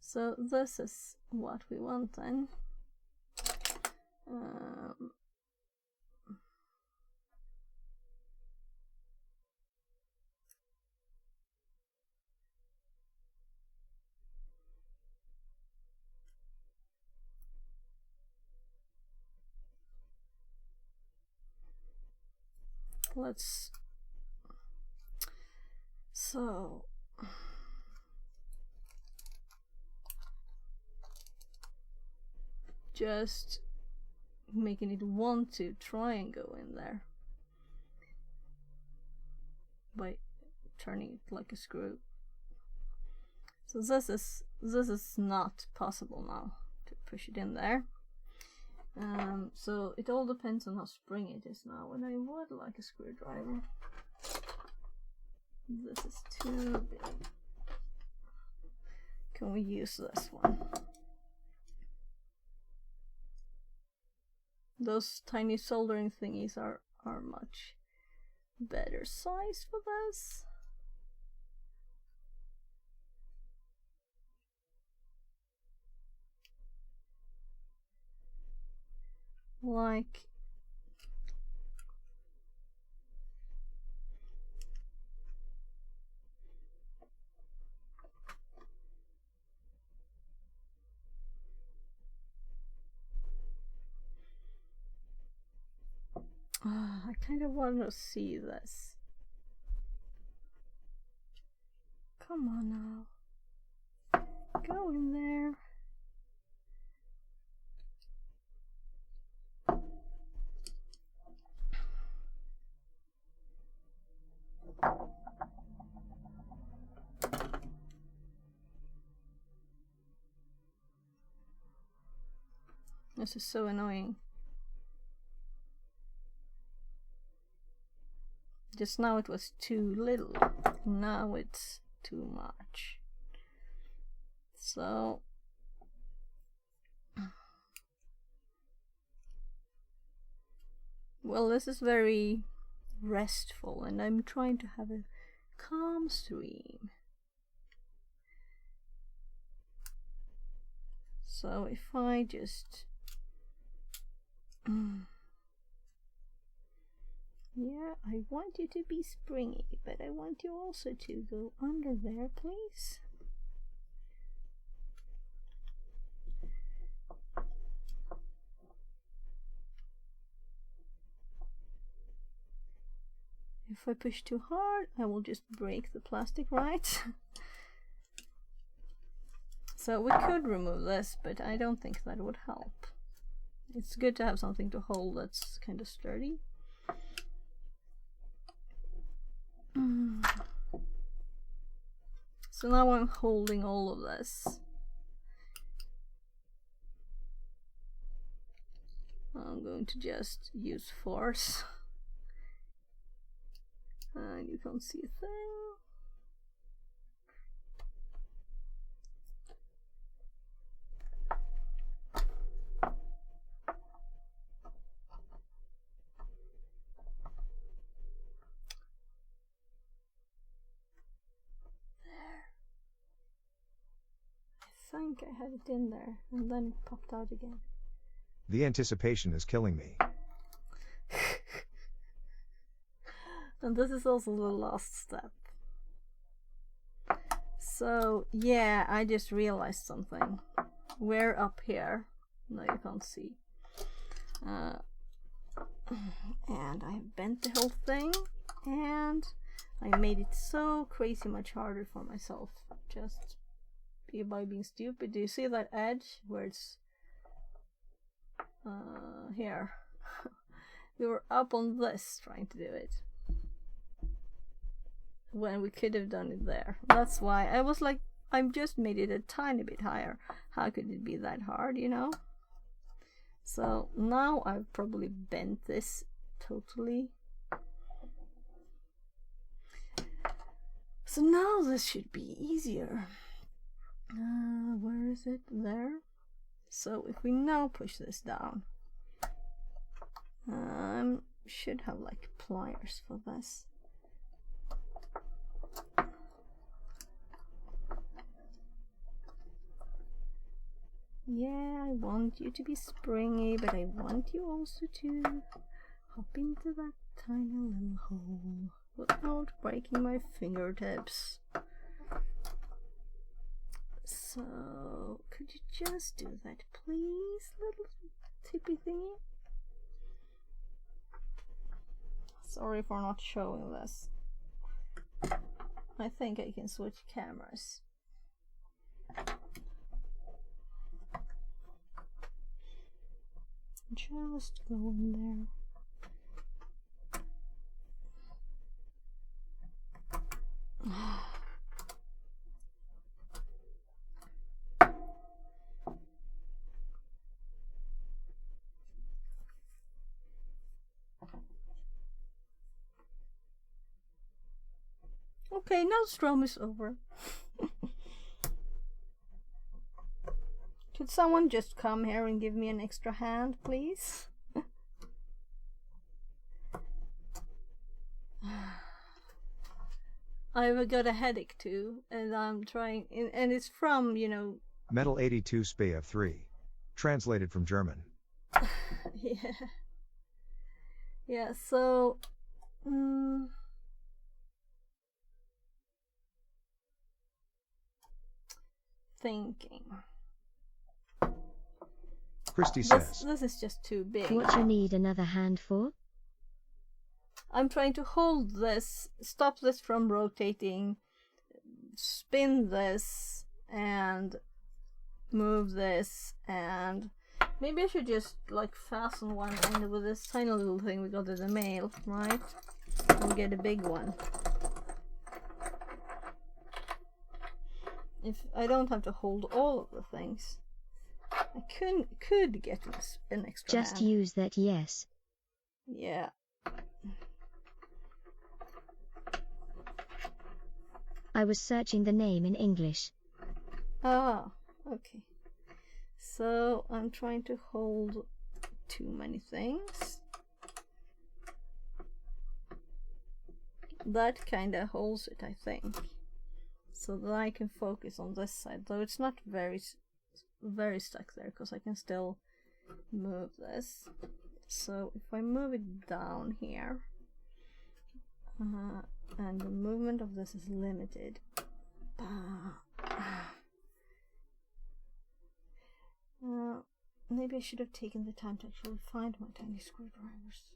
So this is what we want then. Let's, so just making it want to try and go in there by turning it like a screw. So this is not possible now to push it in there. So it all depends on how springy it is now, and I would like a screwdriver. This is too big. Can we use this one? Those tiny soldering thingies are much better size for this. Like, I kind of want to see this. Come on now. Go in there. This is so annoying. Just now it was too little. Now it's too much. So well, this is very restful, and I'm trying to have a calm stream. So if I just yeah, I want you to be springy, but I want you also to go under there, please. If I push too hard, I will just break the plastic, right? So we could remove this, but I don't think that would help. It's good to have something to hold that's kind of sturdy. So now I'm holding all of this. I'm going to just use force. And you can't see a thing. I think I had it in there and then it popped out again. The anticipation is killing me. And this is also the last step. So yeah, I just realized something. We're up here. No, you can't see. And I bent the whole thing, and I made it so crazy much harder for myself. Just by being stupid. Do you see that edge where it's here? We were up on this trying to do it when we could have done it there. That's why I was like, I've just made it a tiny bit higher. How could it be that hard, you know? So now I've probably bent this totally. So now this should be easier. Where is it? There. So if we now push this down, should have like pliers for this. Yeah, I want you to be springy, but I want you also to hop into that tiny little hole without breaking my fingertips. So, could you just do that, please, little tippy thingy? Sorry for not showing this. I think I can switch cameras. Just go in there. Okay, now Strom is over. Could someone just come here and give me an extra hand, please? I've got a headache too, and I'm trying, and it's from, you know... Metal 82 Speyer 3. Translated from German. Yeah. Yeah, so... thinking. Christy says. This is just too big. What you need another hand for? I'm trying to hold this, stop this from rotating, spin this, and move this, and maybe I should just like fasten one end with this tiny little thing we got in the mail, right? And get a big one. If I don't have to hold all of the things. I could get an extra Just hand. use that yes. Yeah. I was searching the name in English. Ah, okay. So I'm trying to hold too many things. That kind of holds it, I think, so that I can focus on this side, though it's not very stuck there, because I can still move this. So if I move it down here, and the movement of this is limited, maybe I should have taken the time to actually find my tiny screwdrivers.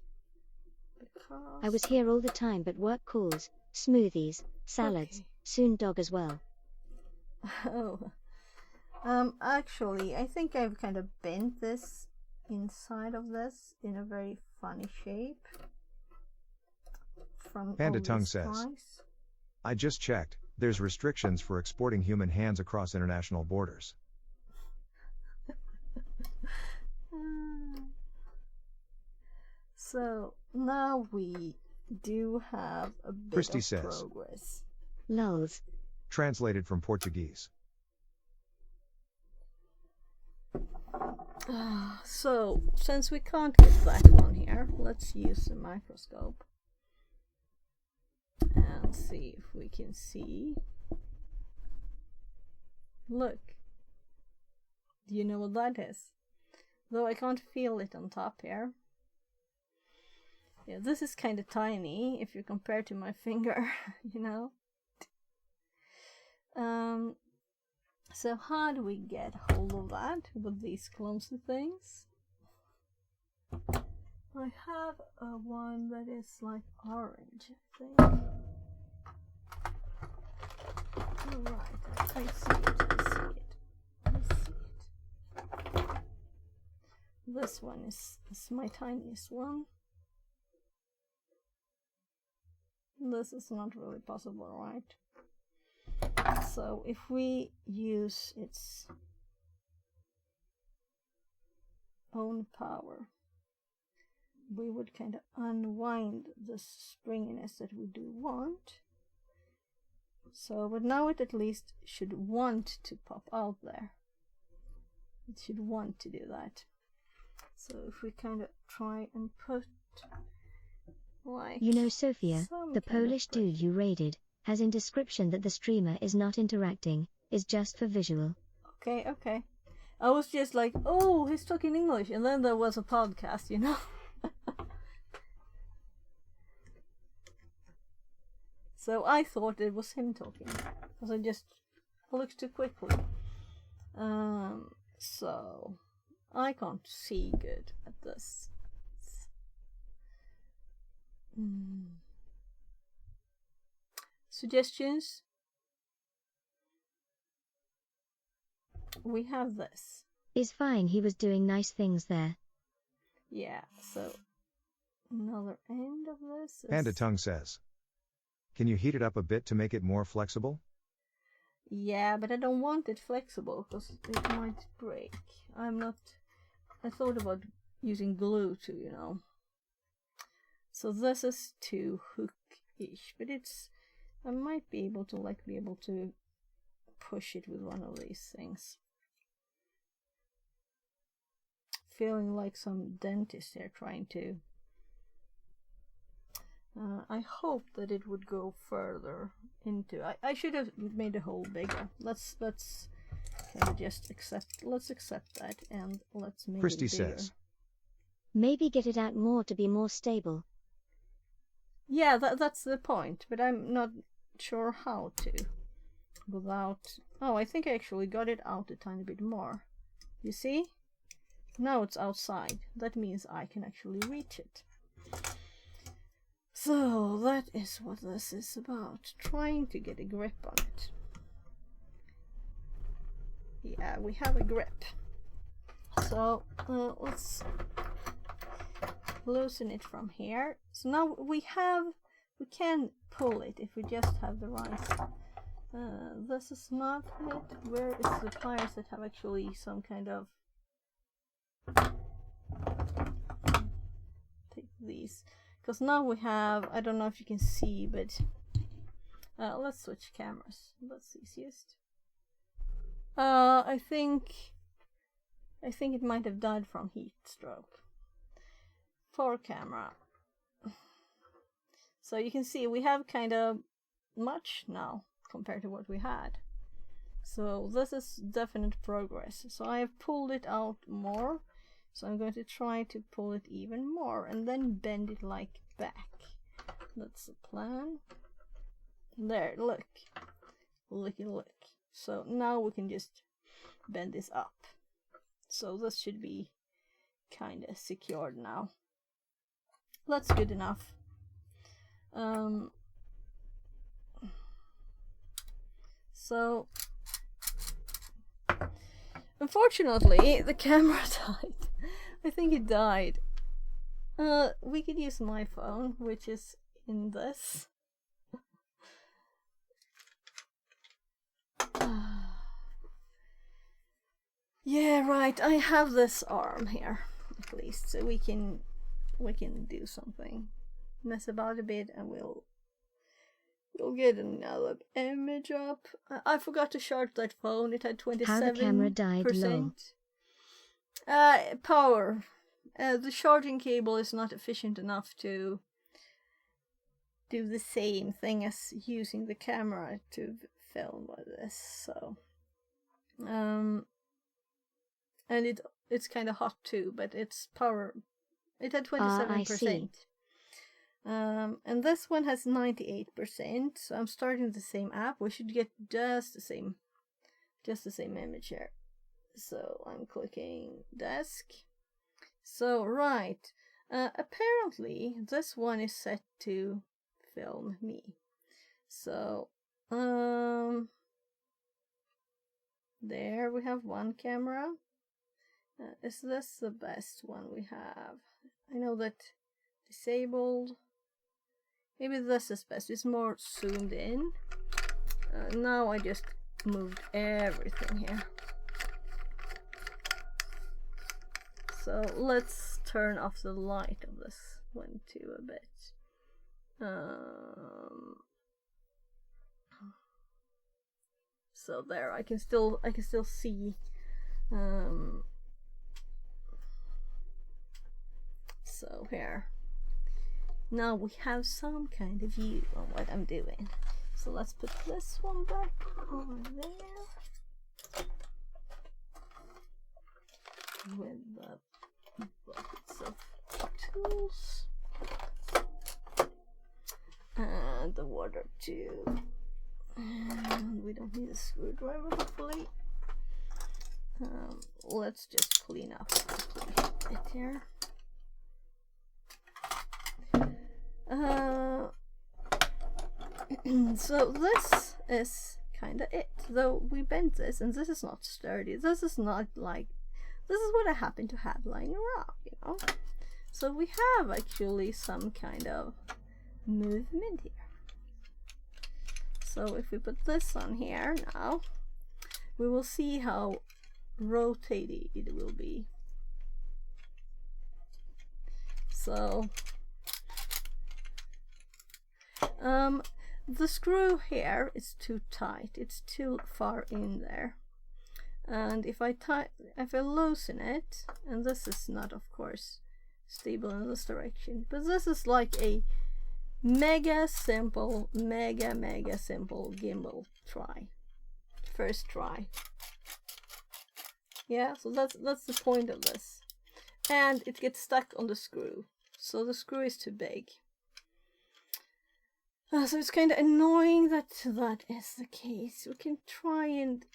Because I was here all the time, but work calls, smoothies, salads, okay. soon dog as well. Oh. Actually, I think I've kind of bent this inside of this in a very funny shape. From Panda Tongue says, I just checked, there's restrictions for exporting human hands across international borders. So now we do have a bit Christy of says, progress. Lols. Translated from Portuguese. So, since we can't get that one here, let's use the microscope and see if we can see. Look. Do you know what that is? Though I can't feel it on top here. Yeah, this is kind of tiny if you compare to my finger, you know. So how do we get hold of that with these clumsy things? I have one that is like orange, I think. Alright, I see it. This one is my tiniest one. This is not really possible, right? So if we use its own power, we would kind of unwind the springiness that we do want. So, but now it at least should want to pop out there. It should want to do that. So if we kind of try and put like... You know, Sophia, the Polish dude you raided, has in description that the streamer is not interacting, is just for visual. Okay. I was just like, oh, he's talking English, and then there was a podcast, you know? So I thought it was him talking, because I just looked too quickly. So I can't see good at this. Suggestions? We have this. Is fine, he was doing nice things there. Yeah, so another end of this is... Panda Tongue says, can you heat it up a bit to make it more flexible? Yeah, but I don't want it flexible because it might break. I thought about using glue too, you know. So this is too hook-ish, but I might be able to push it with one of these things. Feeling like some dentist here trying to... I hope that it would go further into... I should have made the hole bigger. Let's kind of just accept... Let's accept that and let's make Christy it bigger. says, maybe get it out more to be more stable. Yeah, that's the point, but I'm not sure how to. Without... Oh, I think I actually got it out a tiny bit more. You see? Now it's outside. That means I can actually reach it. So that is what this is about. Trying to get a grip on it. Yeah, we have a grip. So let's loosen it from here. So now we can pull it if we just have the right. This is not it. Where is the pliers that have actually some kind of take these, because now we have, I don't know if you can see, but let's switch cameras. That's easiest. I think it might have died from heat stroke. 4 camera. So you can see we have kind of much now compared to what we had. So this is definite progress. So I have pulled it out more. So I'm going to try to pull it even more and then bend it like back. That's the plan. There, look. Looky look. So now we can just bend this up. So this should be kind of secured now. That's good enough. So unfortunately the camera died. I think it died. We could use my phone, which is in this. Yeah, right. I have this arm here, at least, so we can do something. Mess about a bit, and we'll get another image up. I forgot to charge that phone. It had 27%. How the camera died low. Power. The charging cable is not efficient enough to do the same thing as using the camera to film with this. So, and it's kind of hot too, but it's power. It had 27%. And this one has 98%. So I'm starting the same app. We should get just the same image here. So I'm clicking desk. So right, apparently this one is set to film me. So there we have one camera. Is this the best one we have? I know that disabled. Maybe this is best. It's more zoomed in. Now I just moved everything here. So let's turn off the light of this one too a bit. So there, I can still see. So here. Now we have some kind of view on what I'm doing. So let's put this one back over there. With the buckets of tools. And the water too. And we don't need a screwdriver, hopefully. Let's just clean up a bit here. So this is kind of it. Though we bent this, and this is not sturdy. This is not like, this is what I happen to have lying around, you know. So we have actually some kind of movement here. So if we put this on here now, we will see how rotated it will be. So the screw here is too tight. It's too far in there. And if I loosen it, and this is not, of course, stable in this direction, but this is like a mega simple gimbal try. First try. Yeah, so that's the point of this. And it gets stuck on the screw. So the screw is too big. So it's kind of annoying that that is the case. We can try and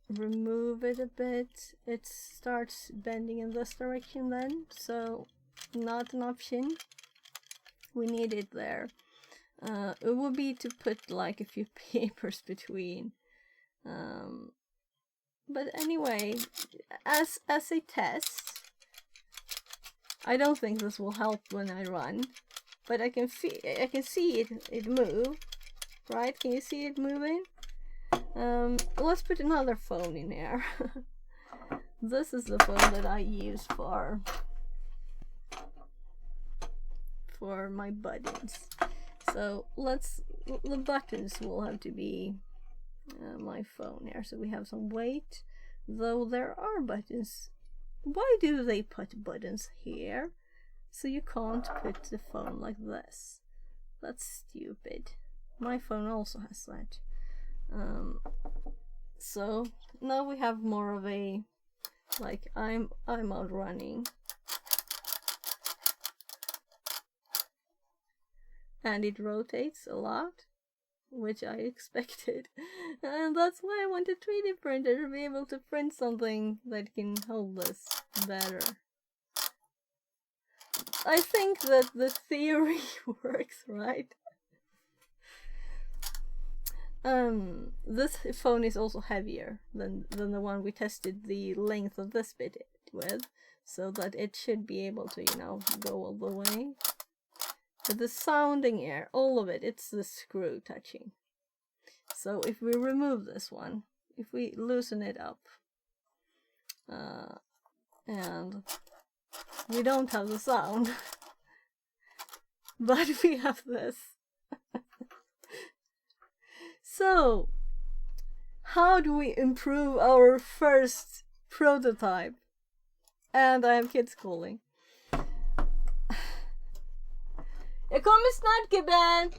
remove it a bit. It starts bending in this direction then, so not an option. We need it there. It would be to put like a few papers between. But anyway, as a test, I don't think this will help when I run. But I can see it move, right? Can you see it moving? Let's put another phone in there. this is the phone that I use for my buttons. So the buttons will have to be my phone here. So we have some weight, though there are buttons. Why do they put buttons here? So you can't put the phone like this. That's stupid. My phone also has that. So now we have more of a, like, I'm out running. And it rotates a lot, which I expected. And that's why I want a 3D printer, to be able to print something that can hold this better. I think that the theory works, right? This phone is also heavier than the one we tested the length of this bit with, so that it should be able to, you know, go all the way. But the sounding air, all of it, it's the screw touching. So if we remove this one, if we loosen it up, and we don't have the sound, but we have this. So, how do we improve our first prototype? And I have kids calling. Jag kommer snart, gubben!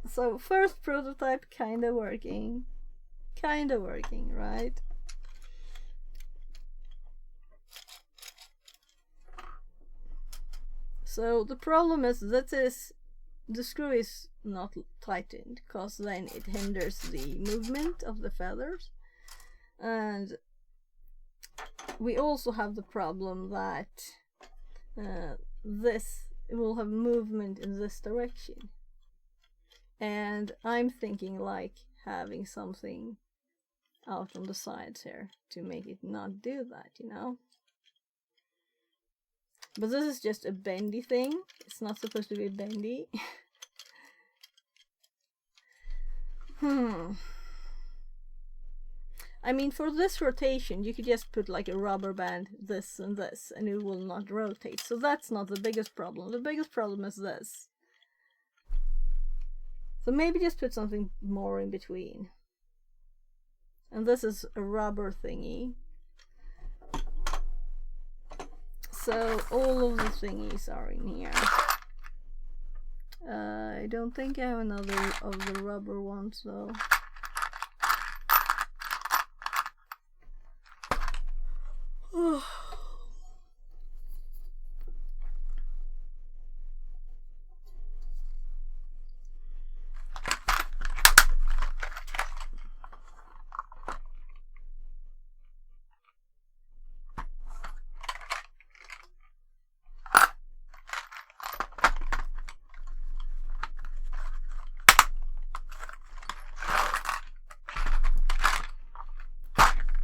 So, first prototype kinda working. Kinda working, right? So, the problem is that the screw is not tightened, because then it hinders the movement of the feathers. And we also have the problem that this will have movement in this direction. And I'm thinking like having something out on the sides here to make it not do that, you know? But this is just a bendy thing. It's not supposed to be bendy. I mean, for this rotation, you could just put like a rubber band, this and this, and it will not rotate. So that's not the biggest problem. The biggest problem is this. So maybe just put something more in between. And this is a rubber thingy. So all of the thingies are in here. I don't think I have another of the rubber ones though.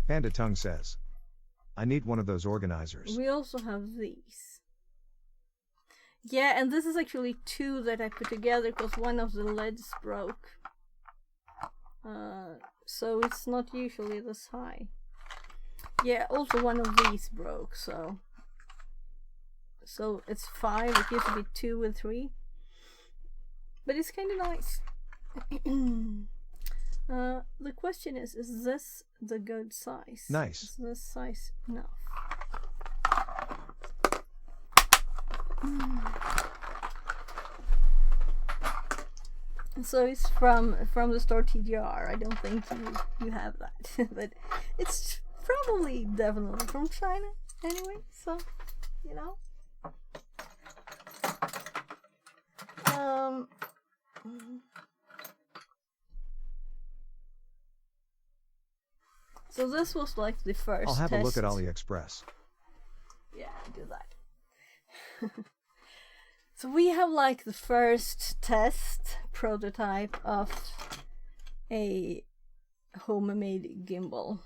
Panda Tongue says, I need one of those organizers. We also have these. Yeah, and this is actually two that I put together because one of the leads broke. So it's not usually this high. Yeah, also one of these broke, so it's 5. It used to be 2 and 3. But it's kind of nice. The question is this the good size? Nice. Is this size enough? So it's from the store TGR. I don't think you have that, but it's probably definitely from China anyway. So you know. So this was like the first I'll have test. a look at AliExpress. Yeah, do that. So we have like the first test prototype of a homemade gimbal.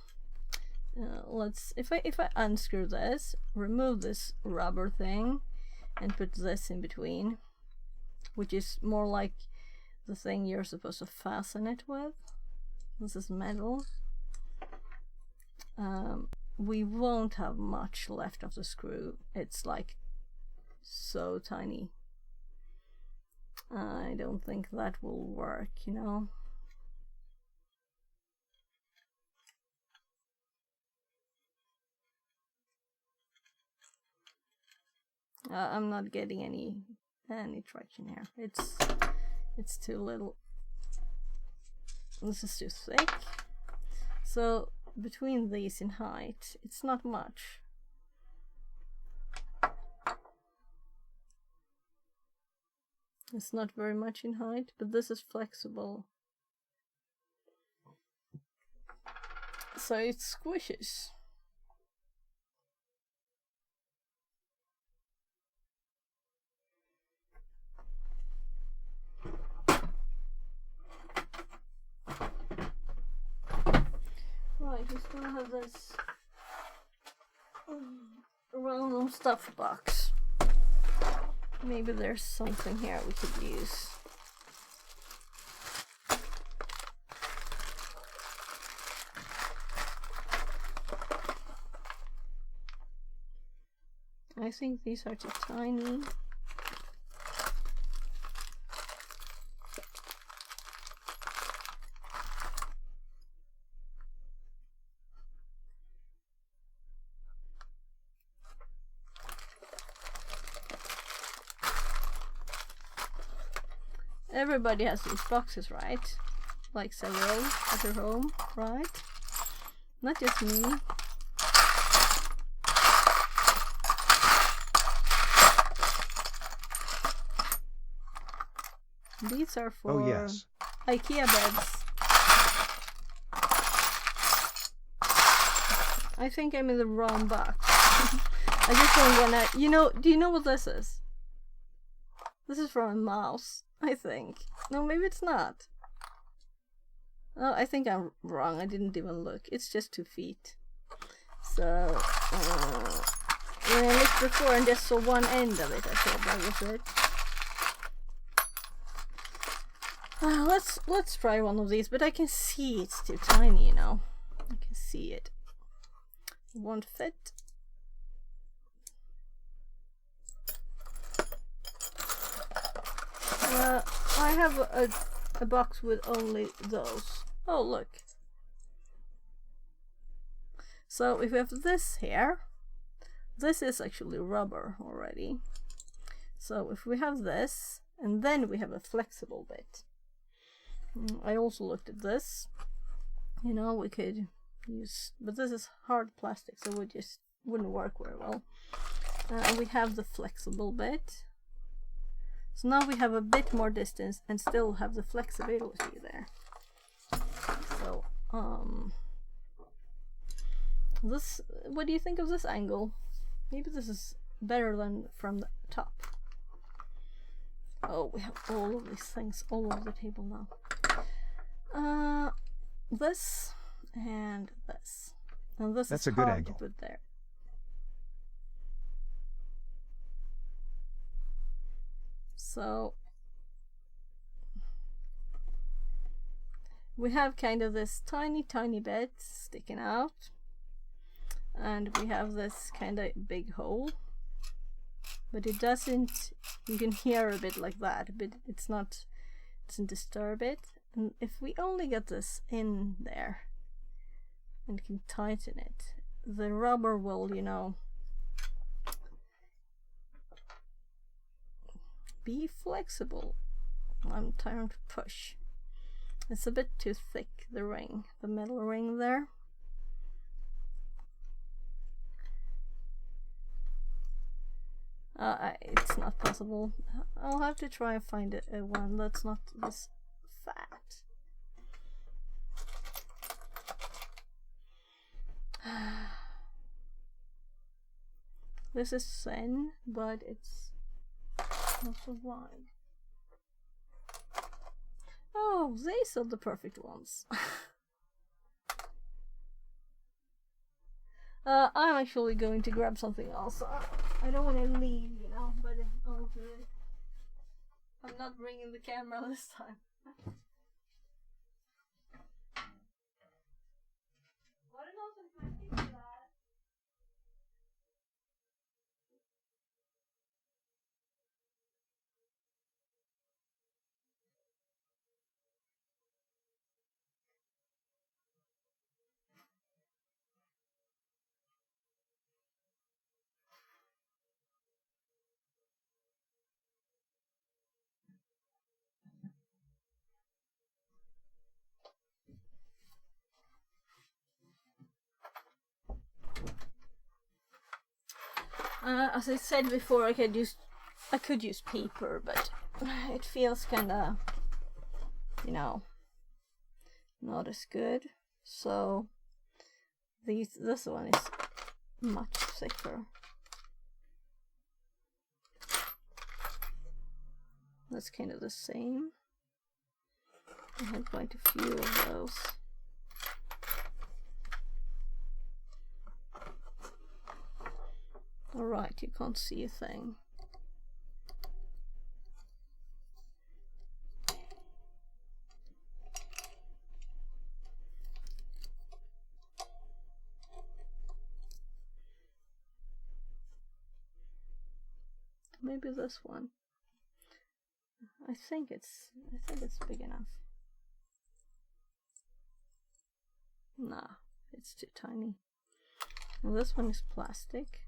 Let's if I unscrew this, remove this rubber thing, and put this in between, which is more like the thing you're supposed to fasten it with. This is metal. we won't have much left of the screw. It's like so tiny. I don't think that will work, you know. I'm not getting any traction here. It's too little. This is too thick. So between these in height, it's not much. It's not very much in height, but this is flexible. So it squishes. Right, we still have this random stuff box. Maybe there's something here we could use. I think these are too tiny. Everybody has these boxes, right? Like several at their home, right? Not just me. These are for IKEA beds. I think I'm in the wrong box. I just don't wanna, you know, do you know what this is? This is from a mouse, I think. No, maybe it's not. Oh, I think I'm wrong. I didn't even look. It's just 2 feet. So, when I looked before and just saw one end of it, I thought that was it. Let's try one of these, but I can see it's too tiny, you know. I can see it. It won't fit. I have a box with only those. Oh, look. So if we have this here, this is actually rubber already. So if we have this, and then we have a flexible bit. I also looked at this. You know, we could use, but this is hard plastic, so it just wouldn't work very well. We have the flexible bit. So now we have a bit more distance and still have the flexibility there. So, this, what do you think of this angle? Maybe this is better than from the top. Oh, we have all of these things all over the table now. This and this. And this is hard to put there. So we have kind of this tiny bit sticking out, and we have this kind of big hole, but it doesn't, you can hear a bit like that, but it's not, it doesn't disturb it. And if we only get this in there and can tighten it, the rubber will, you know, be flexible. I'm trying to push. It's a bit too thick, the ring, the metal ring there. It's not possible. I'll have to try and find a one that's not this fat. This is thin, but it's not so wide. Oh, these are the perfect ones. I'm actually going to grab something else. I don't want to leave, you know, but I'll do it. I'm not bringing the camera this time. What an awesome As I said before, I could use paper, but it feels kinda, you know, not as good. So this one is much thicker. That's kind of the same. I have quite a few of those. Alright, you can't see a thing. Maybe this one. I think it's big enough. Nah, it's too tiny. And this one is plastic.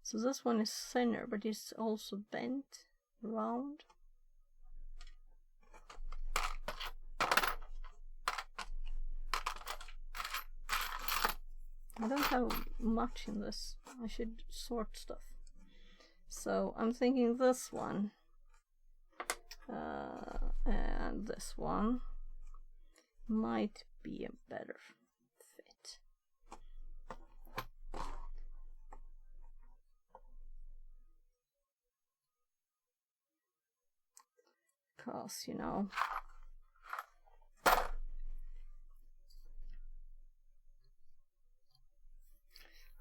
So this one is thinner, but it's also bent round. I don't have much in this. I should sort stuff. So I'm thinking this one and this one might be a better fit. Because, you know,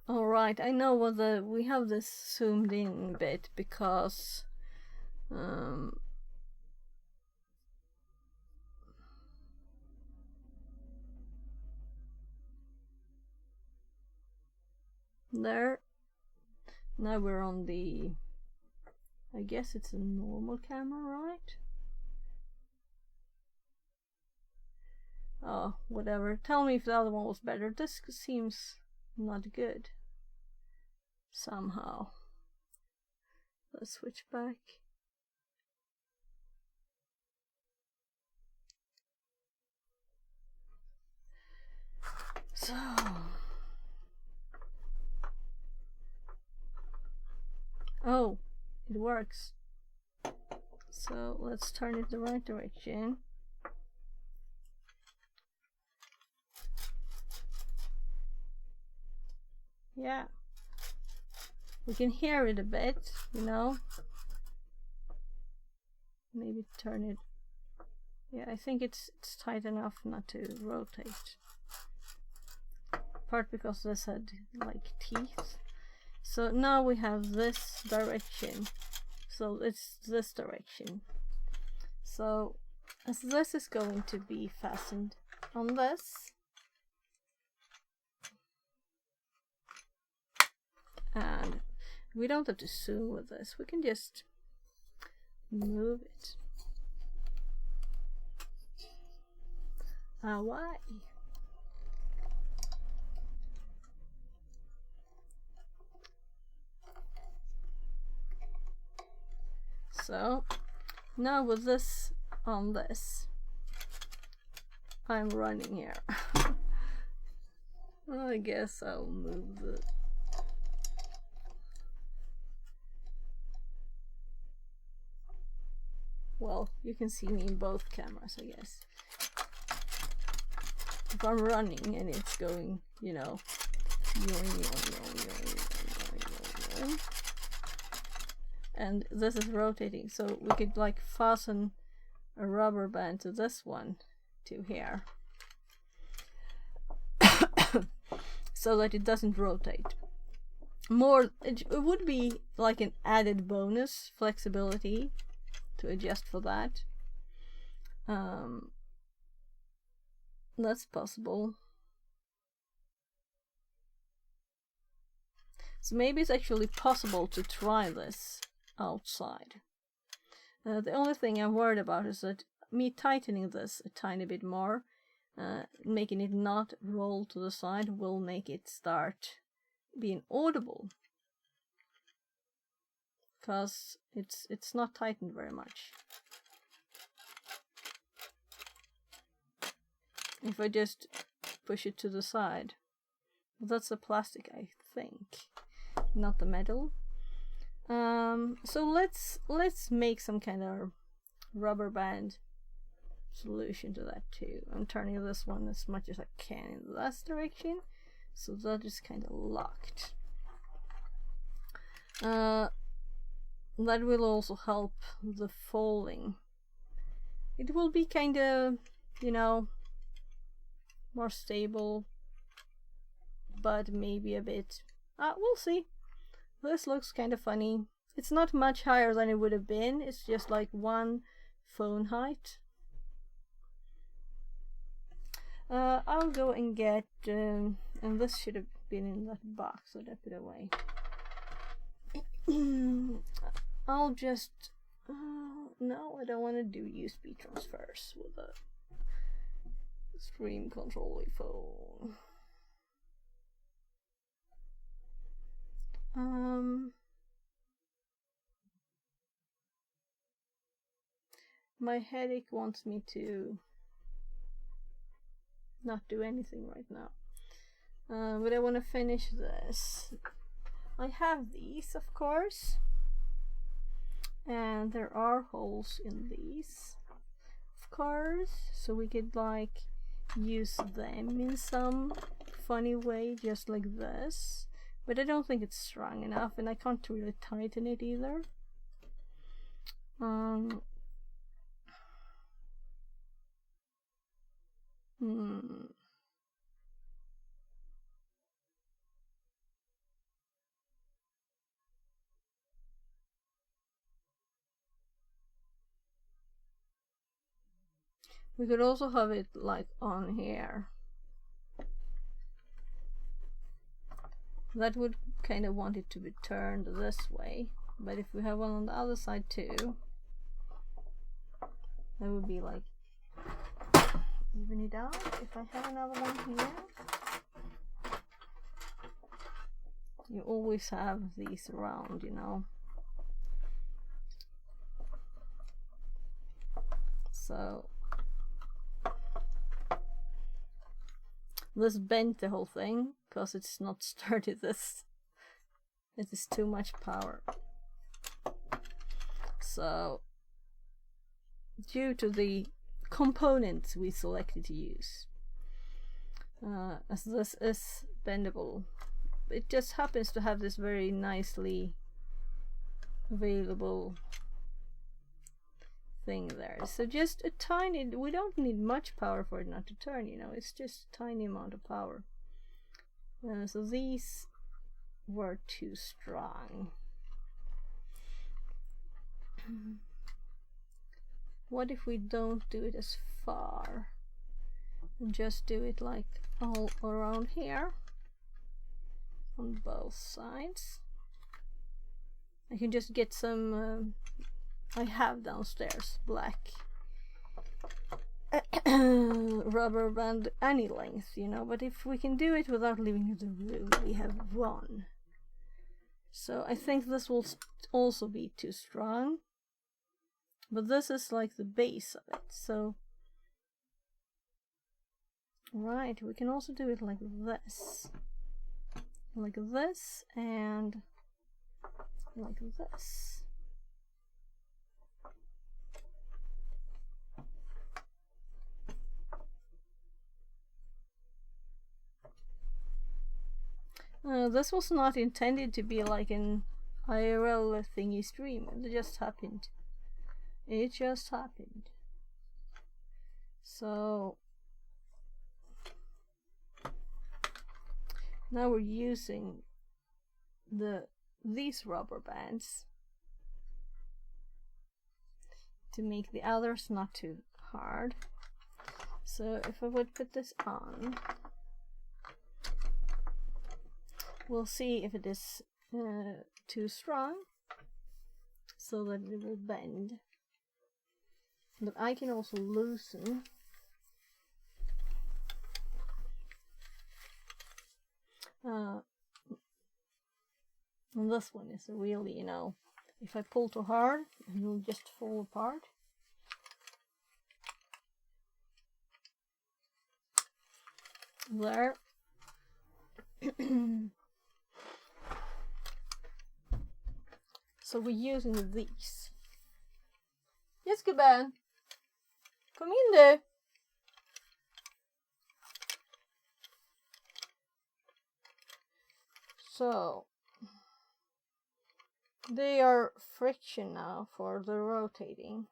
alright, I know what we have this zoomed in bit because there. Now we're on the, I guess it's a normal camera, right? Oh, whatever. Tell me if the other one was better. This seems not good. Somehow. Let's switch back. So. Oh, it works. So let's turn it the right direction. Yeah, we can hear it a bit, you know. Maybe turn it. Yeah, I think it's tight enough not to rotate. Part because this had like teeth. So now we have this direction. So it's this direction. So as this is going to be fastened on this, and we don't have to zoom with this, we can just move it. Why? So now with this on this, I'm running here. Well, I guess I'll move the well, you can see me in both cameras, I guess. If I'm running and it's going, you know, and this is rotating, so we could like fasten a rubber band to this one to here so that it doesn't rotate more. It would be like an added bonus flexibility to adjust for that. That's possible. So maybe it's actually possible to try this outside. The only thing I'm worried about is that me tightening this a tiny bit more, making it not roll to the side will make it start being audible, because it's not tightened very much. If I just push it to the side. Well, that's the plastic, I think, not the metal. So let's make some kind of rubber band solution to that too. I'm turning this one as much as I can in this direction, so that is kind of locked. That will also help the folding. It will be kind of, you know, more stable, but maybe a bit, we'll see. This looks kind of funny. It's not much higher than it would have been. It's just like one phone height. I'll go and get, and this should have been in that box, so I put it away. I'll just, no, I don't want to do USB transfers with a stream controller phone. My headache wants me to not do anything right now, but I want to finish this. I have these, of course, and there are holes in these, of course, so we could like use them in some funny way, just like this. But I don't think it's strong enough, and I can't really tighten it either. We could also have it like on here. That would kind of want it to be turned this way, but if we have one on the other side too, that would be like even it out. If I have another one here, you always have these around, you know. So this bent the whole thing because it's not sturdy. This, it is too much power. So due to the components we selected to use, as this is bendable, it just happens to have this very nicely available thing there. So just a tiny, we don't need much power for it not to turn, you know, it's just a tiny amount of power. So these were too strong. What if we don't do it as far and just do it like all around here on both sides? I can just get some I have downstairs black rubber band any length, you know, but if we can do it without leaving the room, we have one. So I think this will also be too strong, but this is like the base of it. So right, we can also do it like this, and like this. This was not intended to be like an IRL thingy stream. It just happened. It just happened. So now we're using these rubber bands to make the others not too hard. So if I would put this on, we'll see if it is too strong, so that it will bend. But I can also loosen And this one is really, you know, if I pull too hard, it will just fall apart. There. So we're using these. Yes, gubben. Kom in du. So they are friction now for the rotating.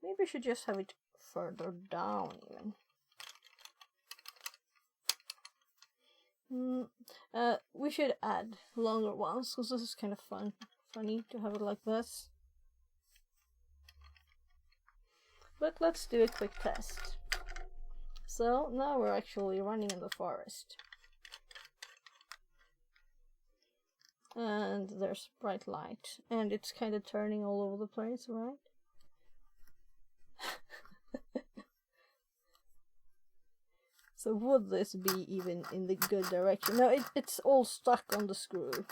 Maybe I should just have it further down even. We should add longer ones because this is kind of funny to have it like this. But let's do a quick test. So now we're actually running in the forest. And there's bright light. And it's kind of turning all over the place, right? So would this be even in the good direction? No, it's all stuck on the screw.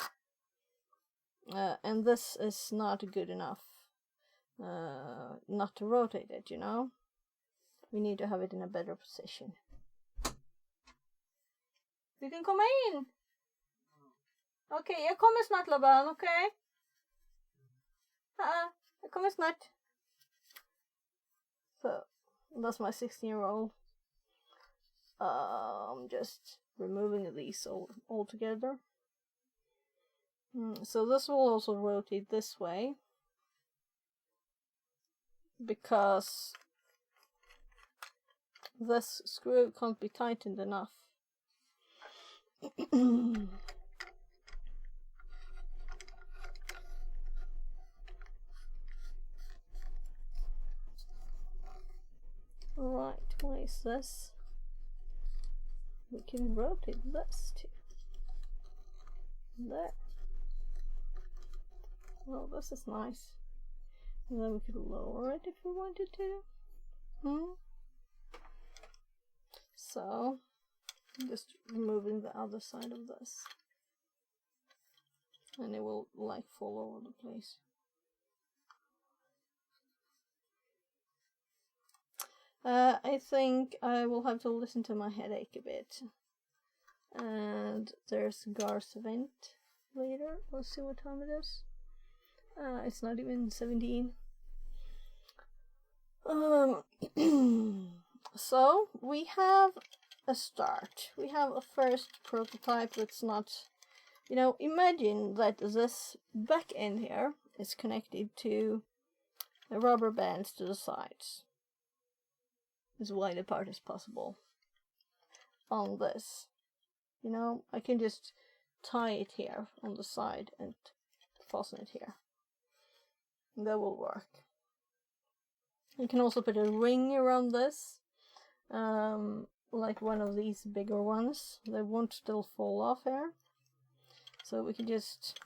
And this is not good enough. Not to rotate it, you know? We need to have it in a better position. Du kan komma in! Okej, jag kommer snart, Laban, okej? Jag kommer snart. So, that's my 16-year-old. I'm just removing these all together. So this will also rotate this way. Because this screw can't be tightened enough. Right, what is this? We can rotate this too. There. Well, this is nice. And then we could lower it if we wanted to. So, just removing the other side of this. And it will like fall over the place. I think I will have to listen to my headache a bit. And there's Gar's event later. Let's see what time it is. It's not even 17. So we have a start. We have a first prototype that's not, you know, imagine that this back end here is connected to the rubber bands to the sides. As wide apart as possible. On this. You know, I can just tie it here on the side and fasten it here. That will work. You can also put a ring around this, like one of these bigger ones. They won't still fall off here. So we can just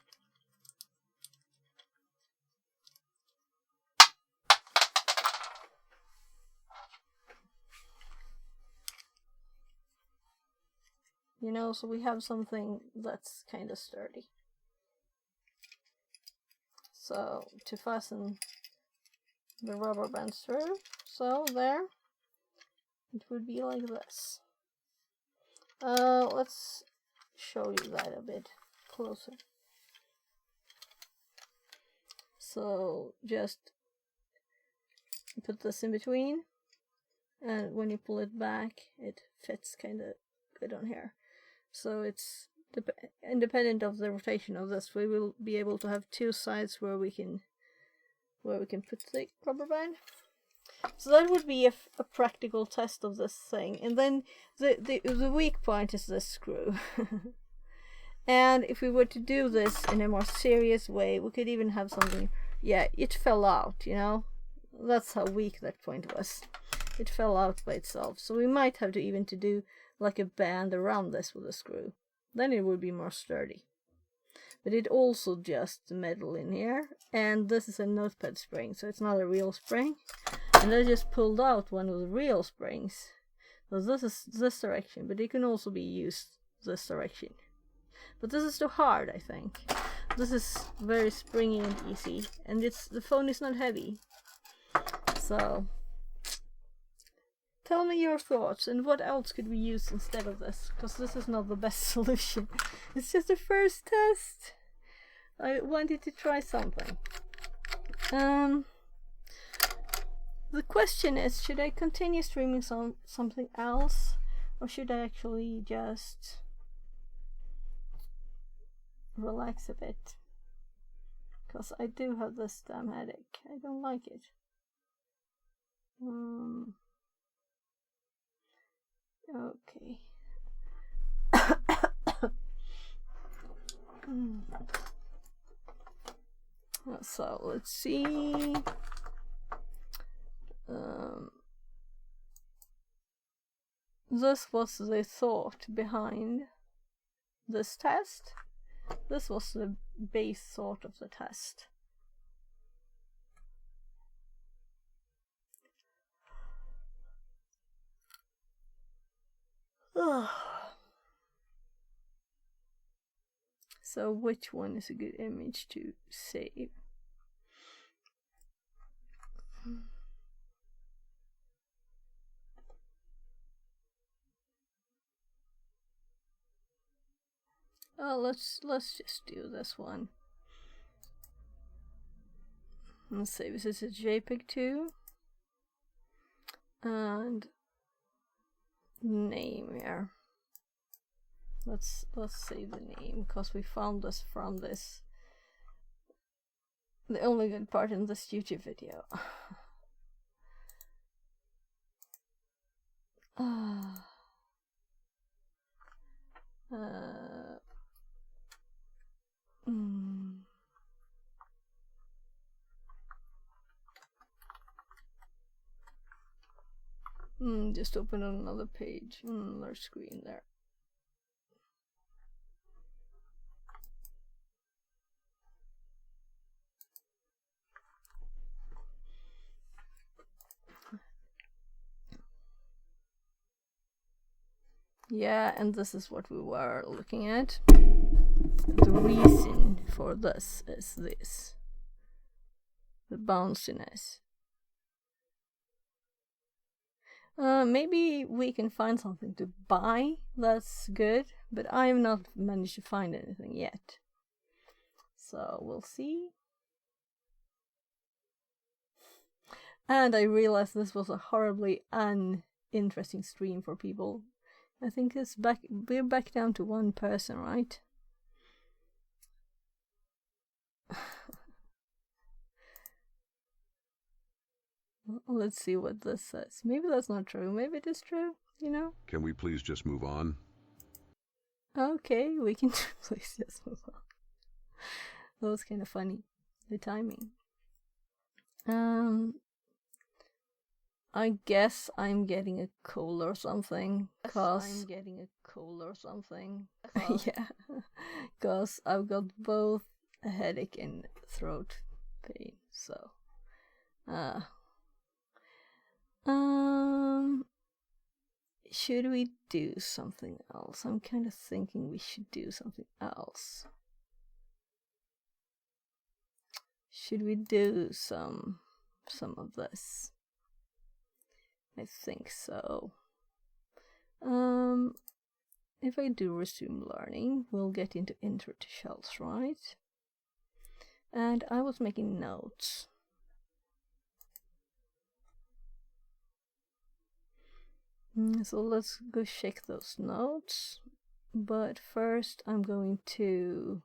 you know, so we have something that's kind of sturdy. So to fasten the rubber bands through, so there, it would be like this. Let's show you that a bit closer. So just put this in between, and when you pull it back, it fits kind of good on here. So it's independent of the rotation of this. We will be able to have two sides where we can put the rubber band. So that would be a practical test of this thing. And then the weak point is this screw. And if we were to do this in a more serious way, we could even have something. Yeah, it fell out, you know. That's how weak that point was. It fell out by itself. So we might have to even to do like a band around this with a screw. Then it would be more sturdy. But it also just metal in here. And this is a notepad spring, so it's not a real spring. And I just pulled out one of the real springs. So this is this direction, but it can also be used this direction. But this is too hard, I think. This is very springy and easy, and the phone is not heavy. So, tell me your thoughts, and what else could we use instead of this? Because this is not the best solution. It's just the first test. I wanted to try something. The question is, should I continue streaming something else, or should I actually just relax a bit? Because I do have this damn headache. I don't like it. Okay. So let's see. This was the thought behind this test. This was the base thought of the test. So which one is a good image to save? Oh, let's just do this one. Let's say this is a JPEG 2 and name here. Let's save the name because we found this from this. The only good part in this YouTube video. Just open another page, another screen there. Yeah, and this is what we were looking at. The reason for this is this. The bounciness. Maybe we can find something to buy that's good, but I have not managed to find anything yet. So we'll see. And I realized this was a horribly uninteresting stream for people. I think we're back down to one person, right? Let's see what this says. Maybe that's not true. Maybe it is true, you know? Can we please just move on? Okay, we can please just move on. That was kind of funny. The timing. I guess I'm getting a cold or something. Yeah. Cause I've got both a headache and throat pain, so should we do something else? I'm kind of thinking we should do something else. Should we do some of this? I think so. If I do resume learning, we'll get into intro to shells, right? And I was making notes. So let's go check those notes. But first I'm going to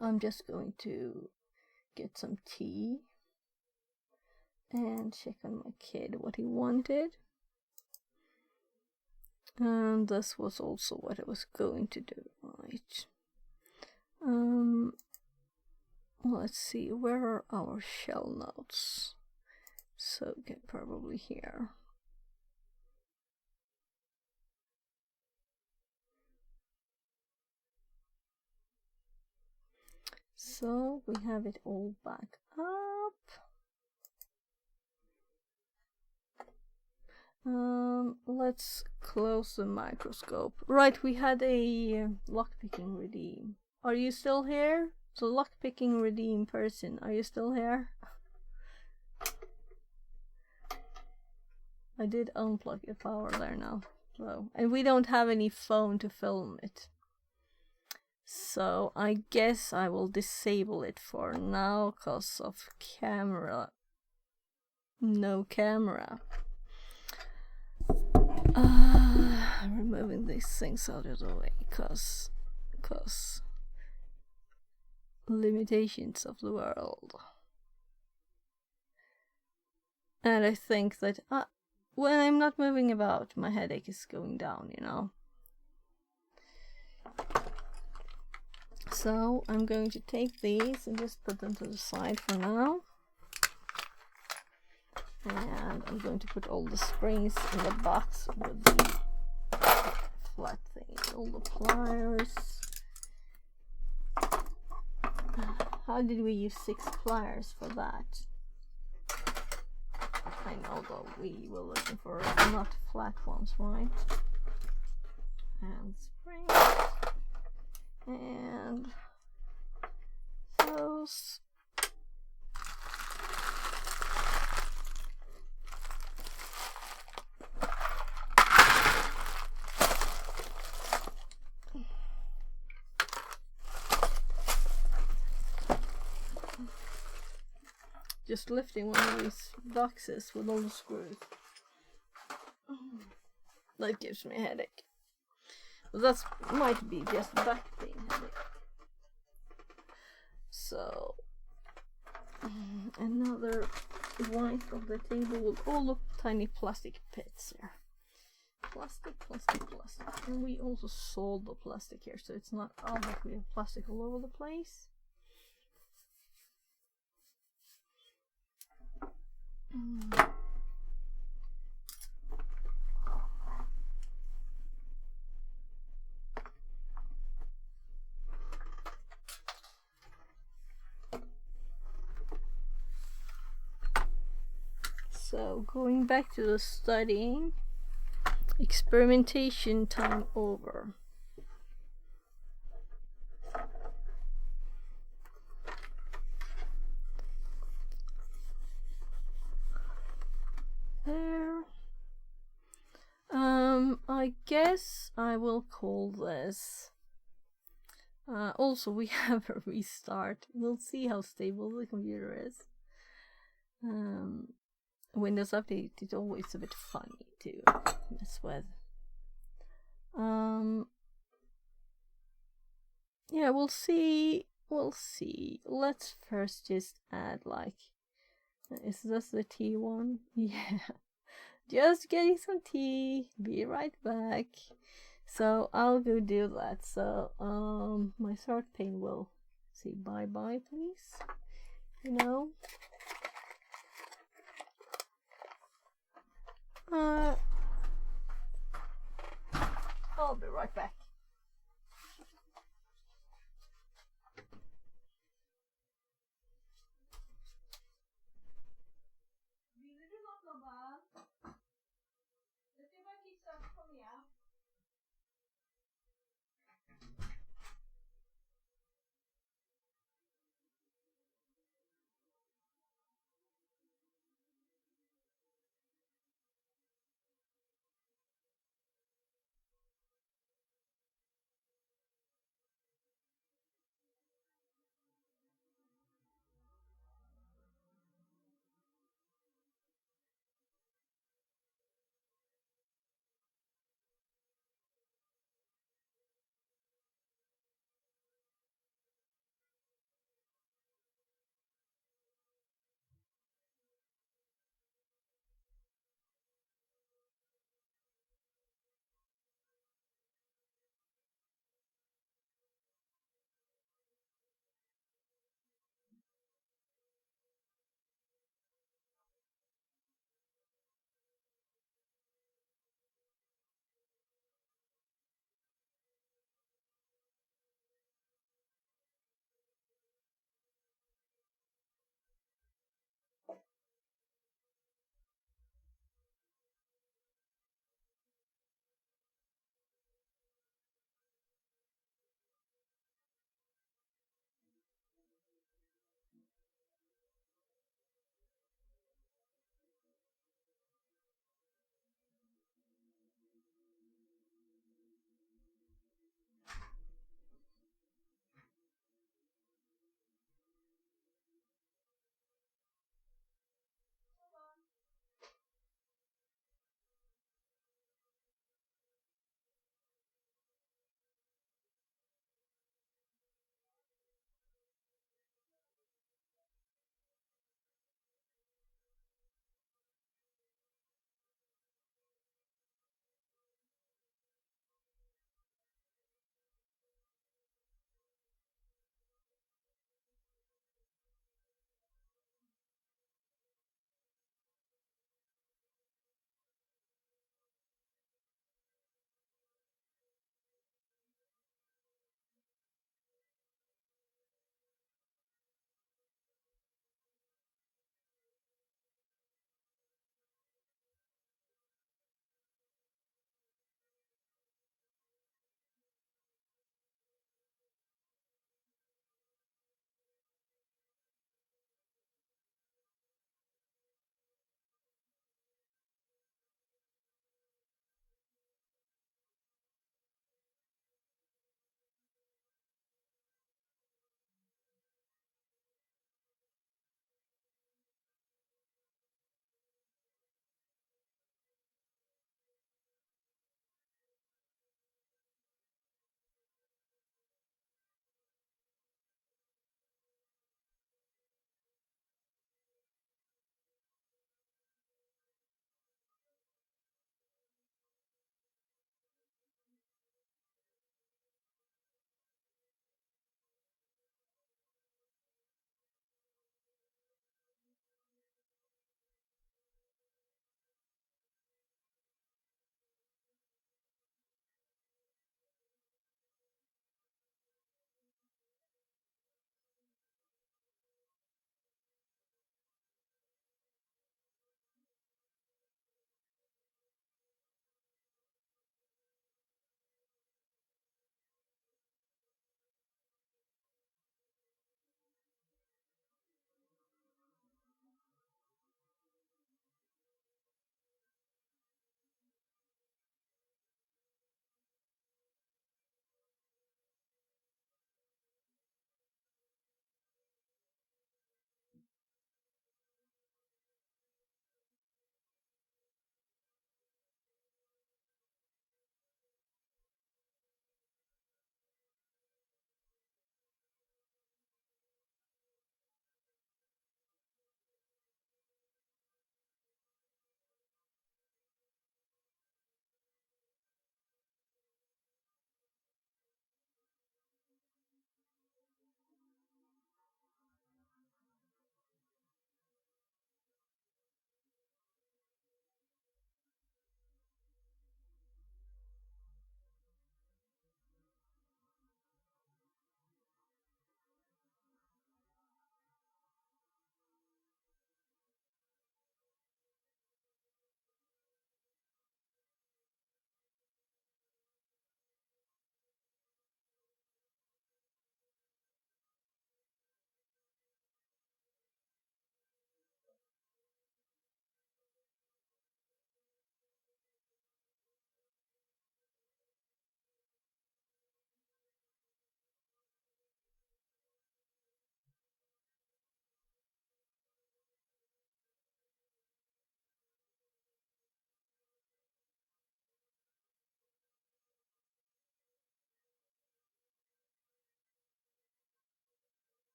I'm just going to get some tea and check on my kid what he wanted. And this was also what I was going to do, right? Let's see, where are our shell notes? So get probably here. So we have it all back up. Let's close the microscope. Right, we had a lockpicking redeem. Are you still here? The lockpicking redeem person, are you still here? I did unplug the power there now. So, and we don't have any phone to film it. So I guess I will disable it for now because of camera. No camera. Removing these things out of the way because limitations of the world. And I think that when I'm not moving about, my headache is going down, you know. So I'm going to take these and just put them to the side for now. And I'm going to put all the springs in the box with the flat thing, all the pliers. How did we use 6 pliers for that? I know though, we were looking for not flat ones, right? And springs. And those. Just lifting one of these boxes with all the screws. That gives me a headache. That might be just back pain headache. So another white of the table with all the tiny plastic pits here. Plastic. And we also sold the plastic here, so it's not all that we have plastic all over the place. So going back to the studying, experimentation time over. There. I guess I will call this. Also, we have a restart. We'll see how stable the computer is. Windows Update is always a bit funny to mess with. Yeah, we'll see. Let's first just add like. Is this the tea one? Yeah. Just getting some tea. Be right back. So I'll go do that. So my throat pain will say bye bye, please. You know. I'll be right back.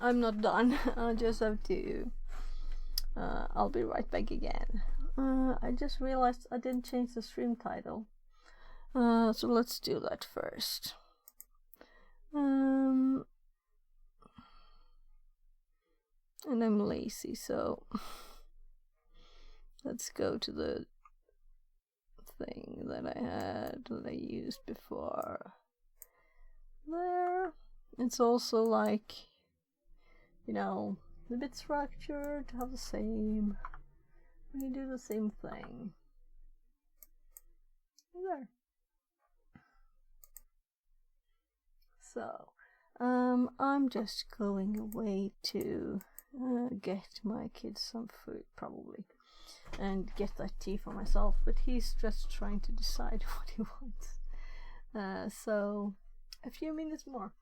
I'm not done. I just have to. I'll be right back again. I just realized I didn't change the stream title. So let's do that first. And I'm lazy, so let's go to the thing that I used before. There. It's also like, you know, a bit structured to have the same. We do the same thing. There. So, I'm just going away to get my kids some food, probably, and get that tea for myself. But he's just trying to decide what he wants. So, a few minutes more.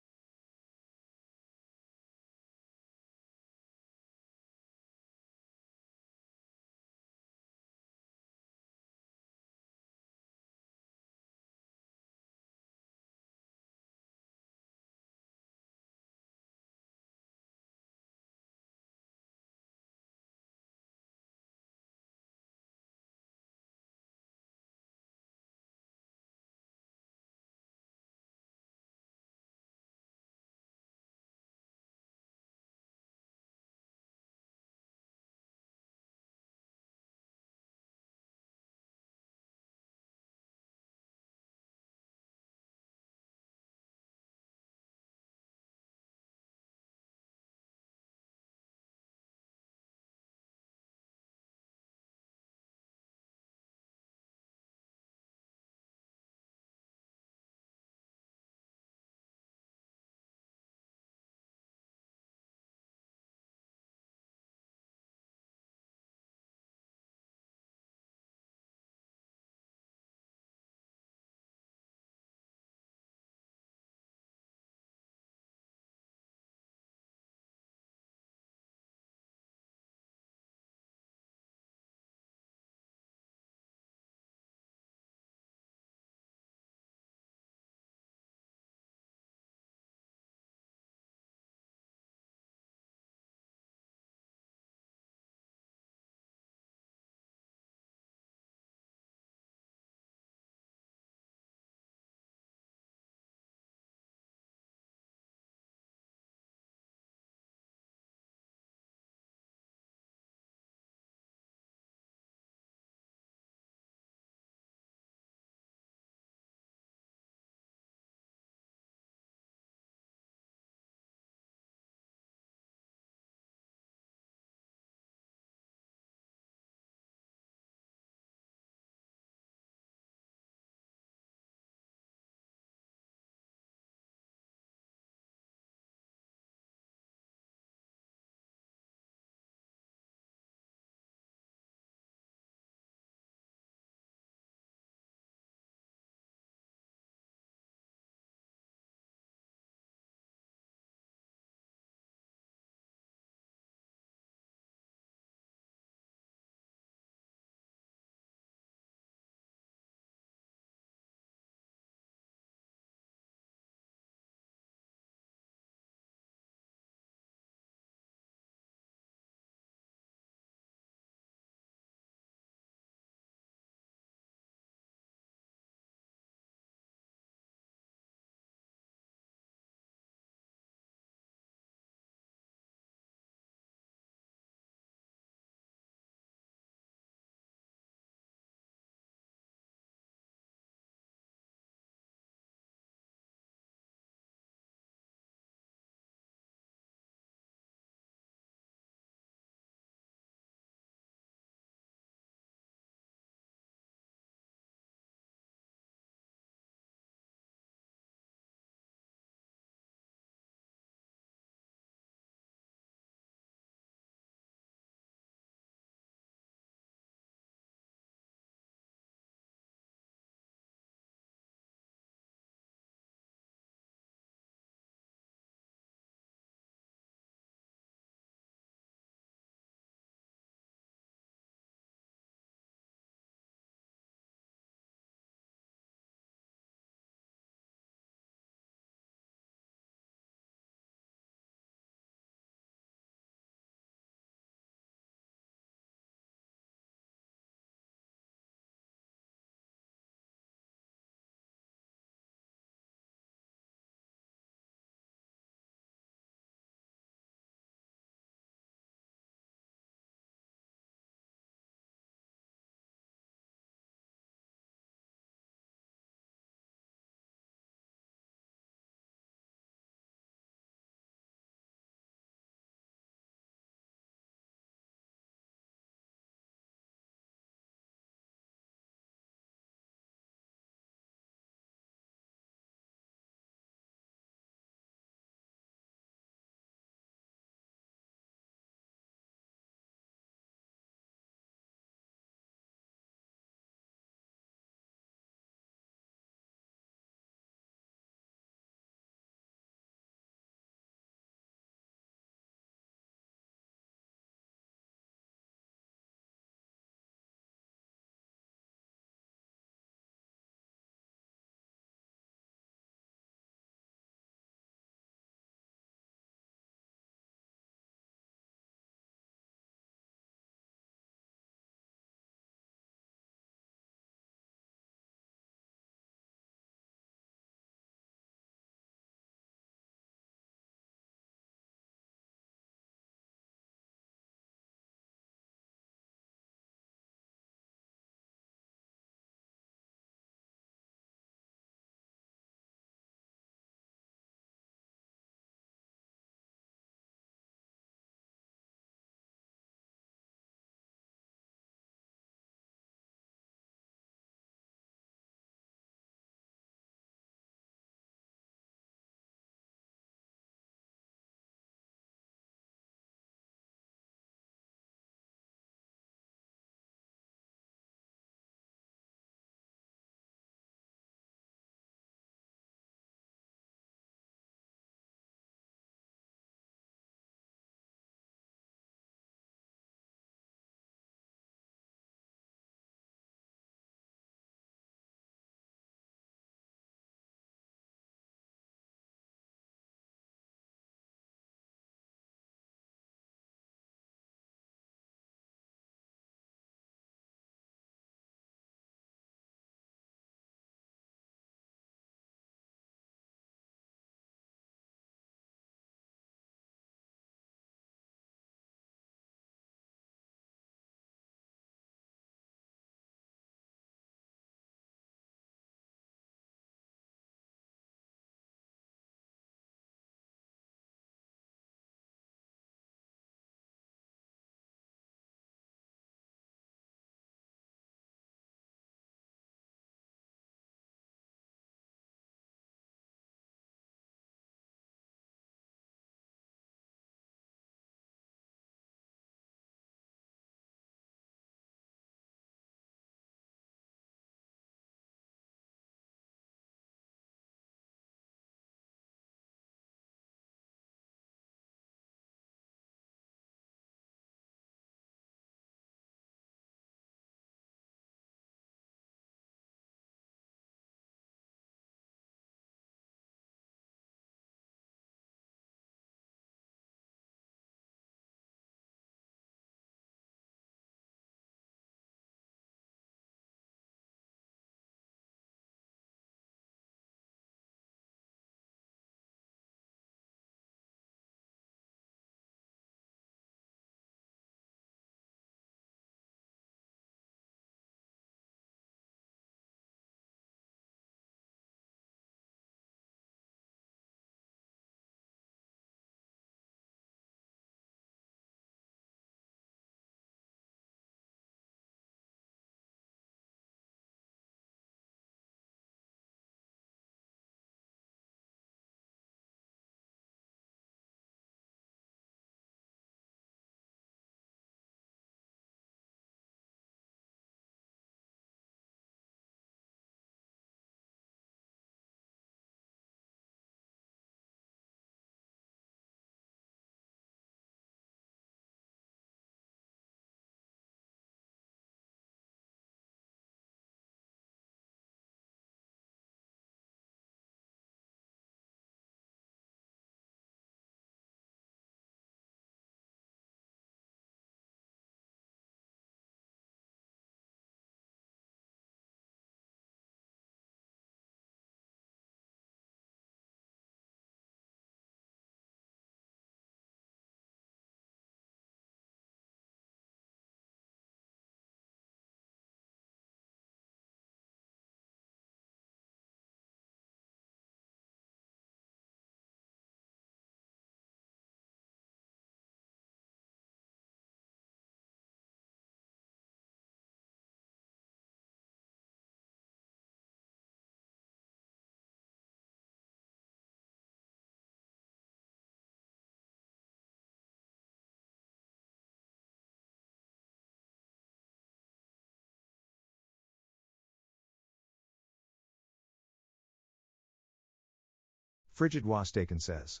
Frigid Wastaken says.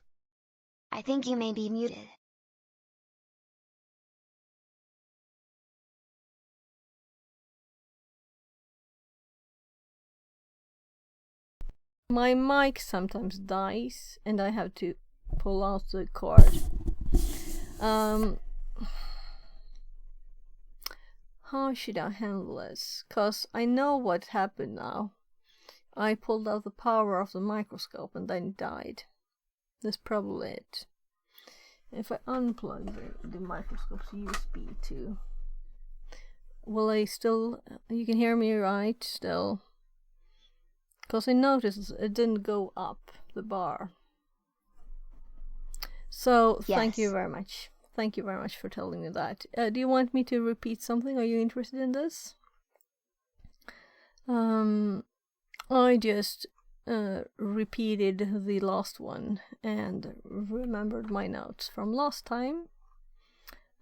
I think you may be muted. My mic sometimes dies and I have to pull out the cord. How should I handle this? 'Cause I know what happened now. I pulled out the power of the microscope and then it died. That's probably it. If I unplug the microscope's USB too, will I still... You can hear me right still? Because I noticed it didn't go up the bar. So, yes. Thank you very much. Thank you very much for telling me that. Do you want me to repeat something? Are you interested in this? I just repeated the last one and remembered my notes from last time.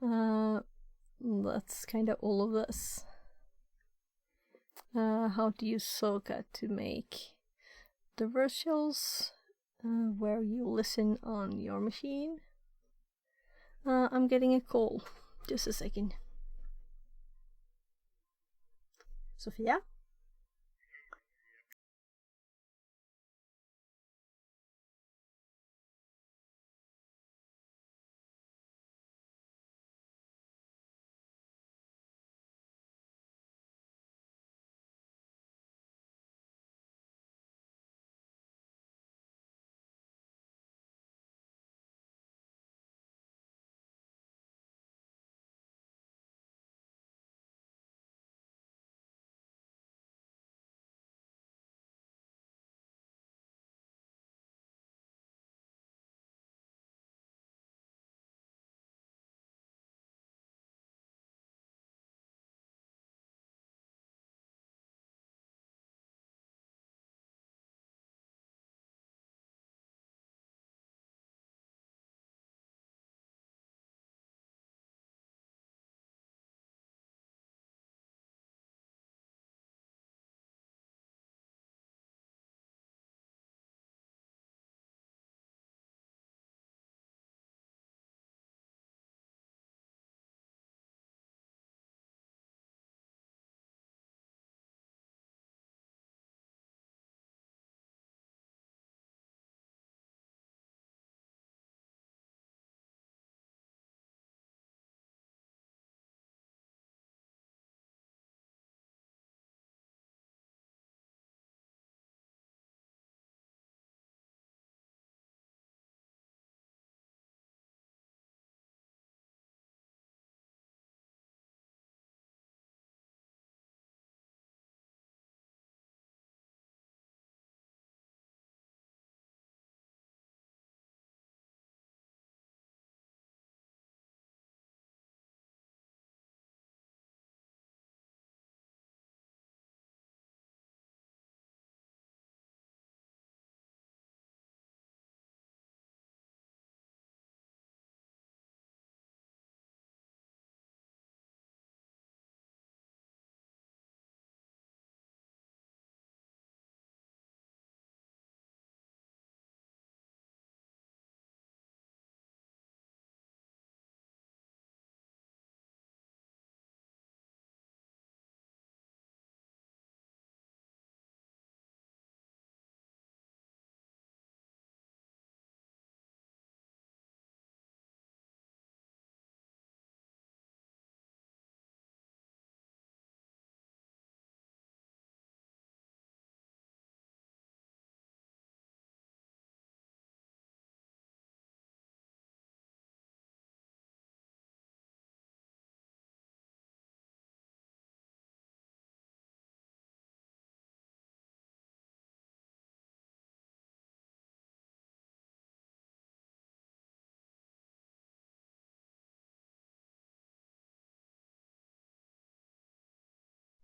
That's kind of all of this. How to use Soka to make the virtuals where you listen on your machine. I'm getting a call. Just a second. Sofia?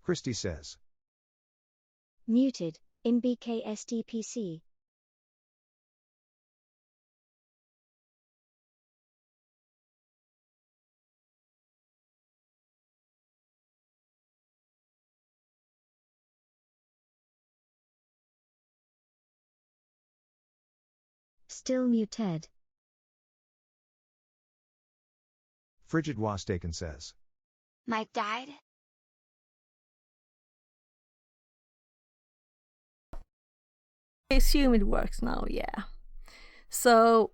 Christy says. Muted, in BKSDPC. Still muted. Frigid Wastaken says. Mike died? I assume it works now, yeah. So,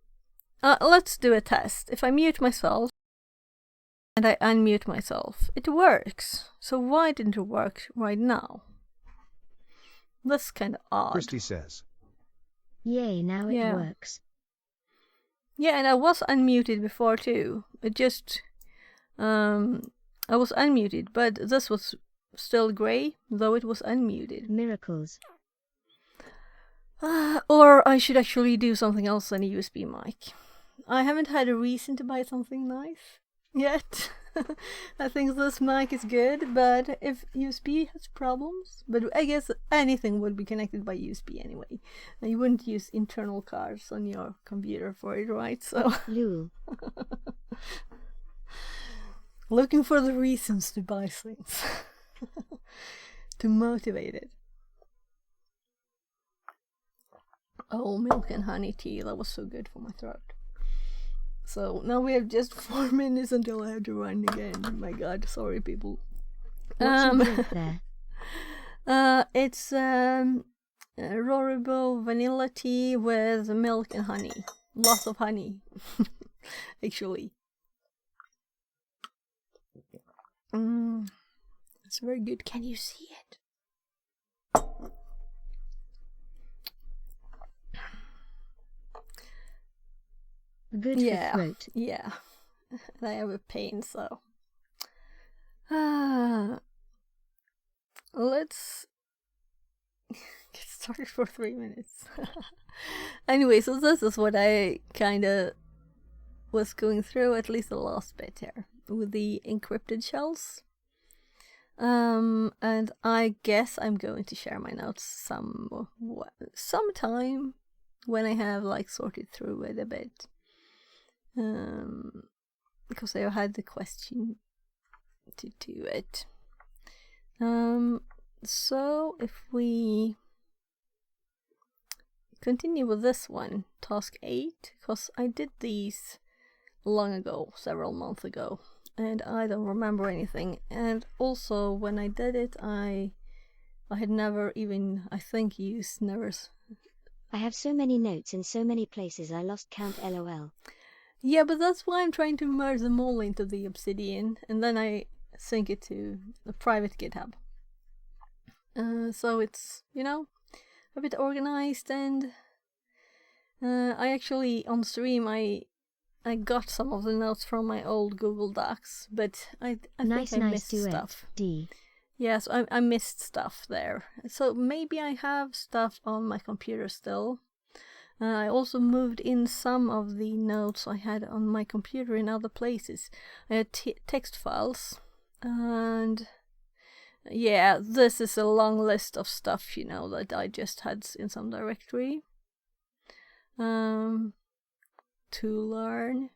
let's do a test. If I mute myself and I unmute myself, it works. So why didn't it work right now? That's kind of odd. Christy says. Yay, now it works. Yeah, and I was unmuted before too. It just... I was unmuted, but this was still grey, though it was unmuted. Miracles. Or I should actually do something else than a USB mic. I haven't had a reason to buy something nice yet. I think this mic is good, but if USB has problems, but I guess anything would be connected by USB anyway. And you wouldn't use internal cards on your computer for it, right? So looking for the reasons to buy things. To motivate it. Oh, milk and honey tea, that was so good for my throat. So now we have just 4 minutes until I have to run again. My god, sorry people. What's your drink there? It's Roribo vanilla tea with milk and honey. Lots of honey, actually. It's very good. Can you see it? Good for throat. Yeah. And I have a pain, so. Let's get started for 3 minutes. Anyway, so this is what I kind of was going through, at least the last bit here, with the encrypted shells. And I guess I'm going to share my notes sometime when I have like sorted through it a bit. Because I had the question to do it. So if we continue with this one, task 8, because I did these long ago, several months ago, and I don't remember anything. And also when I did it, I had never even, I think, used Nervous. I have so many notes in so many places I lost count, lol. Yeah, but that's why I'm trying to merge them all into the Obsidian, and then I sync it to a private GitHub. So it's, you know, a bit organized, and I actually, on stream, I got some of the notes from my old Google Docs, but I think I missed stuff. Yes, I missed stuff there. So maybe I have stuff on my computer still. I also moved in some of the notes I had on my computer in other places. I had text files, and yeah, this is a long list of stuff, you know, that I just had in some directory. To learn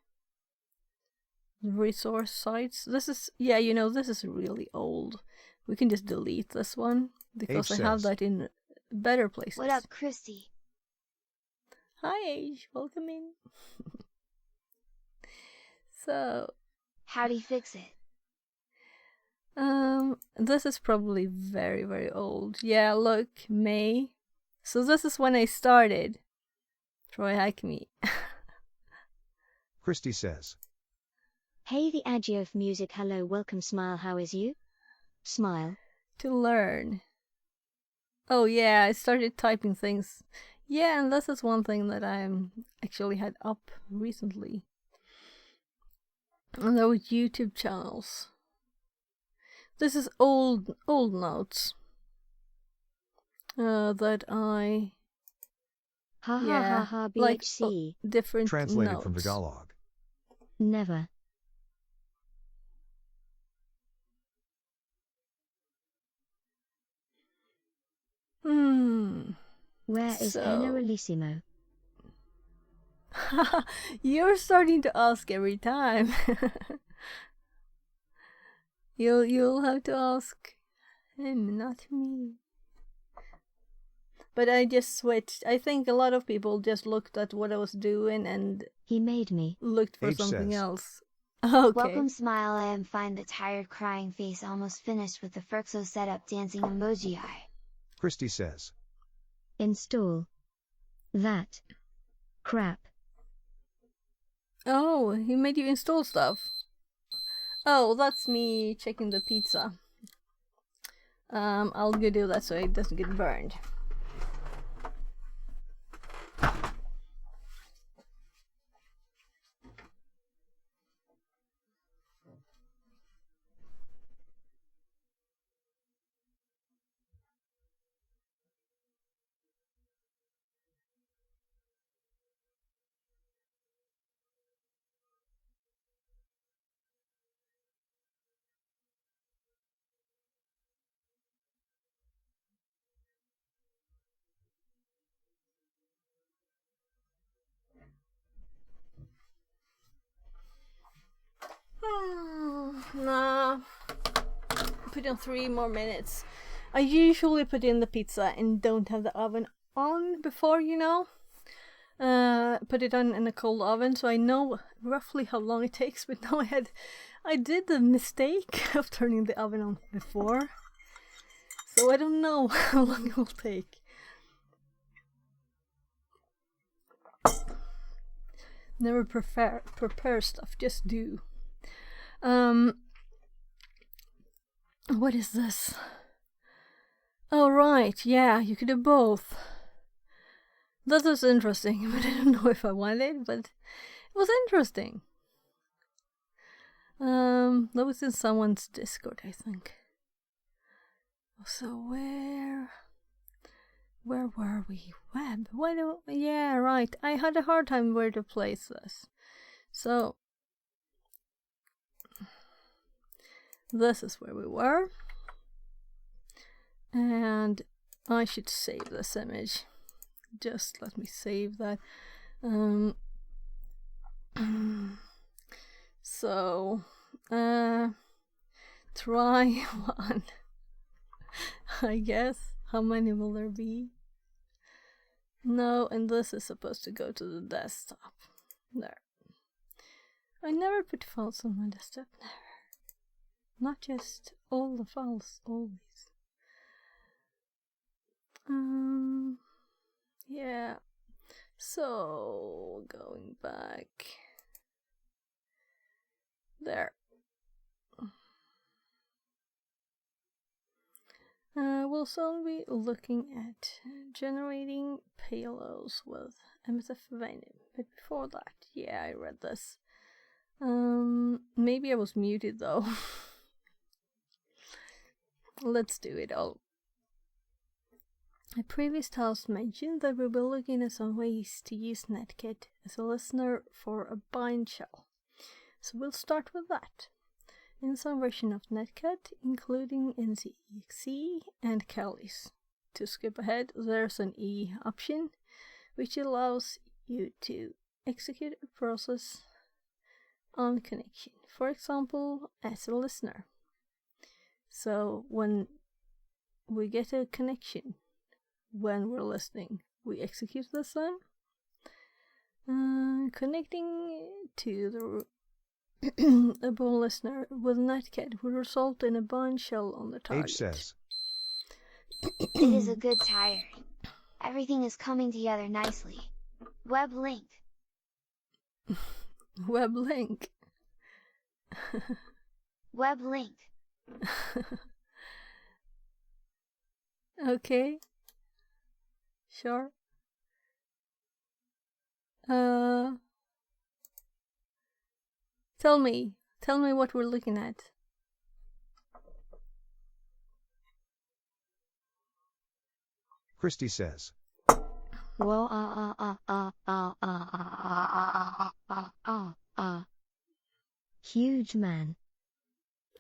resource sites. This is, yeah, you know, this is really old. We can just delete this one because I have that in better places. What up, Christy? Hi, Age. Welcome in. So, how do you fix it? This is probably very, very old. Yeah, look, May. So this is when I started. Troy, hack me. Christy says. Hey, the Agiof music. Hello, welcome, smile. How is you? Smile. To learn. Oh yeah, I started typing things. Yeah, and this is one thing that I actually had up recently. And there were YouTube channels. This is old notes that I BHC. Like different translated notes. from Tagalog. Never. Where is Generalissimo? You're starting to ask every time. You'll have to ask him, not me. but I just switched. I think a lot of people just looked at what I was doing and he made me looked for H something says. else. Okay. Welcome smile, I am fine. The tired crying face almost finished with the Ferxo setup dancing emoji eye. Christy says. Install that crap. Oh, he made you install stuff. Oh, that's me checking the pizza. I'll go do that so it doesn't get burned. Nah, put in 3 more minutes. I usually put in the pizza and don't have the oven on before, you know. Put it on in a cold oven so I know roughly how long it takes. But now I did the mistake of turning the oven on before, so I don't know how long it will take. Never prepare stuff, just do. What is this? Oh right, yeah, you could do both. That was interesting, but I don't know if I want it, but it was interesting. That was in someone's Discord, I think. So where were we? Web? Why don't? Yeah, right. I had a hard time where to place this. So this is where we were, and I should save this image. Just let me save that. So try one. I guess. How many will there be? No, and this is supposed to go to the desktop. There. I never put files on my desktop, never. Not just all the files, always. Yeah. So, going back. There. We'll soon be looking at generating payloads with MSF Venom. But before that, yeah, I read this. Maybe I was muted though. Let's do it all. A previous task mentioned that we will be looking at some ways to use Netcat as a listener for a bind shell. So we'll start with that. In some version of Netcat, including NCEXE and Callis. To skip ahead, there's an E option, which allows you to execute a process on connection, for example, as a listener. So when we get a connection, when we're listening, we execute this then. Connecting to the a bone listener with Netcat would result in a bind shell on the target. H says. It is a good tired. Everything is coming together nicely. Web link. Web link. Web link. Okay. Sure. Tell me what we're looking at. Christy says. Huge man.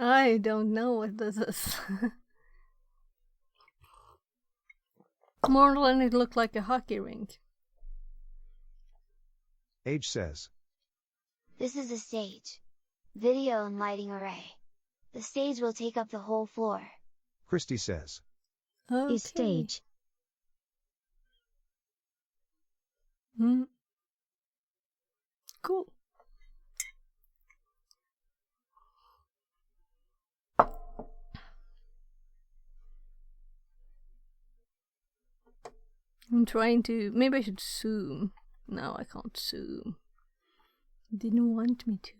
I don't know what this is. More than it looked like a hockey rink. H says. This is a stage. Video and lighting array. The stage will take up the whole floor. Christy says. Okay. Is stage. Cool. I'm trying to... Maybe I should zoom. No, I can't zoom. Didn't want me to.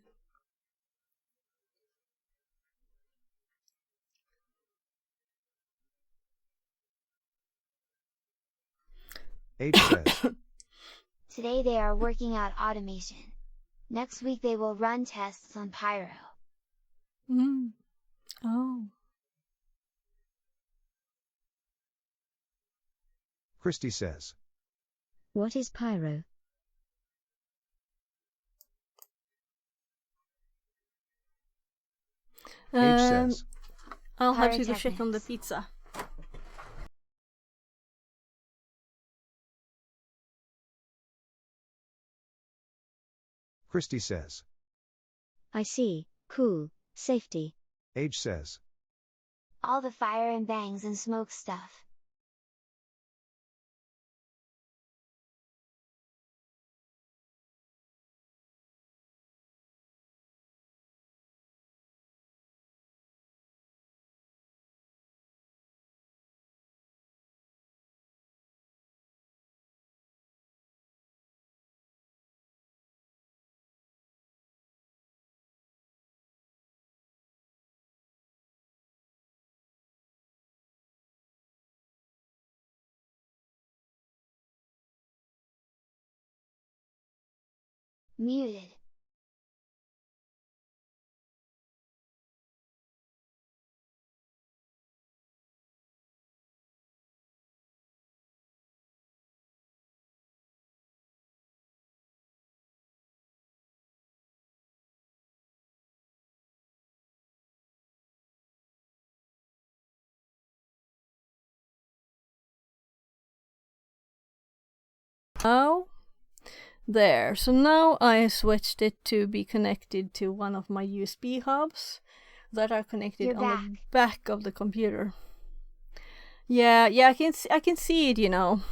H says. Today they are working out automation. Next week they will run tests on Pyro. Oh. Christy says. What is Pyro? H says. I'll have to go check on the pizza. Christy says. I see. Cool. Safety. H says. All the fire and bangs and smoke stuff. Muted. Oh. There, so now I switched it to be connected to one of my USB hubs that are connected on the back of the computer. Yeah, I can see it, you know,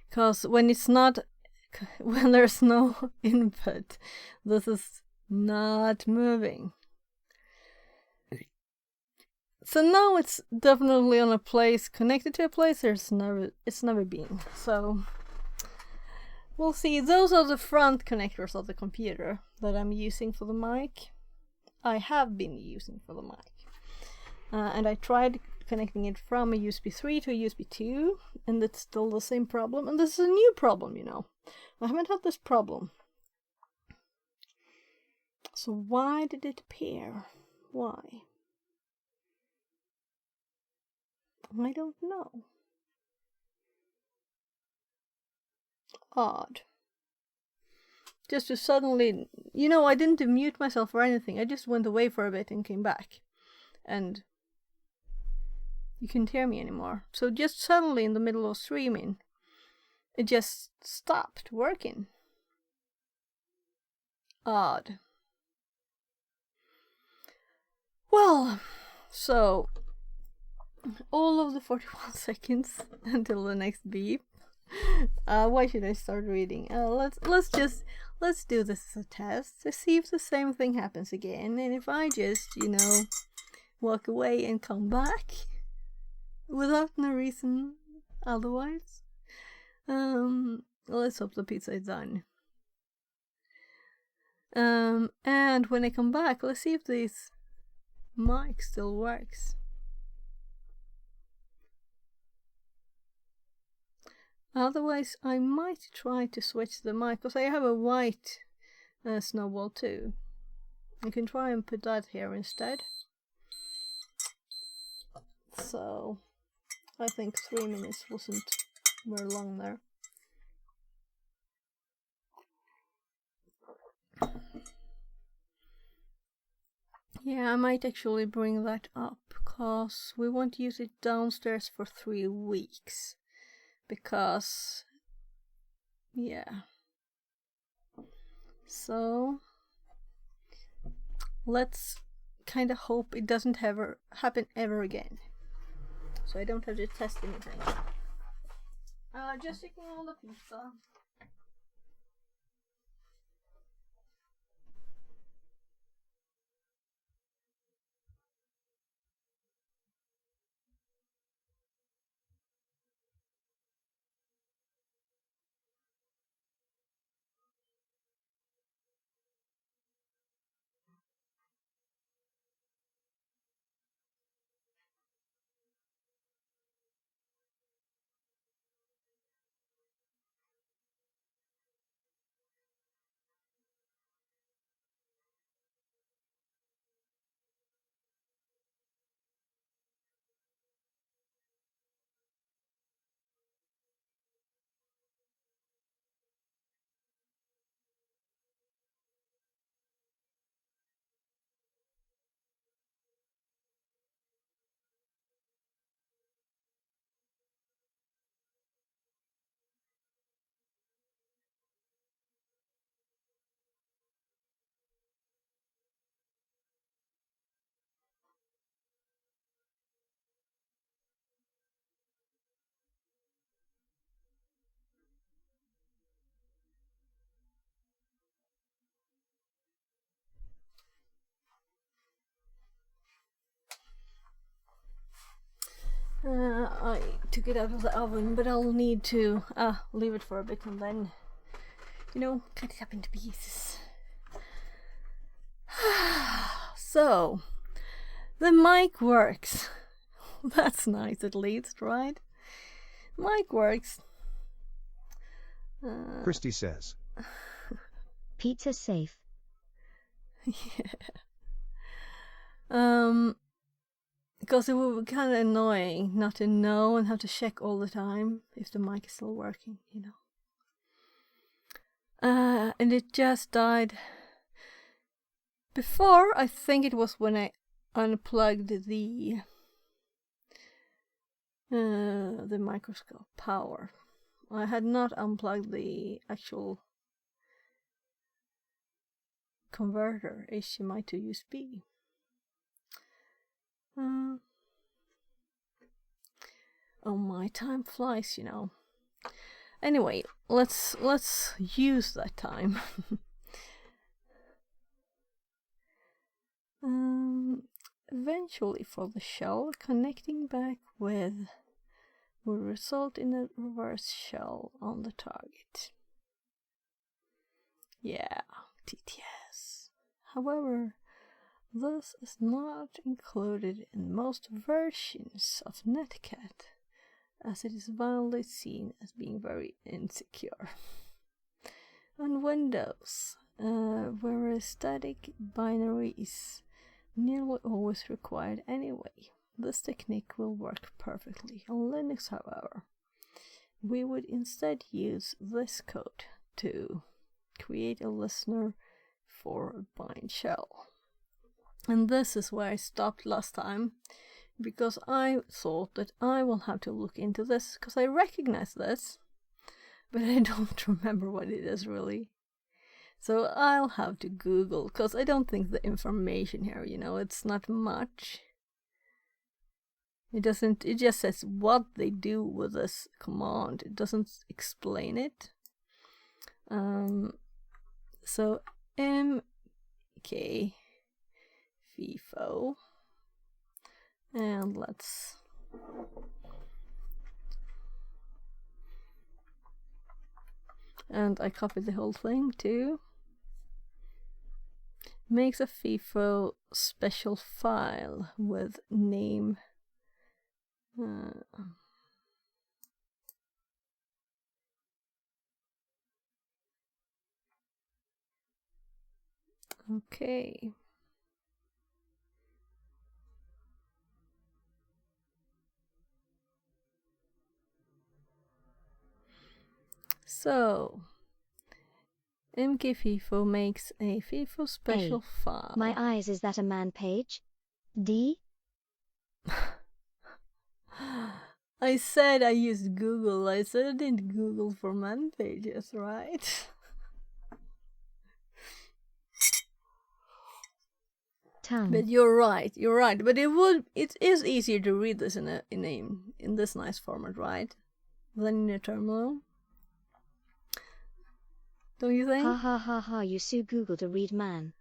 because when there's no input, this is not moving. So now it's definitely on a place, connected to a place it's never been. So we'll see. Those are the front connectors of the computer that I'm using for the mic. I have been using for the mic. And I tried connecting it from a USB 3 to a USB 2, and it's still the same problem. And this is a new problem, you know. I haven't had this problem. So why did it appear? Why? I don't know. Odd. Just to suddenly, you know, I didn't mute myself or anything. I just went away for a bit and came back. And you couldn't hear me anymore. So just suddenly in the middle of streaming, it just stopped working. Odd. Well, so all of the 41 seconds until the next beep. Why should I start reading? Let's do this as a test to see if the same thing happens again, and if I just, you know, walk away and come back without no reason otherwise. Let's hope the pizza is done. And when I come back, let's see if this mic still works. Otherwise, I might try to switch the mic, because I have a white snowball too. I can try and put that here instead. So, I think 3 minutes wasn't very long there. Yeah, I might actually bring that up, because we won't use it downstairs for 3 weeks. Because, yeah. So, let's kind of hope it doesn't ever happen ever again. So I don't have to test anything. Just checking on the pizza. I took it out of the oven, but I'll need to leave it for a bit and then, you know, cut it up into pieces. So, the mic works. That's nice at least, right? Mic works. Christy says. Pizza safe. Yeah. Because it would be kind of annoying not to know and have to check all the time if the mic is still working, you know. And it just died. Before, I think it was when I unplugged the microscope power. I had not unplugged the actual converter, HDMI to USB. Oh, my time flies, you know. Anyway, let's use that time. Eventually, for the shell, connecting back with will result in a reverse shell on the target. Yeah, TTS. However, this is not included in most versions of Netcat, as it is widely seen as being very insecure. On Windows, where a static binary is nearly always required anyway, this technique will work perfectly. On Linux, however, we would instead use this code to create a listener for a bind shell. And this is where I stopped last time, because I thought that I will have to look into this, because I recognize this, but I don't remember what it is really. So I'll have to Google, because I don't think the information here, you know, it's not much. It just says what they do with this command. It doesn't explain it. So mk FIFO, and I copied the whole thing too. Makes a FIFO special file with name. Okay. So, mkFIFO makes a FIFO special file. My eyes, is that a man page? D? I said I used Google. I said I didn't Google for man pages, right? Tongue. But you're right. But it is easier to read this in this nice format, right? Than in a terminal. Don't you think? Ha ha ha ha, you sue Google to read man.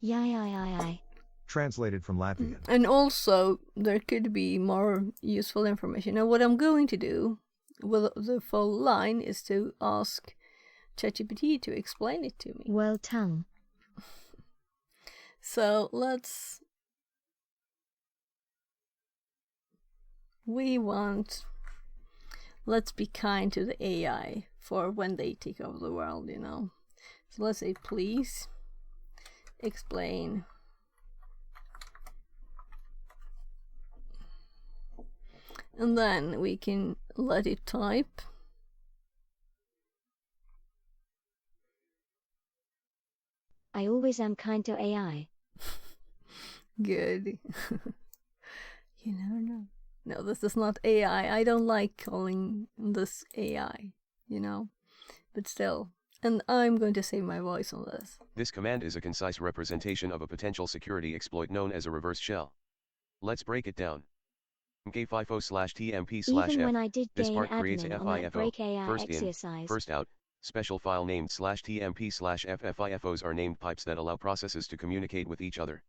Yai. Translated from Latvian. And also, there could be more useful information. And what I'm going to do with the full line is to ask ChatGPT to explain it to me. Well, tongue. So let's be kind to the AI for when they take over the world, you know. So let's say, please explain and then we can let it type. I always am kind to AI. Good. You never know. No, this is not AI. I don't like calling this AI, you know, but still. And I'm going to save my voice on this. This command is a concise representation of a potential security exploit known as a reverse shell. Let's break it down. mkFIFO/tmp/f. Even when I did This gain part creates a admin on that FIFO, break AI first in, exercise, first out, Special file named /tmp/ffifos are named pipes that allow processes to communicate with each other.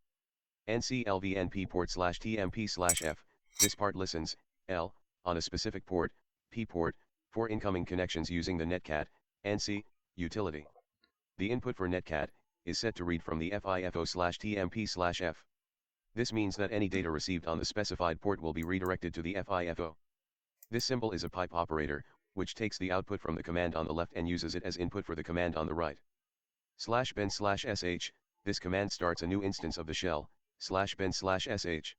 NCLVNP port /tmp/f, this part listens, L, on a specific port, P port, for incoming connections using the netcat, NC, utility. The input for netcat is set to read from the FIFO/TMP/F. This means that any data received on the specified port will be redirected to the FIFO. This symbol is a pipe operator, which takes the output from the command on the left and uses it as input for the command on the right. /bin/sh, this command starts a new instance of the shell, /bin/sh.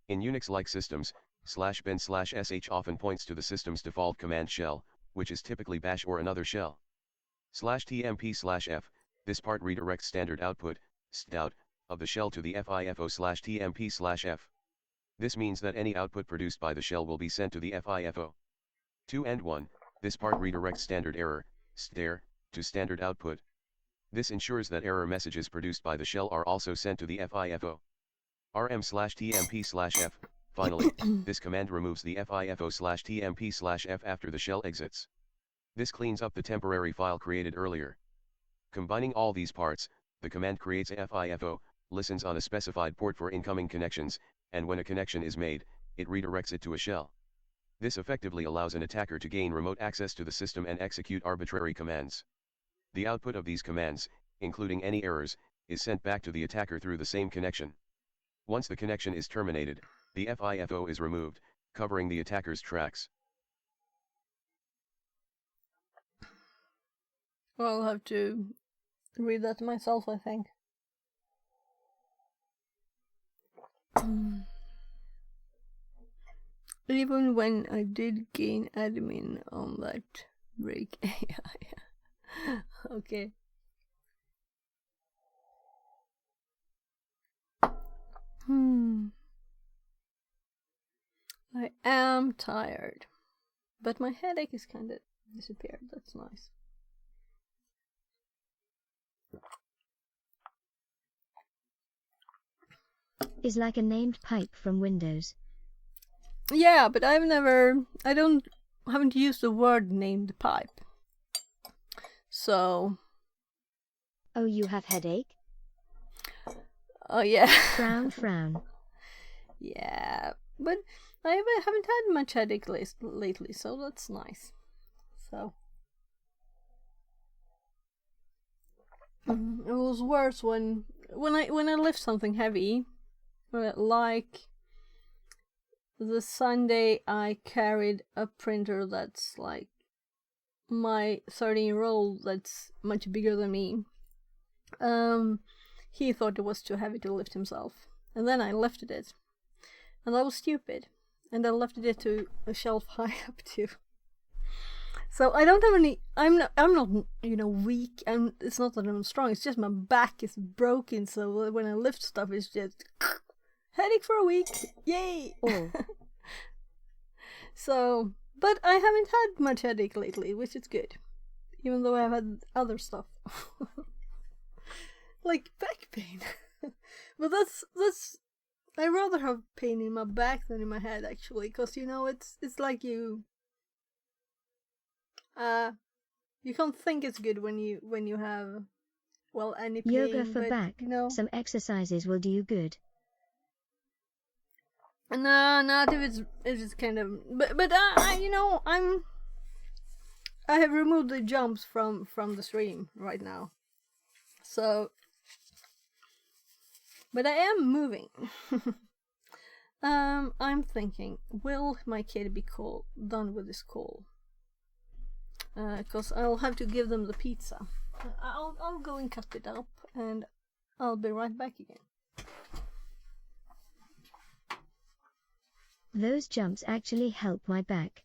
In Unix-like systems, /bin/sh often points to the system's default command shell, which is typically bash or another shell. /tmp/f, this part redirects standard output, stout, of the shell to the FIFO/TMP/F. This means that any output produced by the shell will be sent to the FIFO. 2 and 1, this part redirects standard error, str, to standard output. This ensures that error messages produced by the shell are also sent to the FIFO. rm/tmp/f, finally, this command removes the FIFO/TMP/F after the shell exits. This cleans up the temporary file created earlier. Combining all these parts, the command creates a FIFO, listens on a specified port for incoming connections, and when a connection is made, it redirects it to a shell. This effectively allows an attacker to gain remote access to the system and execute arbitrary commands. The output of these commands, including any errors, is sent back to the attacker through the same connection. Once the connection is terminated, the FIFO is removed, covering the attacker's tracks. Well, I'll have to read that myself, I think. Even when I did gain admin on that break. Yeah. Okay. I am tired, but my headache is kind of disappeared. That's nice. Is like a named pipe from Windows. Yeah, but I haven't used the word named pipe. So. Oh, you have headache? Oh, yeah. Frown, frown. Yeah, but I haven't had much headache lately, so that's nice. So. It was worse when I lift something heavy, like the Sunday I carried a printer that's like my 13-year-old that's much bigger than me. He thought it was too heavy to lift himself, and then I lifted it, and that was stupid, and I lifted it to a shelf high up too. So I don't have any. I'm not weak. It's not that I'm strong. It's just my back is broken. So when I lift stuff, it's just headache for a week. Yay! Oh. So, but I haven't had much headache lately, which is good. Even though I've had other stuff, like back pain. But that's. I rather have pain in my back than in my head, actually, because it's like you can't think it's good when you have any pain. Yoga for but, back. Some exercises will do you good. No, not if it's kind of. But I have removed the jumps from the stream right now. So, but I am moving. I'm thinking, will my kid be done with this call? Because I'll have to give them the pizza. I'll go and cut it up, and I'll be right back again. Those jumps actually help my back.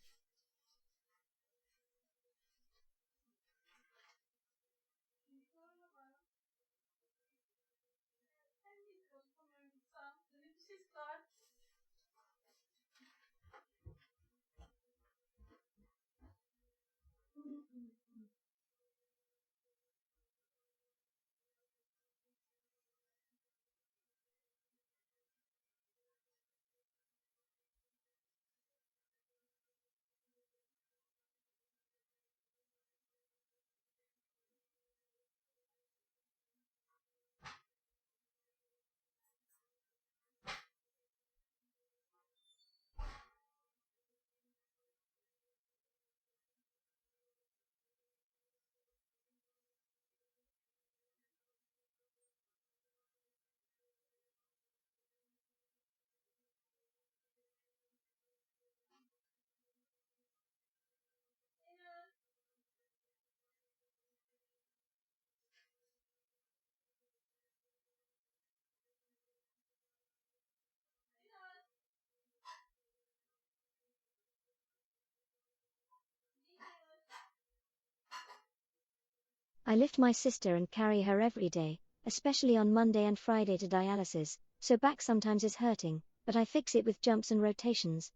I lift my sister and carry her every day, especially on Monday and Friday to dialysis, so back sometimes is hurting, but I fix it with jumps and rotations.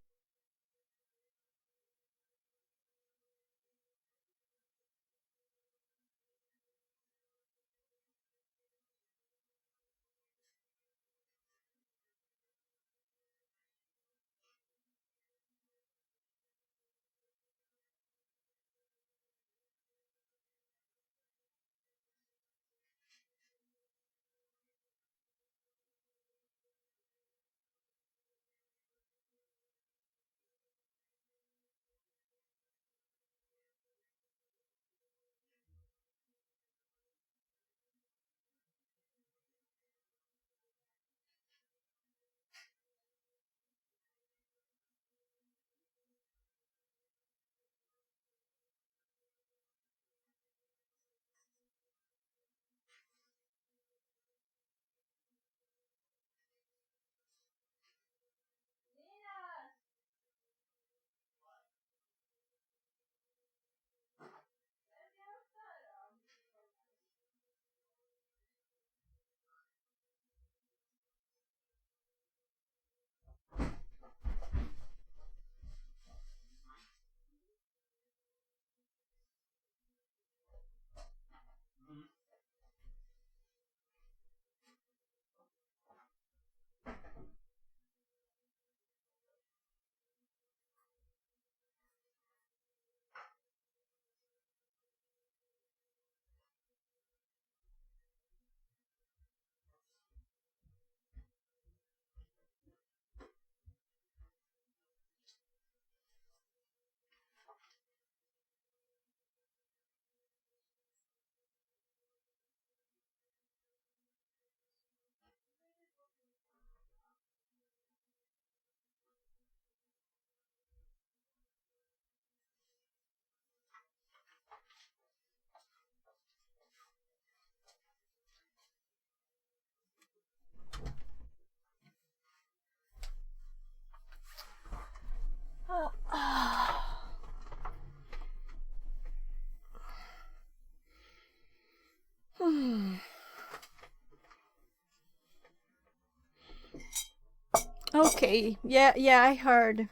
Okay, yeah, I heard.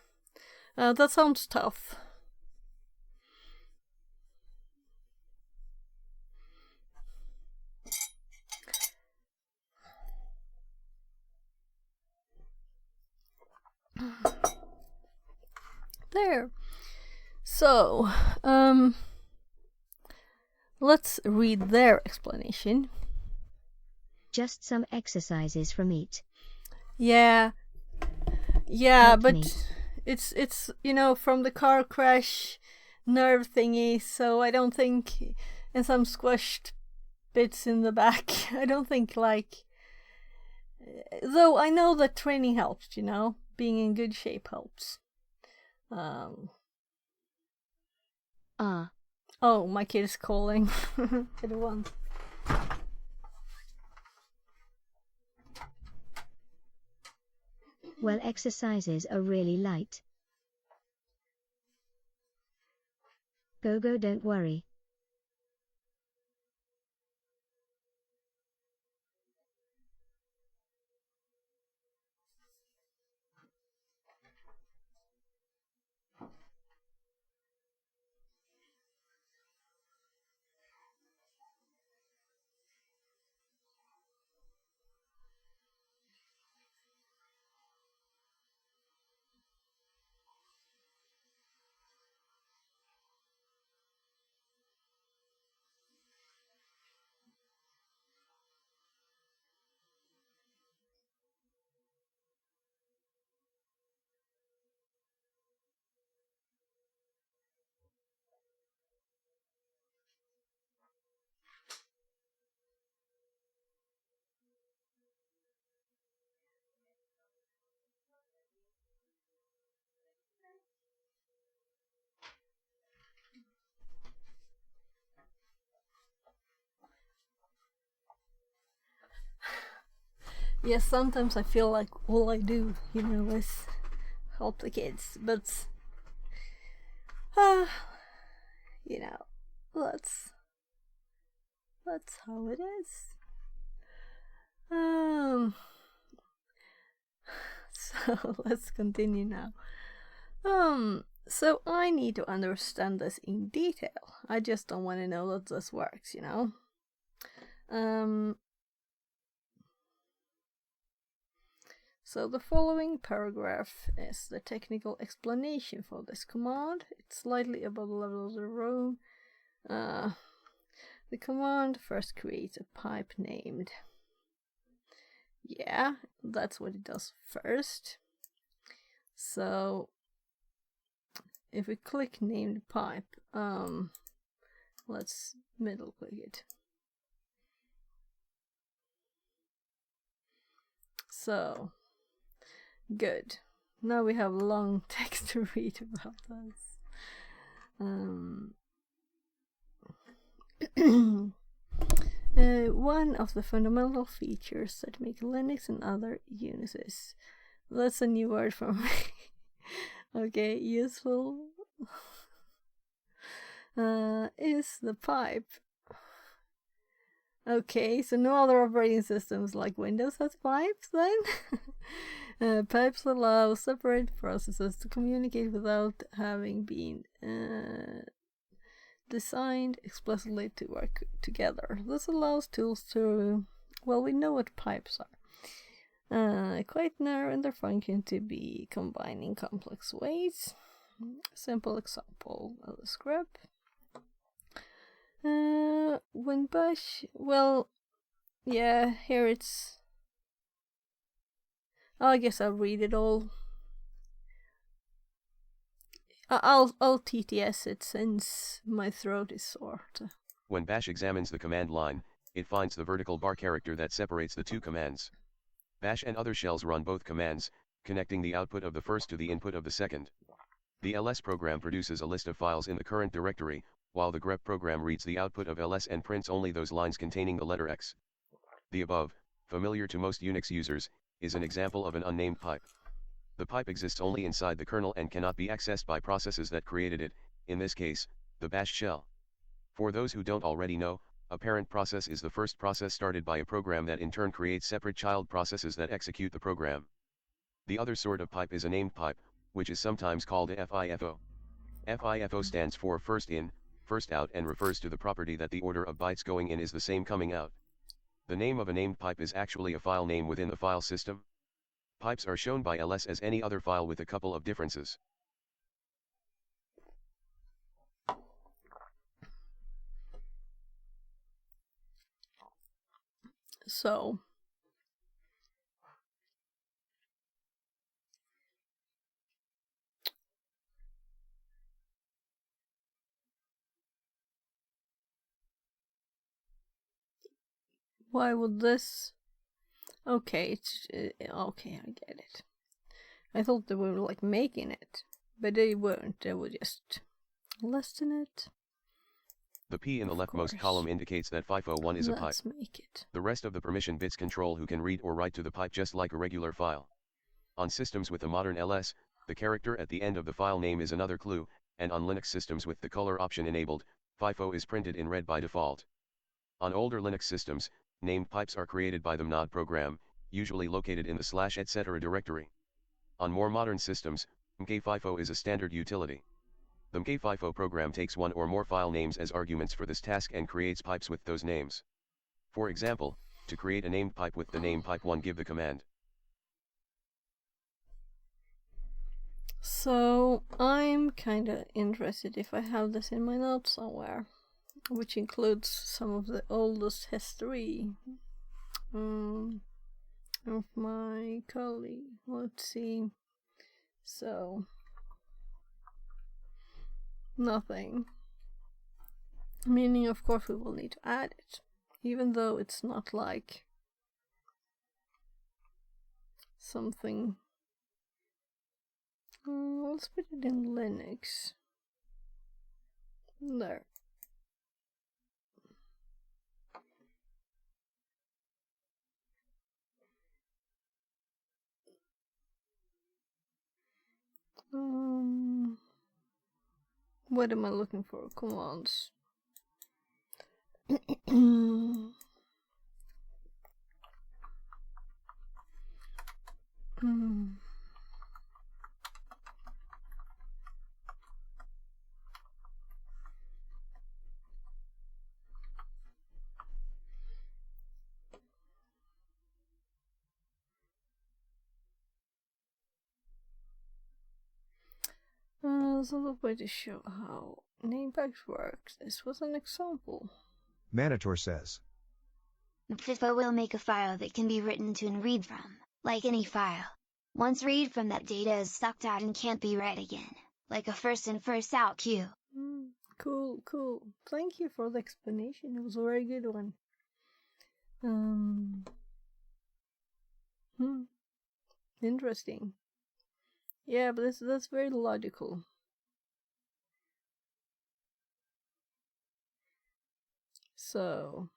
That sounds tough. There. So, let's read their explanation. Just some exercises from it. Yeah, Helped but me. it's from the car crash nerve thingy, so I don't think, and some squished bits in the back. I don't think, like, though I know that training helps, being in good shape helps. Oh, my kid is calling at once. Well, exercises are really light. Go, don't worry. Yes, sometimes I feel like all I do, is help the kids, but let's That's how it is. So let's continue now. So I need to understand this in detail. I just don't want to know that this works, you know? So the following paragraph is the technical explanation for this command. It's slightly above the level of the row. The command first creates a pipe named. Yeah, that's what it does first. So if we click named pipe, let's middle click it. So good. Now we have long text to read about this. One of the fundamental features that make Linux and other Unisys. That's a new word for me. Okay, useful. Is the pipe. Okay, so no other operating systems like Windows has pipes then? Pipes allow separate processes to communicate without having been designed explicitly to work together. This allows tools to, well, we know what pipes are. Quite narrow in their function to be combined in complex ways. Simple example of the script. When bash, well, yeah, here it's. I guess I'll read it all. I'll TTS it since my throat is sore. When bash examines the command line, it finds the vertical bar character that separates the two commands. Bash and other shells run both commands, connecting the output of the first to the input of the second. The ls program produces a list of files in the current directory, while the grep program reads the output of ls and prints only those lines containing the letter X. The above, familiar to most Unix users, is an example of an unnamed pipe. The pipe exists only inside the kernel and cannot be accessed by processes that created it, in this case, the bash shell. For those who don't already know, a parent process is the first process started by a program that in turn creates separate child processes that execute the program. The other sort of pipe is a named pipe, which is sometimes called a FIFO. FIFO stands for first in, first out and refers to the property that the order of bytes going in is the same coming out. The name of a named pipe is actually a file name within the file system. Pipes are shown by ls as any other file with a couple of differences. So, why would this? Okay, okay, I get it. I thought they were like making it, but they weren't. They were just listing it. The P in the leftmost column indicates that FIFO1 is a pipe. Let's make it. The rest of the permission bits control who can read or write to the pipe just like a regular file. On systems with the modern ls, the character at the end of the file name is another clue, and on Linux systems with the color option enabled, FIFO is printed in red by default. On older Linux systems, named pipes are created by the mnod program, usually located in the /etc directory. On more modern systems, mkfifo is a standard utility. The mkfifo program takes one or more file names as arguments for this task and creates pipes with those names. For example, to create a named pipe with the name pipe1, give the command. So, I'm kinda interested if I have this in my notes somewhere, which includes some of the oldest history of my colleague. Let's see. So, nothing. Meaning, of course, we will need to add it, even though it's not like something. Let's put it in Linux. There. What am I looking for? Commands. So the way to show how name pipes works. This was an example. Manitor says. FIFO will make a file that can be written to and read from, like any file. Once read from, that data is sucked out and can't be read again, like a first in first out queue. Cool. Thank you for the explanation. It was a very good one. Interesting. Yeah, but that's very logical. So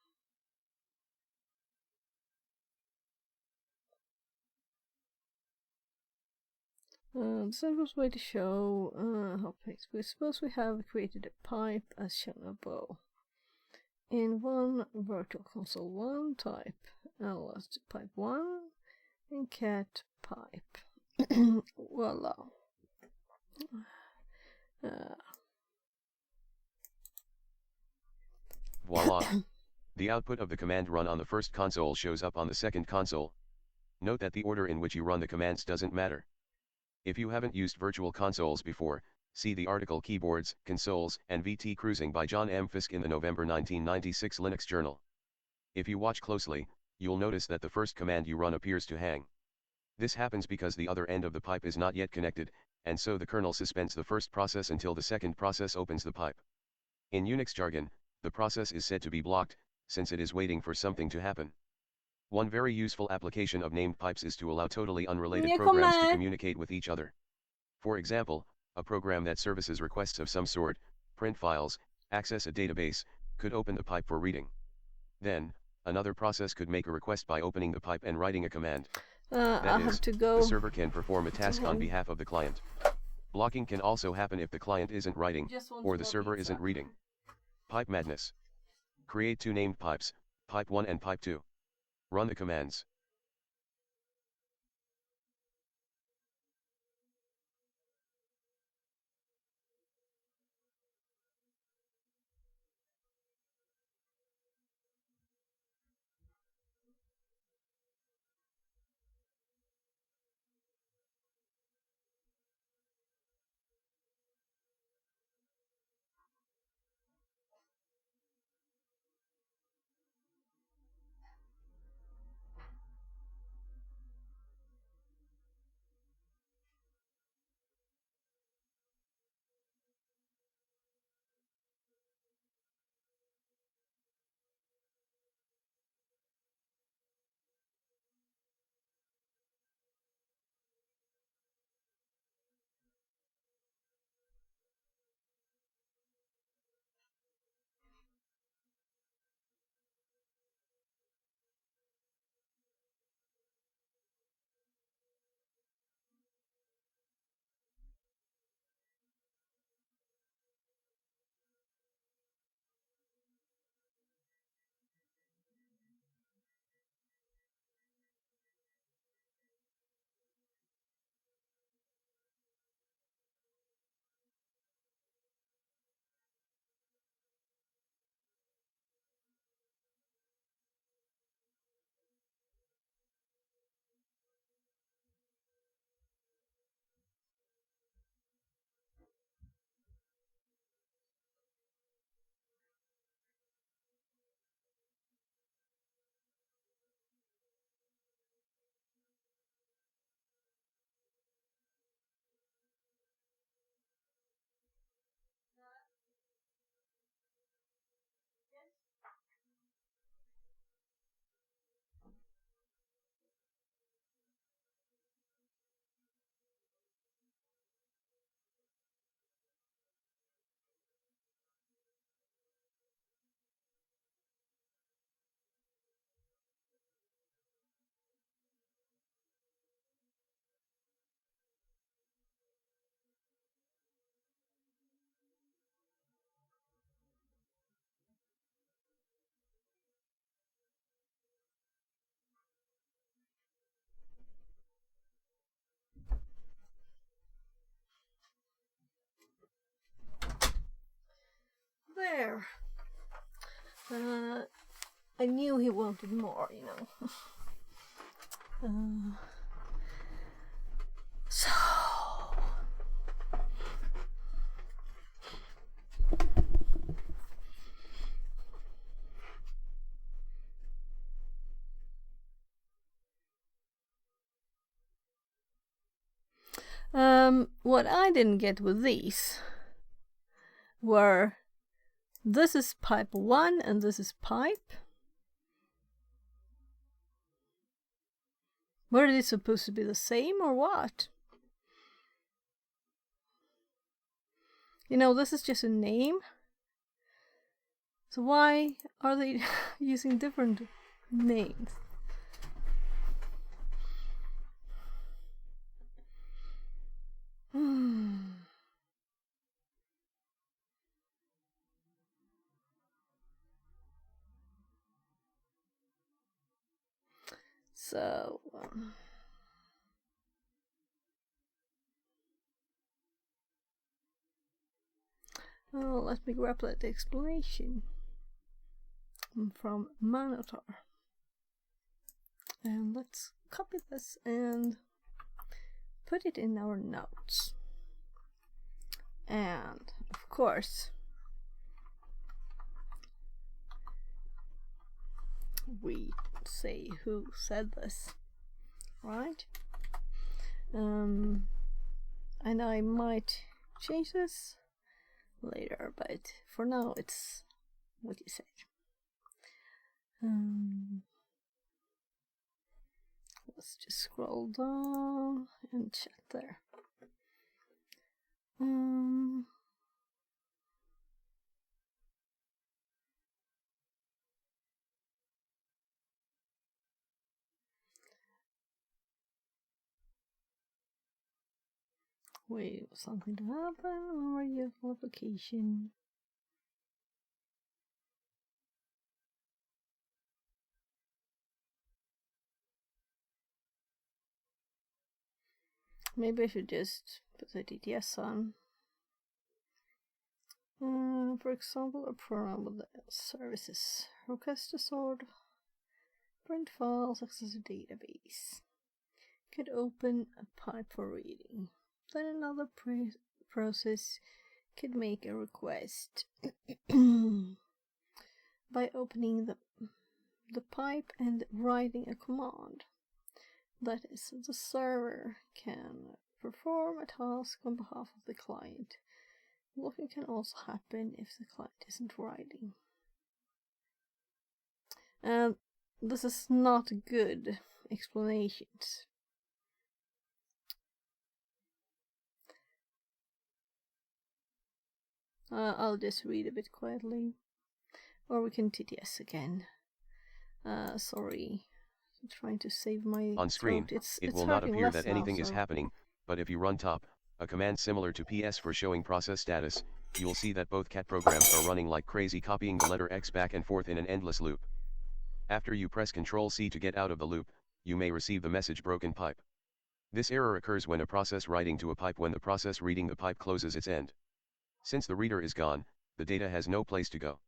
the simplest way to show how pipes. We suppose we have created a pipe as shown above. In one virtual console 1 type ls to pipe 1 and cat pipe. Voila. Voila. The output of the command run on the first console shows up on the second console. Note that the order in which you run the commands doesn't matter. If you haven't used virtual consoles before, see the article Keyboards, Consoles, and VT Cruising by John M. Fisk in the November 1996 Linux Journal. If you watch closely, you'll notice that the first command you run appears to hang. This happens because the other end of the pipe is not yet connected, and so the kernel suspends the first process until the second process opens the pipe. In Unix jargon, the process is said to be blocked, since it is waiting for something to happen. One very useful application of named pipes is to allow totally unrelated programs to communicate with each other. For example, a program that services requests of some sort, print files, access a database, could open the pipe for reading. Then, another process could make a request by opening the pipe and writing a command. That is, the server can perform a task on behalf of the client. Blocking can also happen if the client isn't writing, or the server isn't reading. Pipe madness. Create two named pipes, pipe 1 and pipe 2. Run the commands. I knew he wanted more, you know. So... what I didn't get with these were, this is pipe 1 and this is pipe. Were they supposed to be the same or what? You know, this is just a name. So why are they using different names? So, let me grab that explanation from Manotar. And let's copy this and put it in our notes. And, of course, we say who said this, right? And I might change this later, but for now it's what you said. Let's just scroll down and chat there. Wait for something to happen, or your application. Maybe I should just put the DTS on. For example, a program with the services. Request to sort, print files, access a database. Could open a pipe for reading. Then another process could make a request by opening the pipe and writing a command. That is, the server can perform a task on behalf of the client. Locking can also happen if the client isn't writing. And this is not good explanations. I'll just read a bit quietly. Or we can TTS again. Sorry. I'm trying to save my on screen. It will not appear that anything is happening, but if you run top, a command similar to PS for showing process status, you'll see that both cat programs are running like crazy, copying the letter X back and forth in an endless loop. After you press Ctrl+C to get out of the loop, you may receive the message broken pipe. This error occurs when a process writing to a pipe when the process reading the pipe closes its end. Since the reader is gone, the data has no place to go.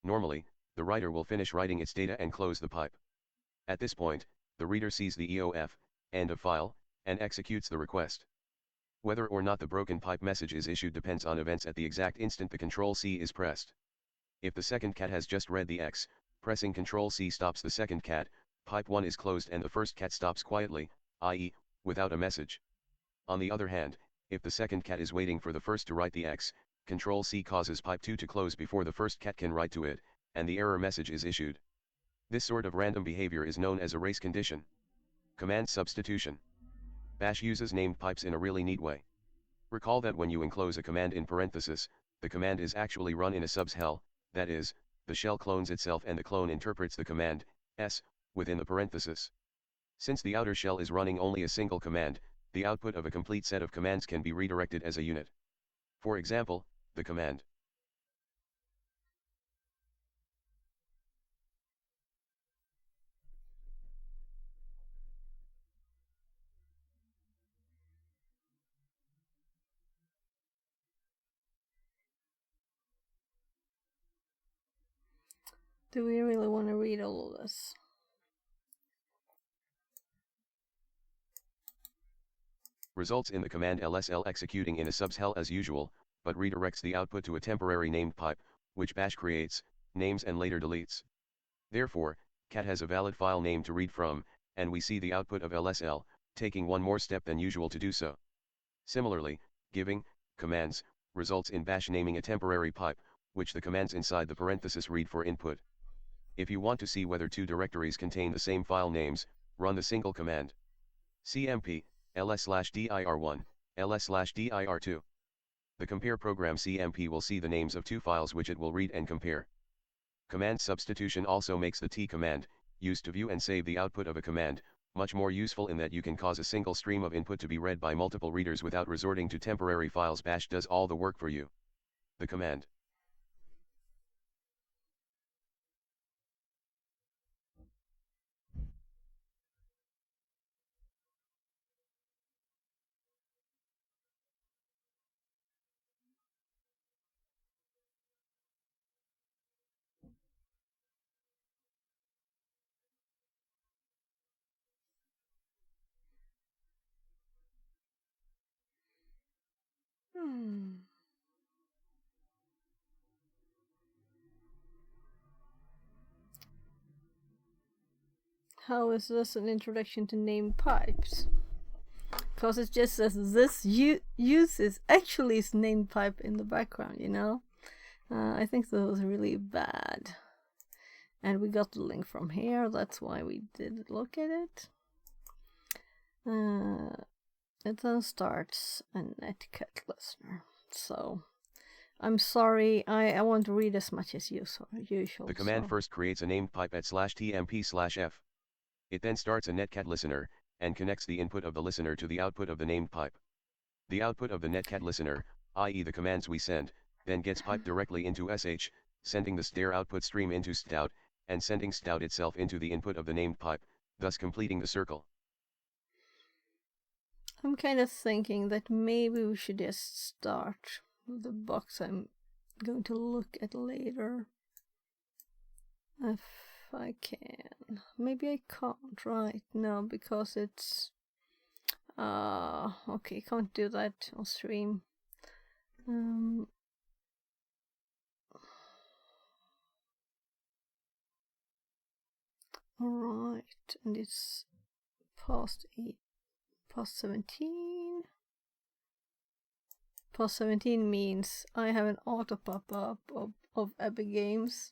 Normally, the writer will finish writing its data and close the pipe. At this point, the reader sees the EOF, end of file, and executes the request. Whether or not the broken pipe message is issued depends on events at the exact instant the Ctrl+C is pressed. If the second cat has just read the X, pressing Ctrl+C stops the second cat, pipe 1 is closed and the first cat stops quietly, i.e., without a message. On the other hand, if the second cat is waiting for the first to write the X, Ctrl+C causes pipe 2 to close before the first cat can write to it, and the error message is issued. This sort of random behavior is known as a race condition. Command substitution. Bash uses named pipes in a really neat way. Recall that when you enclose a command in parenthesis, the command is actually run in a subshell, that is, the shell clones itself and the clone interprets the command, s, within the parenthesis. Since the outer shell is running only a single command, the output of a complete set of commands can be redirected as a unit. For example, the command Do we really want to read all of this? Results in the command lsl executing in a subshell as usual, but redirects the output to a temporary named pipe, which bash creates, names and later deletes. Therefore, cat has a valid file name to read from, and we see the output of lsl, taking one more step than usual to do so. Similarly, giving commands results in bash naming a temporary pipe, which the commands inside the parenthesis read for input. If you want to see whether two directories contain the same file names, run the single command cmp ls/dir1 ls/dir2. The compare program cmp will see the names of two files which it will read and compare. Command substitution also makes the t command, used to view and save the output of a command, much more useful in that you can cause a single stream of input to be read by multiple readers without resorting to temporary files. Bash does all the work for you. The command How is this an introduction to named pipes? Because it just says this uses actually is named pipe in the background, you know? I think that was really bad. And we got the link from here, that's why we did look at it. It then starts a netcat listener. So, I'm sorry, I won't read as much as usual. The command first creates a named pipe at /tmp/f. It then starts a netcat listener, and connects the input of the listener to the output of the named pipe. The output of the netcat listener, i.e. the commands we send, then gets piped directly into sh, sending the stare output stream into stout, and sending stout itself into the input of the named pipe, thus completing the circle. I'm kind of thinking that maybe we should just start with the box I'm going to look at later. If I can. Maybe I can't right now because it's okay, can't do that on stream. Alright, and it's past 17. Past 17 means I have an auto pop-up of Epic Games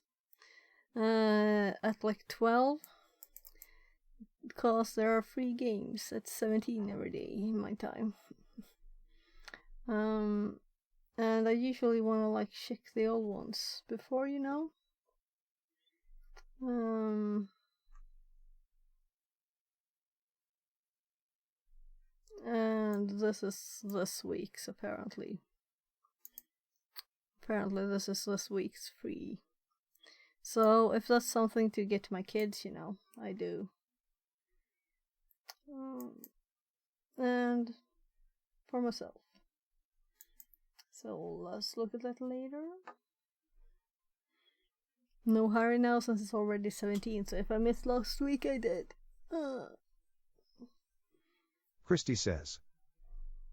at like 12, because there are free games at 17 every day in my time. And I usually want to like check the old ones before, you know. And this is this week's apparently. Apparently this is this week's free. So if that's something to get to my kids, you know, I do. And for myself. So let's look at that later. No hurry now since it's already 17, so if I missed last week, I did. Christy says.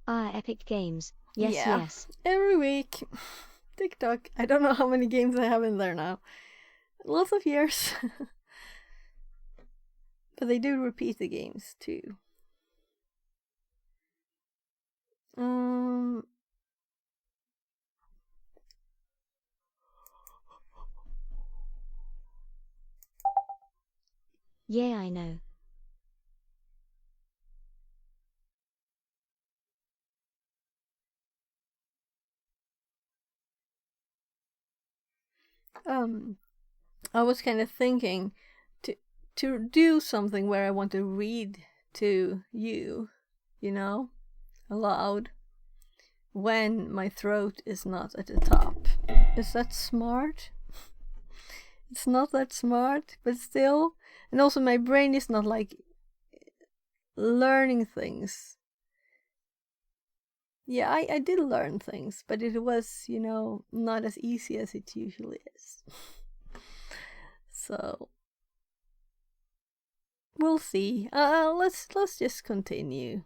Epic Games. Yes, yeah, yes. Every week. TikTok. I don't know how many games I have in there now. Lots of years. But they do repeat the games too. Yeah, I know. I was kind of thinking to do something where I want to read to you, you know, aloud, when my throat is not at the top. Is that smart? It's not that smart, but still. And also my brain is not like learning things. Yeah, I did learn things, but it was, you know, not as easy as it usually is. So we'll see. Let's just continue.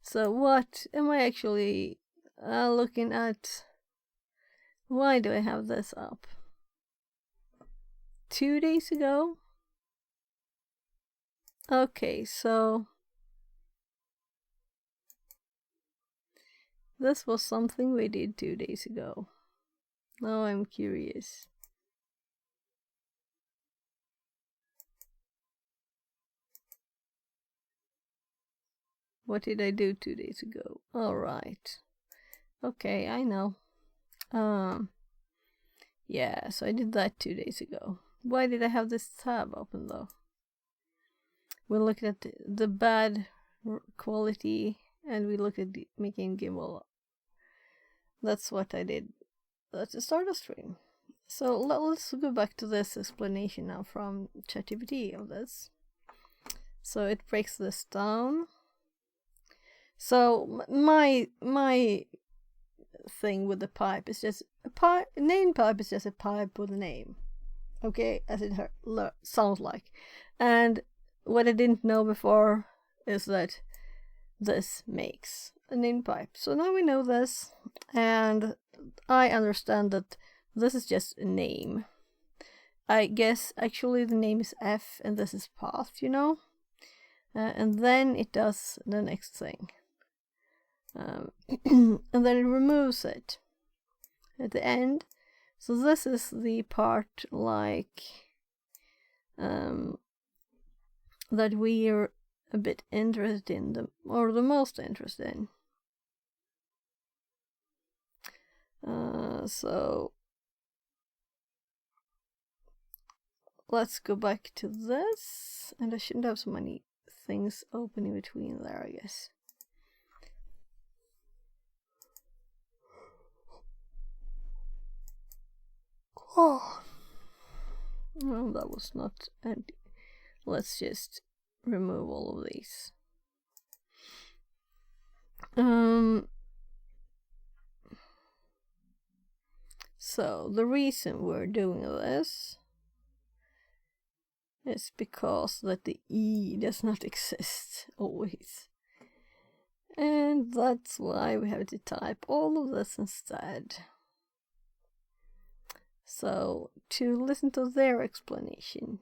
So what am I actually looking at? Why do I have this up? 2 days ago? Okay, so this was something we did 2 days ago. Now I'm curious. What did I do 2 days ago? Alright. Okay, I know. Yeah, so I did that 2 days ago. Why did I have this tab open though? We looked at the bad quality and we looked at making gimbal. That's what I did at the start of stream. So let's go back to this explanation now from ChatGPT of this. So it breaks this down. So my thing with the pipe is just a pipe. Name pipe is just a pipe with a name. Okay, as it sounds like. And what I didn't know before is that this makes a name pipe. So now we know this, and I understand that this is just a name. I guess actually the name is F and this is path, you know? And then it does the next thing. And then it removes it at the end. So this is the part like that we are a bit interested in, or the most interested in. So let's go back to this, and I shouldn't have so many things open in between there, I guess. Oh, no, that was not empty. Let's just remove all of these. So the reason we're doing this is because that the E does not exist always. And that's why we have to type all of this instead. So to listen to their explanation,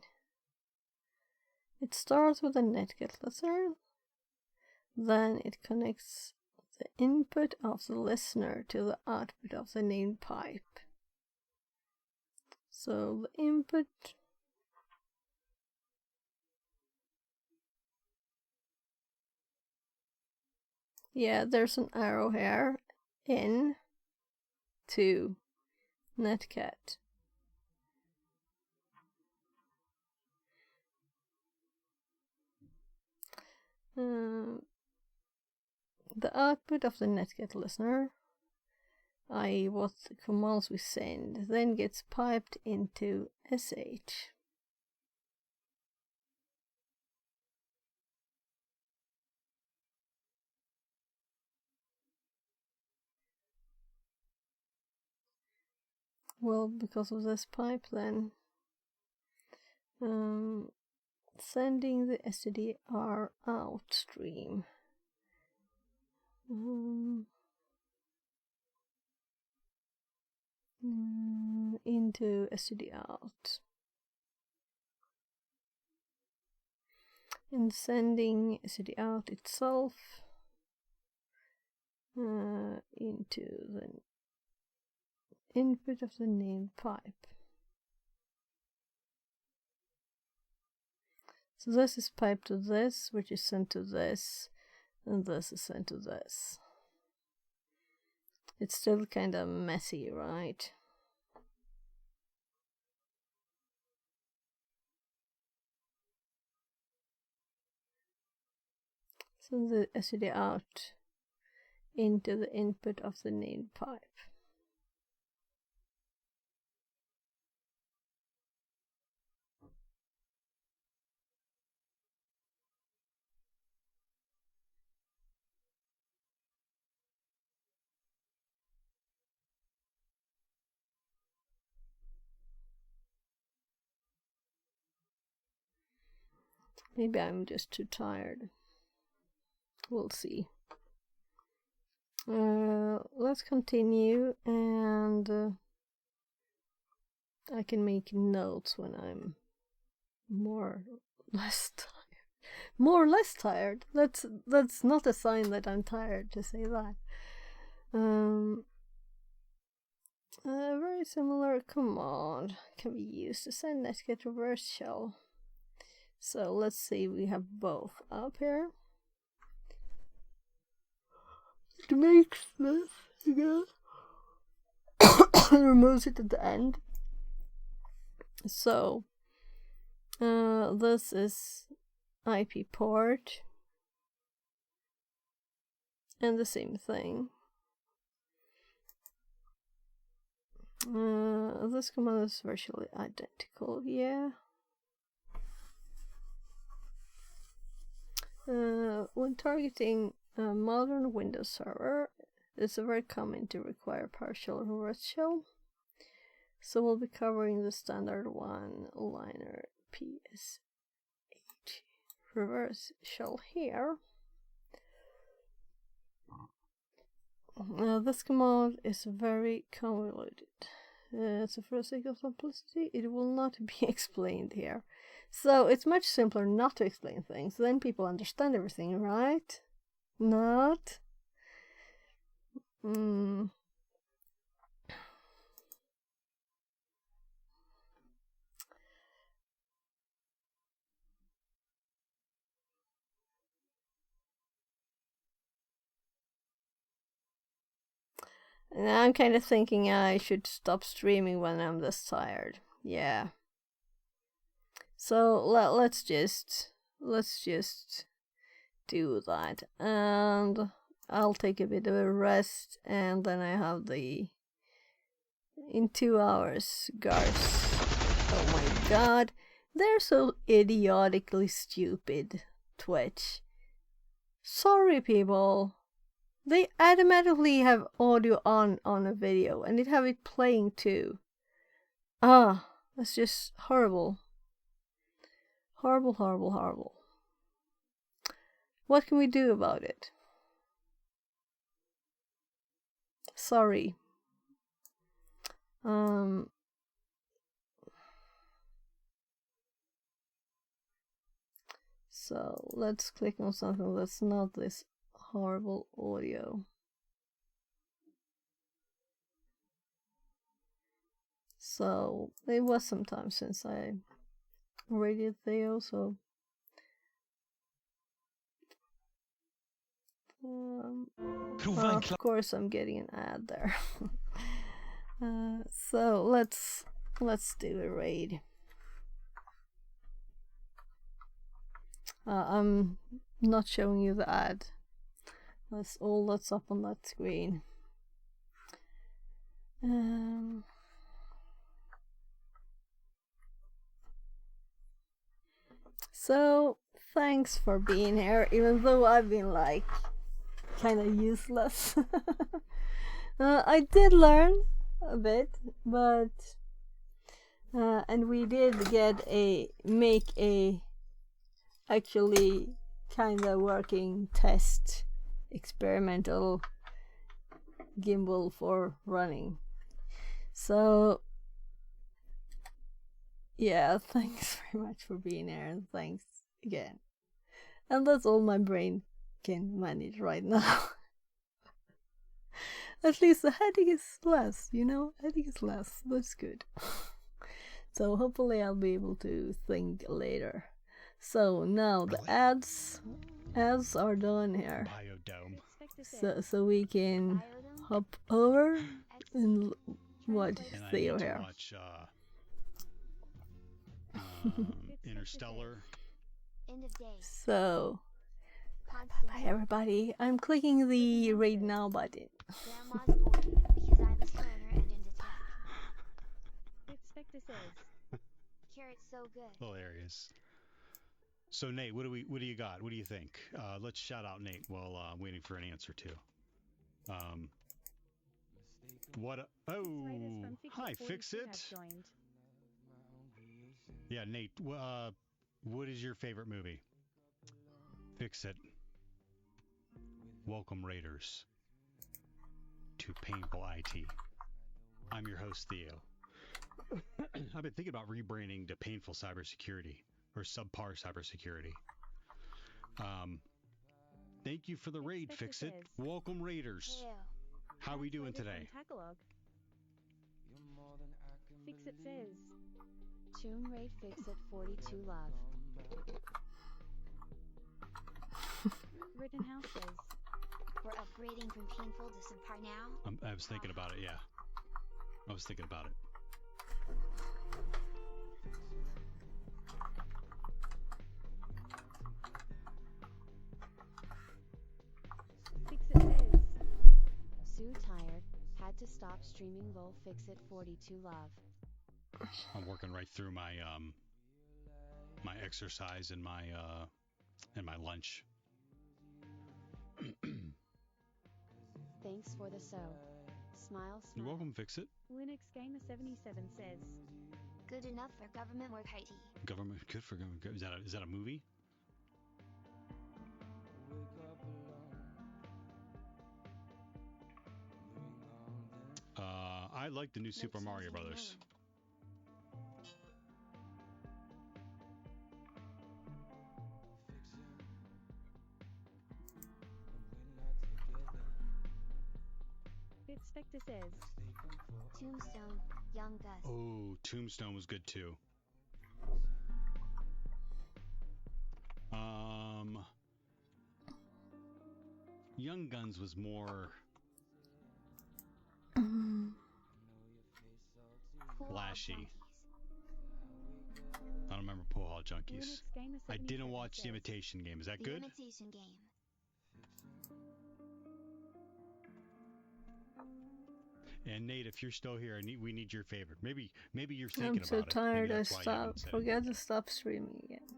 it starts with a netcat listener, then it connects the input of the listener to the output of the named pipe. So the input there's an arrow here in to netcat. The output of the netcat listener, i.e. what commands we send, then gets piped into SH. Well, because of this pipe then, sending the SDR out stream. Into STD out. And sending STD out itself into the input of the named pipe. So this is piped to this, which is sent to this, and this is sent to this. It's still kind of messy, right? So the STD out into the input of the named pipe. Maybe I'm just too tired. We'll see. Let's continue, and I can make notes when I'm more or less tired. More or less tired. That's not a sign that I'm tired to say that. Very similar command can be used to send Netcat reverse shell. So let's see, we have both up here. It makes this again. Removes it at the end. So this is IP port, and the same thing. This command is virtually identical, yeah. When targeting a modern Windows server, it's very common to require partial reverse shell. So we'll be covering the standard one-liner PSH reverse shell here. This command is very convoluted. So for the sake of simplicity, it will not be explained here. So it's much simpler not to explain things, then people understand everything, right? Not? And I'm kind of thinking I should stop streaming when I'm this tired. Yeah. So let's just do that, and I'll take a bit of a rest, and then I have in 2 hours, Garth. Oh my god, they're so idiotically stupid, Twitch. Sorry, people. They automatically have audio on a video, and it have it playing too. That's just horrible. Horrible, horrible, horrible. What can we do about it? Sorry. So let's click on something that's not this horrible audio. So it was some time since I rated Theo, so of course I'm getting an ad there. So let's do a raid. I'm not showing you the ad. That's all that's up on that screen. So thanks for being here, even though I've been like kind of useless. I did learn a bit, but and we did make a actually kind of working test experimental gimbal for running. So yeah, thanks very much for being here, and thanks again. And that's all my brain can manage right now. At least the headache is less, you know? Headache is less. That's good. So hopefully I'll be able to think later. So now the ads are done here. So we can hop over and watch Theo here. Interstellar. So bye everybody. I'm clicking the raid now button. Hilarious. So Nate, what do you got? What do you think? Let's shout out Nate while I'm waiting for an answer too. Hi, Fix It. Yeah, Nate. What is your favorite movie? Fix-It. Welcome Raiders to Painful IT. I'm your host, Theo. I've been thinking about rebranding to Painful Cybersecurity or Subpar Cybersecurity. Thank you for the raid, Fix-It. Welcome Raiders. How are we doing today? Fix-It says. Tomb Raid Fix-It 42 love. Rittenhouse says. We're upgrading from painful to subpar now? I was thinking about it, yeah. I was thinking about it. Fix-It says. Sue tired, had to stop streaming lol Fix-It 42 love. I'm working right through my my exercise and my lunch. Thanks for the sew. Smile, smile. You're welcome, Fix-It. Linux Gamer 77 says. Good enough for government work, IT. Government good for government. Is that a movie? I like the new Super Mario Brothers. Spectre says. Tombstone, Young Gus. Oh, Tombstone was good too. Young Guns was more flashy. I don't remember Pool Hall Junkies. I didn't watch The Imitation Game. Is that good? The Imitation Game. And Nate, if you're still here, we need your favorite. Maybe you're thinking about it. I'm so tired. I forgot to stop streaming again.